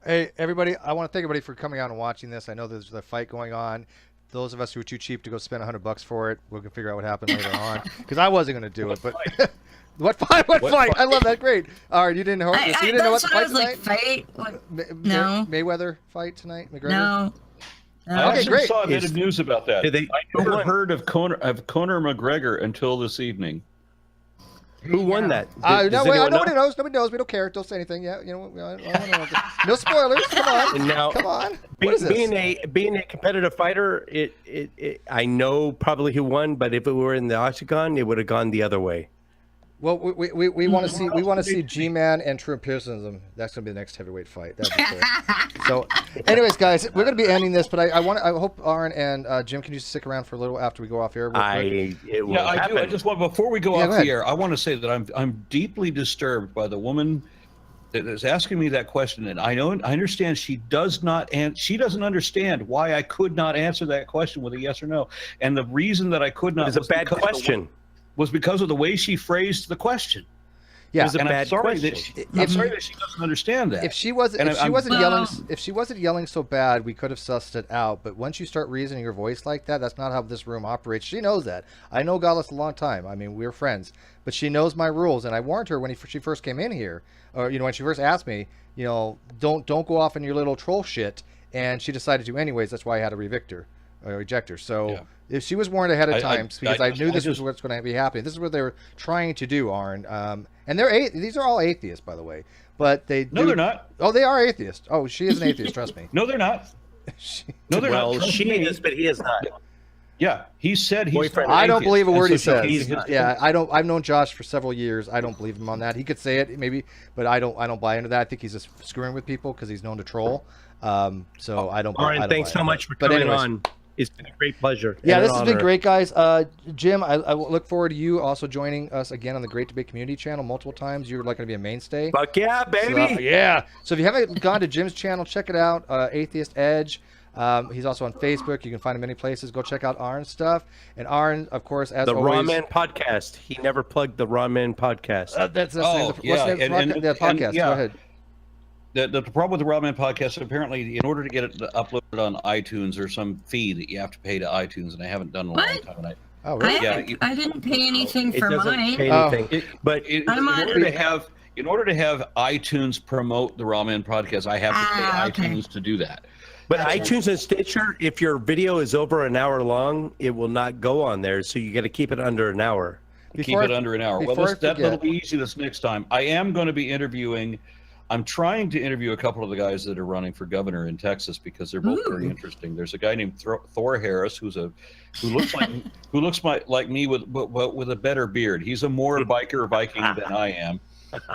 Hey, everybody, I want to thank everybody for coming out and watching this. I know there's a fight going on. Those of us who are too cheap to go spend $100 for it, we can figure out what happened later on. Because I wasn't going to do it, but what fight? What fight? I love that. Great. All right, you didn't know. You didn't know what the fight tonight? Fight? No. Mayweather fight tonight. McGregor. No. I Okay, actually great. saw a bit of news about that. I never heard of Conor McGregor until this evening. Who won that? No, wait, nobody knows. Nobody knows. We don't care. Don't say anything. Yeah, you know, no spoilers. Come on. And now, come on. What is this? Being a competitive fighter, I know probably who won, but if it were in the octagon, it would have gone the other way. Well, we want to see G-Man and True Imperialism. That's gonna be the next heavyweight fight. That'd be cool. So, anyways, guys, we're gonna be ending this, but I hope Aron and Jim can you stick around for a little after we go off air. I do. I just want before we go off the air, I want to say that I'm deeply disturbed by the woman that is asking me that question, and I understand she doesn't understand why I could not answer that question with a yes or no, and the reason that I could not was a bad question. Was because of the way she phrased the question. Yeah, and I'm sorry that she doesn't understand that. If she wasn't yelling so bad, we could have sussed it out. But once you start raising your voice like that, that's not how this room operates. She knows that. I know Gallus a long time. I mean, we're friends, but she knows my rules. And I warned her when she first came in here, or when she first asked me, don't go off in your little troll shit. And she decided to anyways. That's why I had to reject her. So if she was warned ahead of time, because I knew this was what's going to be happening. This is what they were trying to do, Aron. And these are all atheists, by the way. But they're not. Oh, they are atheists. Oh, she is an atheist. Trust me. No, they're not. No, they're not. Well, she is, but he is not. Yeah, he said he's. Boyfriend. I don't believe a word he says. Yeah, I don't. I've known Josh for several years. I don't believe him on that. He could say it maybe, but I don't buy into that. I think he's just screwing with people because he's known to troll. So I don't. Aron, thanks so much for coming on. It's been a great pleasure. Yeah, this has been great, guys. Jim, I look forward to you also joining us again on the Great Debate Community channel multiple times. You're like going to be a mainstay. Fuck yeah, baby. So, yeah. So if you haven't gone to Jim's channel, check it out. Atheist Edge. He's also on Facebook. You can find him many places. Go check out Aron's stuff. And Aron, of course, as always. The Raw Man Podcast. He never plugged the Raw Man Podcast. What's the name of the podcast? Go ahead. The problem with the Raw Man Podcast, apparently, in order to get it uploaded on iTunes, there's some fee that you have to pay to iTunes, and I haven't done in a long time. Oh, really? I didn't pay anything for mine. Pay anything. But in order to have iTunes promote the Raw Man Podcast, I have to pay iTunes to do that. But iTunes and Stitcher, if your video is over an hour long, it will not go on there. So you got to keep it under an hour. Keep it under an hour. Well, that'll be easy this next time. I am going to be interviewing. I'm trying to interview a couple of the guys that are running for governor in Texas because they're both very interesting. There's a guy named Thor Harris who looks like me with a better beard. He's a more Viking than I am,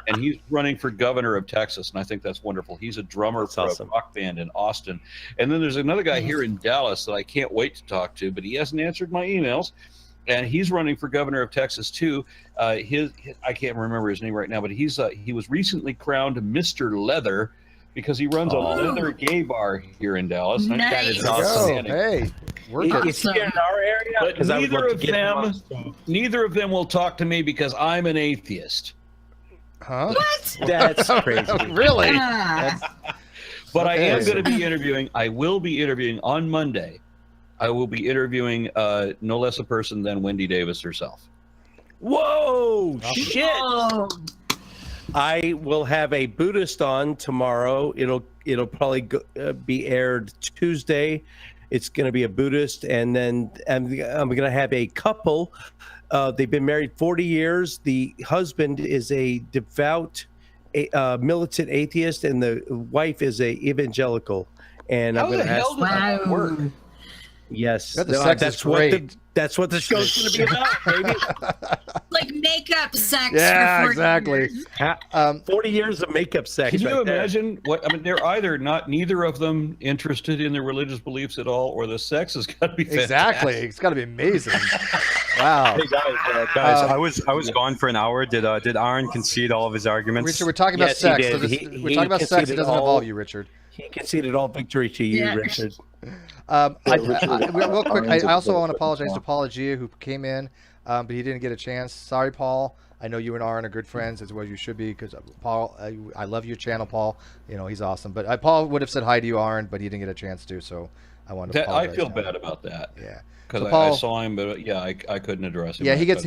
and he's running for governor of Texas, and I think that's wonderful. He's a drummer for a rock band in Austin. And then there's another guy here in Dallas that I can't wait to talk to, but he hasn't answered my emails. And he's running for governor of Texas too. I can't remember his name right now, but he was recently crowned Mr. Leather because he runs a leather gay bar here in Dallas. Nice. That is awesome. Hey, is he in our area? But neither of them will talk to me because I'm an atheist. Huh? What? That's crazy. Really? But I am going to be interviewing. I will be interviewing on Monday. I will be interviewing no less a person than Wendy Davis herself. Whoa! Shit! Whoa. I will have a Buddhist on tomorrow. It'll probably be aired Tuesday. It's going to be a Buddhist, and then I'm going to have a couple. They've been married 40 years. The husband is a devout, militant atheist, and the wife is a evangelical. And I'm going to ask. That work? Yes, that's what the show's going to be about, baby. Like makeup sex. Yeah, for 40 exactly. years. 40 years of makeup sex. Can you imagine they're either neither of them interested in their religious beliefs at all, or the sex has got to be fantastic. Exactly. It's got to be amazing. Wow. Hey guys, I was gone for an hour. Did Aron concede all of his arguments? Richard, we're talking about sex. So we're talking about sex. It doesn't involve you, Richard. He conceded all victory to you, Richard. Real quick, I also want to apologize to Paul Gia, who came in, but he didn't get a chance. Sorry, Paul. I know you and Aron are good friends, as well you should be, because Paul, I love your channel, Paul. You know, he's awesome. But Paul would have said hi to you, Aron, but he didn't get a chance to, so I wanted to I apologize feel now. bad about that. Yeah. Because So I saw him, but yeah, I couldn't address him. Yeah, he had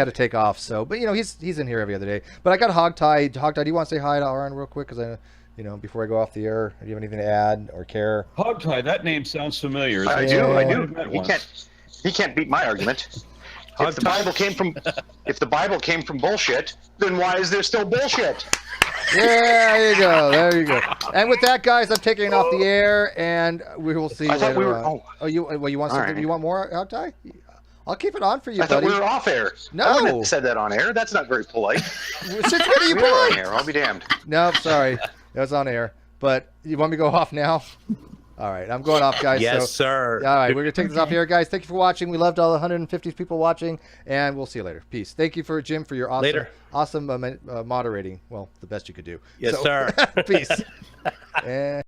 to take off. So, but you know, he's in here every other day. But I got Hogtie. Hogtie, do you want to say hi to Aron real quick? Because you know, before I go off the air, do you have anything to add or care? Hogtie, that name sounds familiar. I do. He can't beat my argument. If the Bible came from bullshit, then why is there still bullshit? Yeah, there you go. There you go. And with that, guys, I'm taking off the air, and we will see you later on. You want something? Right. You want more, Hogtie? I'll keep it on for you, I thought buddy. we were off air. No. I wouldn't have said that on air. That's not very polite. Since when are you We are on polite? air. I'll be damned. No, sorry. That was on air. But you want me to go off now? All right, I'm going off, guys. Yes, sir. All right, we're going to take this off here, guys. Thank you for watching. We loved all the 150 people watching, and we'll see you later. Peace. Thank you for Jim for your awesome moderating. Well, the best you could do. Yes, so, sir. Peace. And